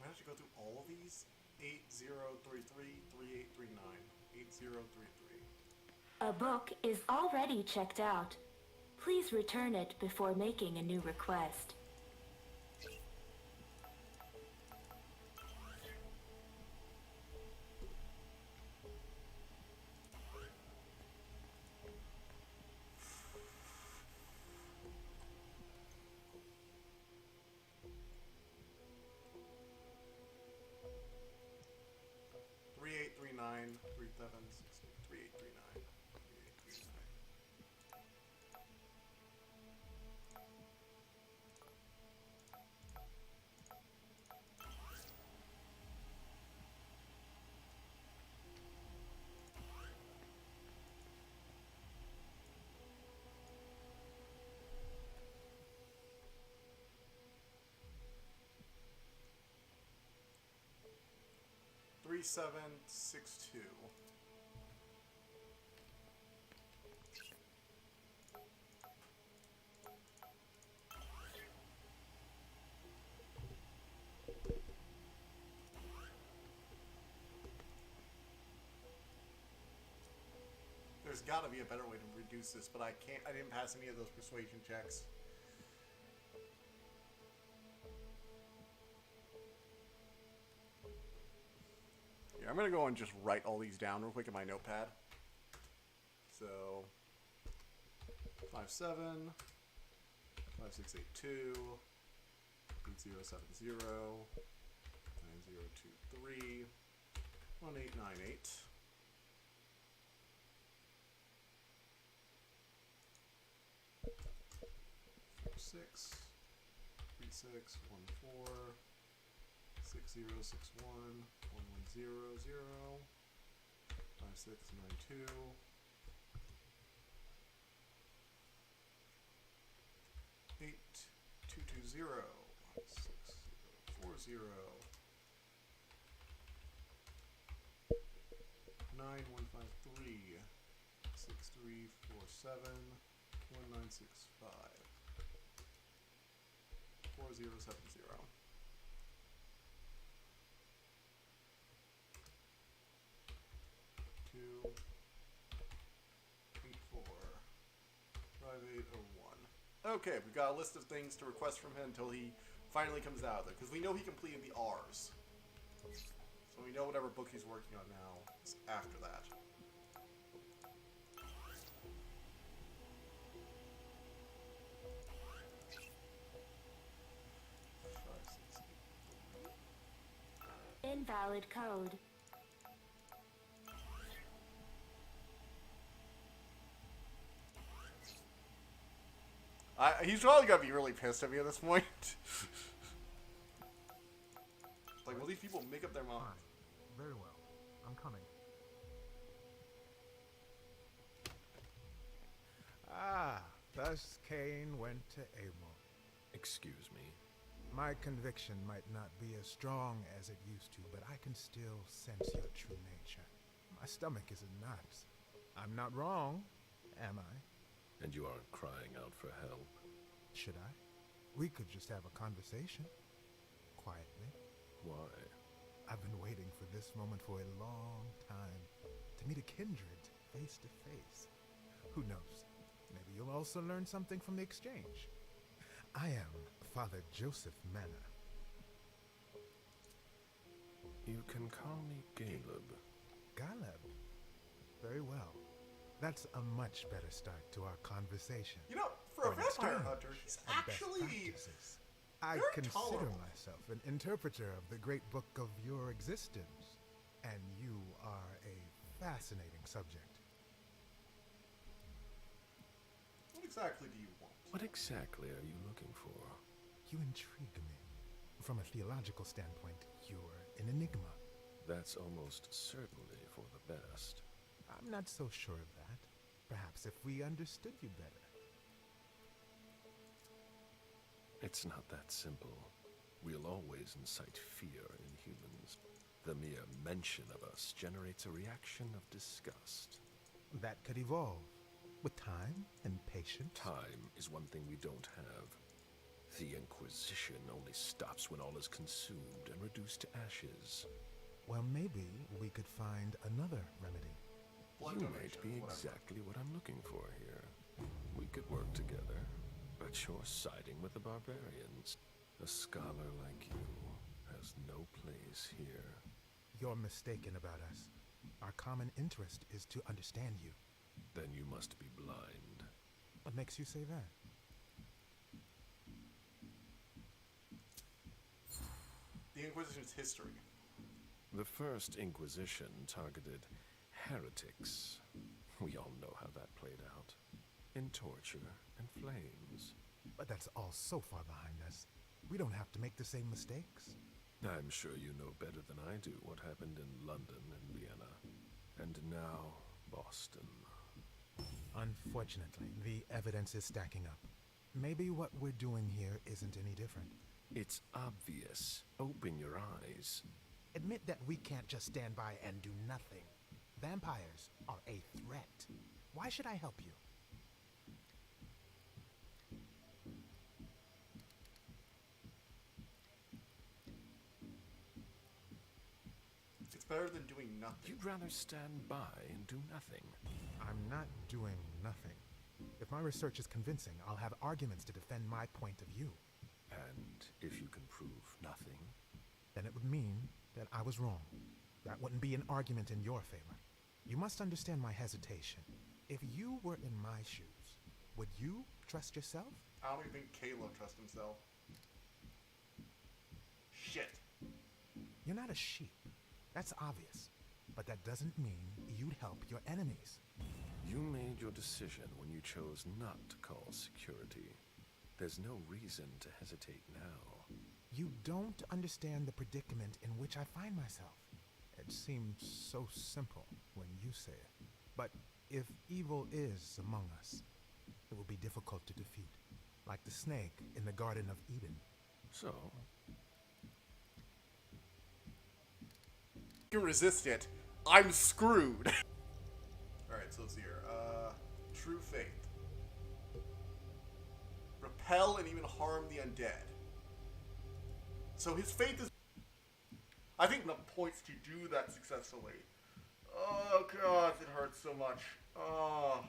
Speaker 1: I have to go through all of these? 8033 3839. 8033.
Speaker 18: A book is already checked out. Please return it before making a new request.
Speaker 1: Three eight three nine 3760 3839 3839. Three 762. There's got to be a better way to reduce this, but I can't. I didn't pass any of those persuasion checks. Yeah, I'm gonna go and just write all these down real quick in my notepad. So 57 5682 8070 9023 1898 46 36 14 6061 1100 5692 8220 6040 9153 6347 1965 4070 5801. Okay, we've got a list of things to request from him until he finally comes out of there, because we know he completed the R's. So we know whatever book he's working on now is after that.
Speaker 18: Invalid code.
Speaker 1: He's probably gonna be really pissed at me at this point. Like, will these people make up their minds?
Speaker 2: Very well. I'm coming.
Speaker 22: Ah, thus Cain went to Abel.
Speaker 19: Excuse me.
Speaker 22: My conviction might not be as strong as it used to, but I can still sense your true nature. My stomach is in knots. I'm not wrong, am I?
Speaker 19: And you aren't crying out for help.
Speaker 22: Should I? We could just have a conversation. Quietly.
Speaker 19: Why?
Speaker 22: I've been waiting for this moment for a long time. To meet a kindred, face to face. Who knows? Maybe you'll also learn something from the exchange. I am Father Joseph Manor.
Speaker 19: You can call me Caleb.
Speaker 22: Galeb? Very well. That's a much better start to our conversation.
Speaker 1: You know, for a vampire hunter, he's actually
Speaker 22: I
Speaker 1: very
Speaker 22: consider
Speaker 1: tolerable.
Speaker 22: myself an interpreter of the great book of your existence, and you are a fascinating subject.
Speaker 1: What exactly do you want?
Speaker 19: What exactly are you looking for?
Speaker 22: You intrigue me. From a theological standpoint, you're an enigma.
Speaker 19: That's almost certainly for the best.
Speaker 22: I'm not so sure of that. Perhaps if we understood you better.
Speaker 19: It's not that simple. We'll always incite fear in humans. The mere mention of us generates a reaction of disgust.
Speaker 22: That could evolve. With time and patience.
Speaker 19: Time is one thing we don't have. The Inquisition only stops when all is consumed and reduced to ashes.
Speaker 22: Well, maybe we could find another remedy.
Speaker 19: You might be exactly what I'm looking for here. We could work together, but you're siding with the barbarians. A scholar like you has no place here.
Speaker 22: You're mistaken about us. Our common interest is to understand you.
Speaker 19: Then you must be blind.
Speaker 22: What makes you say that?
Speaker 1: The Inquisition's history.
Speaker 19: The First Inquisition targeted heretics. We all know how that played out. In torture and flames.
Speaker 22: But that's all so far behind us. We don't have to make the same mistakes.
Speaker 19: I'm sure you know better than I do what happened in London and Vienna. And now, Boston.
Speaker 22: Unfortunately, the evidence is stacking up. Maybe what we're doing here isn't any different.
Speaker 19: It's obvious. Open your eyes.
Speaker 22: Admit that we can't just stand by and do nothing. Vampires are a threat. Why should I help you?
Speaker 1: It's better than doing nothing.
Speaker 19: You'd rather stand by and do nothing.
Speaker 22: I'm not doing nothing. If my research is convincing, I'll have arguments to defend my point of view.
Speaker 19: And if you can prove nothing?
Speaker 22: Then it would mean that I was wrong. That wouldn't be an argument in your favor. You must understand my hesitation. If you were in my shoes, would you trust yourself?
Speaker 1: I don't even think Caleb trusts himself. Shit.
Speaker 22: You're not a sheep. That's obvious. But that doesn't mean you'd help your enemies.
Speaker 19: You made your decision when you chose not to call security. There's no reason to hesitate now.
Speaker 22: You don't understand the predicament in which I find myself. It seems so simple when you say it. But if evil is among us, it will be difficult to defeat. Like the snake in the Garden of Eden.
Speaker 19: So?
Speaker 1: You can resist it. I'm screwed. Alright, so let's see here. True faith. Repel and even harm the undead. So his faith is... I think enough points to do that successfully. Oh god, it hurts so much. Oh.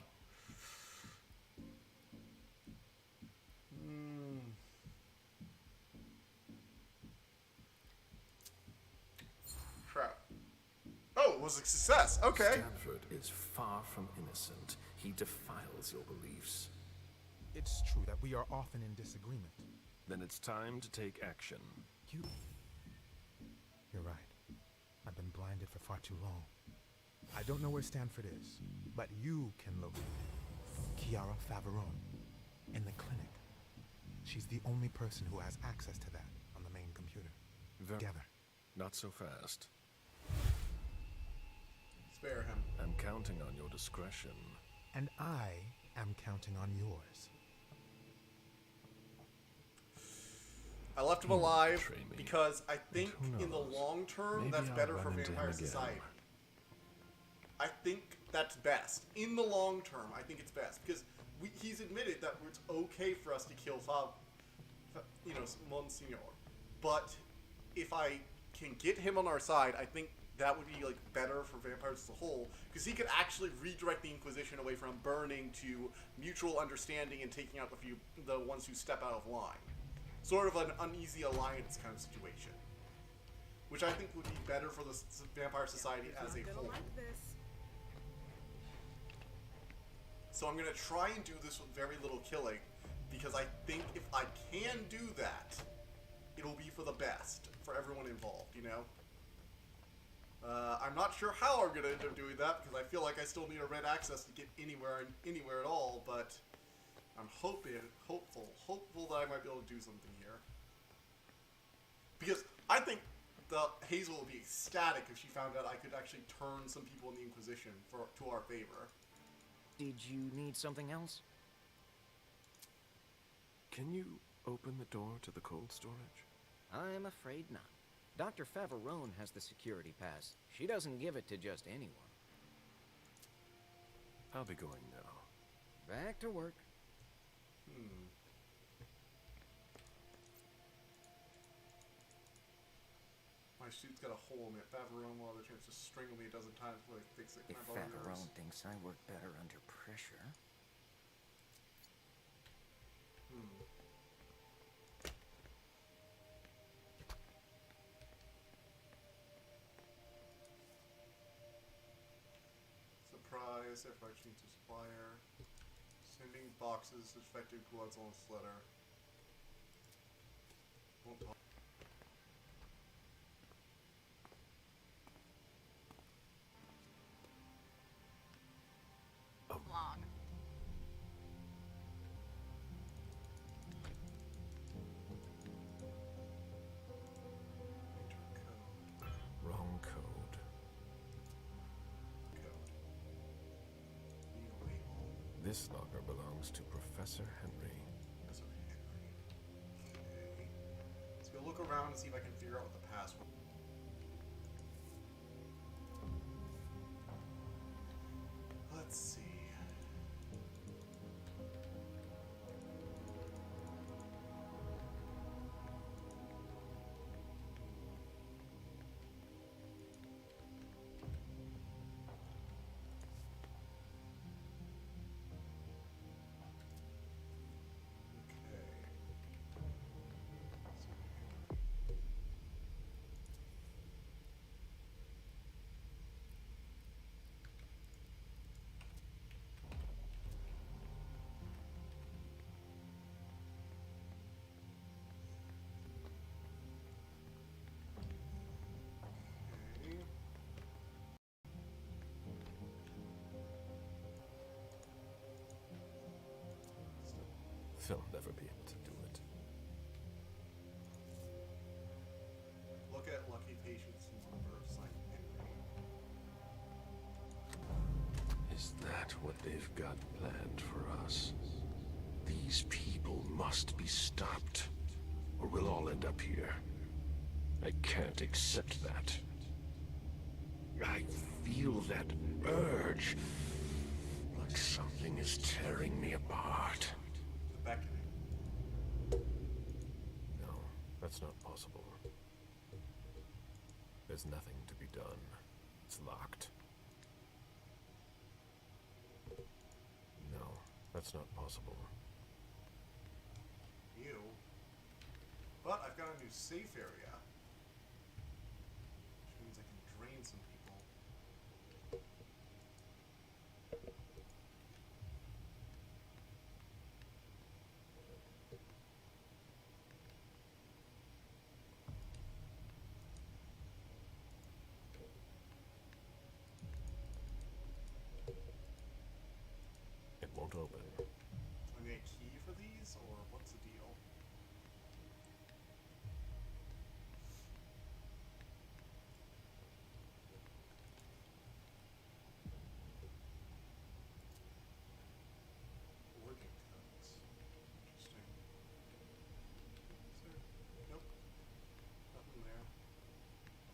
Speaker 1: Crap. Oh, it was a success. Okay.
Speaker 19: Stanford is far from innocent. He defiles your beliefs.
Speaker 22: It's true that we are often in disagreement.
Speaker 19: Then it's time to take action.
Speaker 22: You're right. I've been blinded for far too long. I don't know where Stanford is, but you can locate Chiara Favarone in the clinic. She's the only person who has access to that on the main computer. Together.
Speaker 19: Not so fast.
Speaker 1: Spare him.
Speaker 19: I'm counting on your discretion.
Speaker 22: And I am counting on yours.
Speaker 1: I left him alive because I think in the long term that's better for Vampire Society. I think that's best. In the long term, I think it's best because he's admitted that it's okay for us to kill Monsignor. But if I can get him on our side, I think that would be like better for vampires as a whole because he could actually redirect the Inquisition away from burning to mutual understanding and taking out the ones who step out of line. Sort of an uneasy alliance kind of situation, which I think would be better for the Vampire Society as a whole. So I'm going to try and do this with very little killing, because I think if I can do that, it'll be for the best for everyone involved, you know? I'm not sure how I'm going to end up doing that, because I feel like I still need a red access to get anywhere at all, but I'm hopeful that I might be able to do something here. Because I think Hazel would be ecstatic if she found out I could actually turn some people in the Inquisition to our favor.
Speaker 21: Did you need something else?
Speaker 19: Can you open the door to the cold storage?
Speaker 21: I'm afraid not. Dr. Favarone has the security pass. She doesn't give it to just anyone.
Speaker 19: I'll be going now.
Speaker 21: Back to work.
Speaker 1: My suit's got a hole in it. Favarone will have a chance to strangle me a dozen times before I fix it.
Speaker 21: If Favarone thinks I work better under pressure...
Speaker 1: Surprise, affection to supplier. Sending boxes, suspected bloods on this letter. Won't talk.
Speaker 12: Long.
Speaker 19: Wrong code. This locker belongs to Professor Henry.
Speaker 1: Professor Henry. Okay. Let's go look around and see if I can figure out what the password. Let's see.
Speaker 19: They'll never be able to do it.
Speaker 1: Look at lucky patients number, Simon Henry.
Speaker 19: Is that what they've got planned for us? These people must be stopped, or we'll all end up here. I can't accept that. I feel that urge, like something is tearing me apart.
Speaker 1: The beckoning.
Speaker 19: No, that's not possible. There's nothing to be done. It's locked. No, that's not possible.
Speaker 1: New. But I've got a new safe area. Which means I can drain some people.
Speaker 19: It won't open.
Speaker 1: Do I need a key for these, or what's the deal? Organ codes. Interesting. Is there? Nope. Nothing there.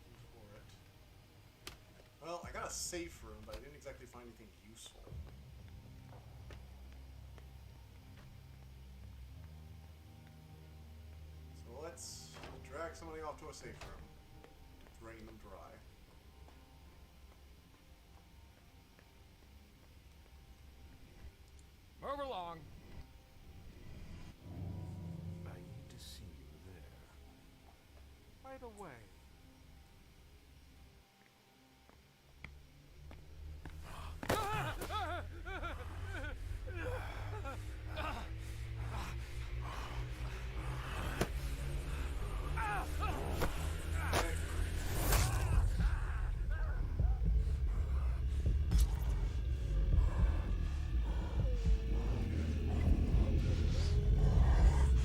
Speaker 1: Nothing for it. Well, I got a safe room, but I didn't exactly find anything useful. So let's drag somebody off to a safe room to drain them dry.
Speaker 20: Move along.
Speaker 19: I need to see you there.
Speaker 11: Right away.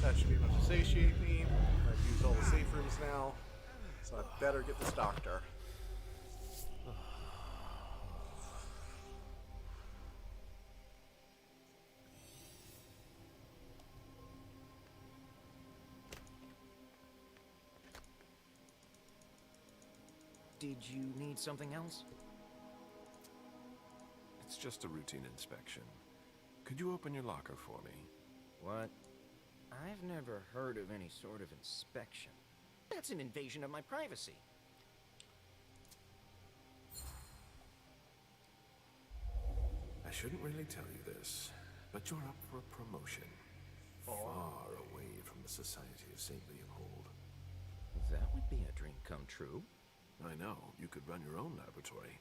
Speaker 1: That should be enough to satiate me. I've used all the safe rooms now, so I better get this doctor.
Speaker 21: Did you need something else?
Speaker 19: It's just a routine inspection. Could you open your locker for me?
Speaker 21: What? I've never heard of any sort of inspection. That's an invasion of my privacy.
Speaker 19: I shouldn't really tell you this, but you're up for a promotion. Far away from the Society of St. Leopold.
Speaker 21: That would be a dream come true.
Speaker 19: I know, you could run your own laboratory,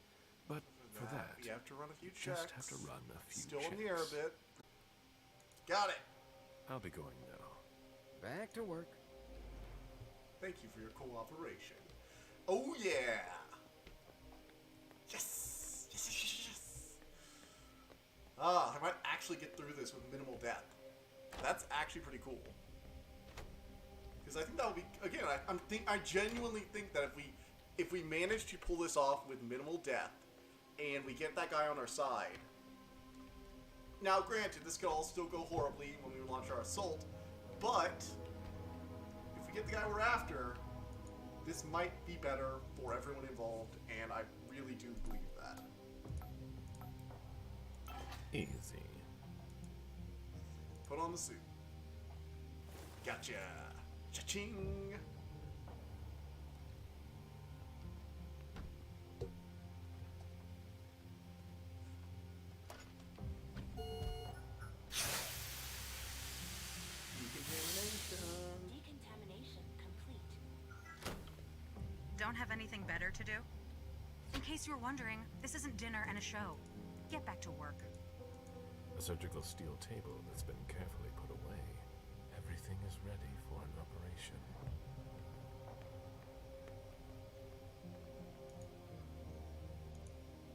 Speaker 19: but for that,
Speaker 1: you have to run a few
Speaker 19: you
Speaker 1: checks.
Speaker 19: just have to run a few
Speaker 1: Still
Speaker 19: checks.
Speaker 1: in the air a bit. Got it.
Speaker 19: I'll be going now.
Speaker 21: Back to work.
Speaker 1: Thank you for your cooperation. Oh yeah! Yes! Yes, yes, yes, yes! I might actually get through this with minimal death. That's actually pretty cool. Because I think that would be, again, I genuinely think that if we manage to pull this off with minimal death, and we get that guy on our side. Now, granted, this could all still go horribly when we launch our assault, but if we get the guy we're after, this might be better for everyone involved, and I really do believe that.
Speaker 19: Easy.
Speaker 1: Put on the suit. Gotcha. Cha-ching.
Speaker 18: Decontamination complete.
Speaker 12: Don't have anything better to do? In case you were wondering, this isn't dinner and a show. Get back to work.
Speaker 19: A surgical steel table that's been carefully put away. Everything is ready for an operation.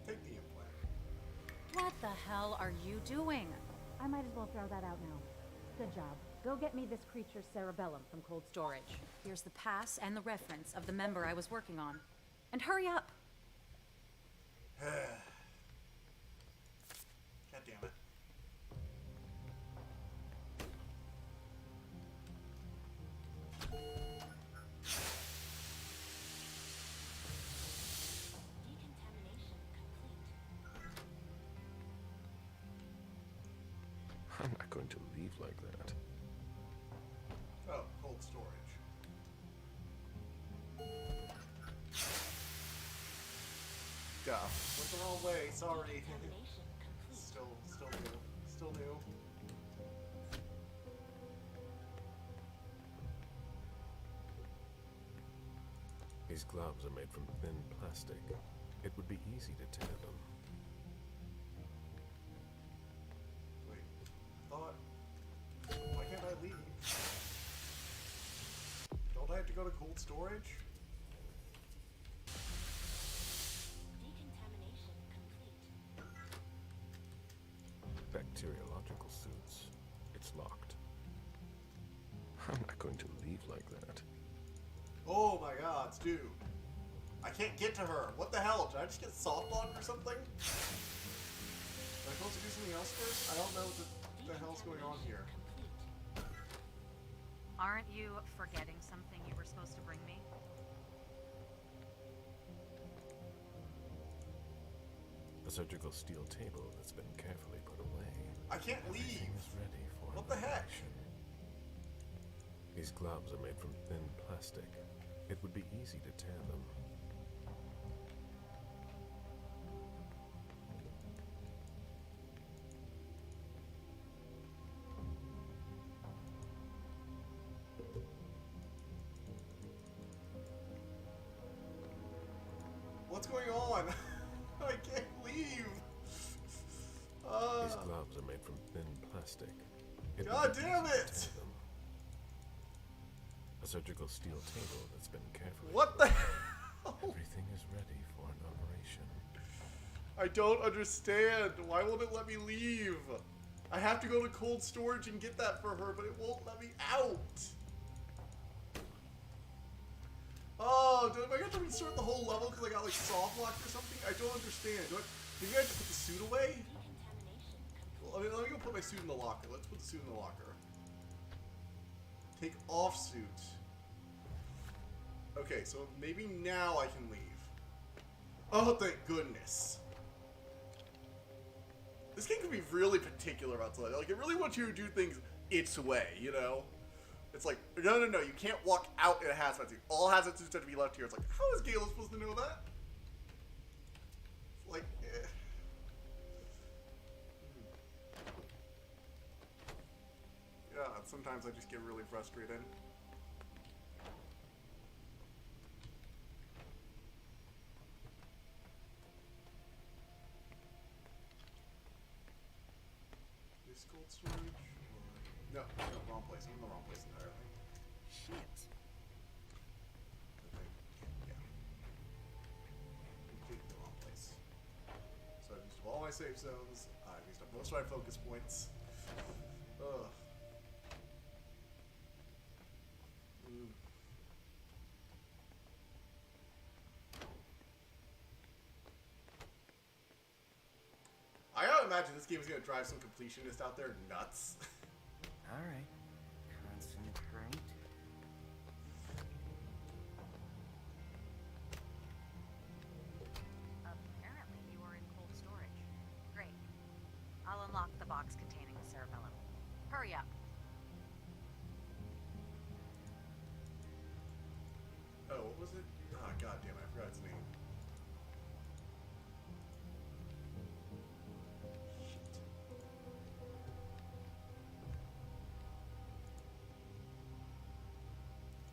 Speaker 1: Take the implant.
Speaker 12: What the hell are you doing? I might as well throw that out now.
Speaker 5: Good job. Go get me this creature's cerebellum from cold storage. Here's the pass and the reference of the member I was working on. And hurry up!
Speaker 1: God damn it.
Speaker 19: I'm not going to leave like that.
Speaker 1: Oh, cold storage. Duh. Went the wrong way, sorry. Still new. Still new.
Speaker 19: These gloves are made from thin plastic. It would be easy to tear them.
Speaker 1: Wait, I thought... Why can't I leave? Don't I have to go to cold storage?
Speaker 19: Bacteriological suits. It's locked. I'm not going to leave like that.
Speaker 1: Oh my god, dude. I can't get to her. What the hell? Did I just get soft locked or something? Am I supposed to do something else first? I don't know what the hell's going on here.
Speaker 12: Aren't you forgetting something you were supposed to bring me?
Speaker 19: A surgical steel table that's been carefully put away.
Speaker 1: I can't leave.
Speaker 19: Everything is ready for
Speaker 1: What the heck?
Speaker 19: operation. These gloves are made from thin plastic. It would be easy to tear them.
Speaker 1: What's going on? I can't leave.
Speaker 19: These gloves are made from thin plastic.
Speaker 1: God damn it!
Speaker 19: A surgical steel table that's been carefully...
Speaker 1: What the
Speaker 19: hell? Everything is ready for an operation.
Speaker 1: I don't understand. Why won't it let me leave? I have to go to cold storage and get that for her, but it won't let me out. Oh, do I have to restart the whole level because I got like soft locked or something? I don't understand. Maybe I have to put the suit away? Well, let me go put my suit in the locker. Let's put the suit in the locker. Take off suit. Okay, so maybe now I can leave. Oh, thank goodness. This game can be really particular about something. Like, it really wants you to do things its way, you know? It's like, no, you can't walk out in a hazmat suit. All hazmat suits have to be left here. It's like, how is Gala supposed to know that? It's like, eh. Yeah, sometimes I just get really frustrated. Is cold storage? Or... No, wrong place. I'm in the wrong place entirely.
Speaker 4: Shit.
Speaker 1: Okay, yeah. Completely the wrong place. So I've used up all my safe zones. I've used up most of my focus points. Ugh. I gotta imagine this game is gonna drive some completionist out there nuts.
Speaker 21: Alright. Concentrate.
Speaker 12: Apparently you are in cold storage. Great. I'll unlock the box containing the cerebellum. Hurry up.
Speaker 1: Oh, what was it? Ah, god damn it, I forgot its name.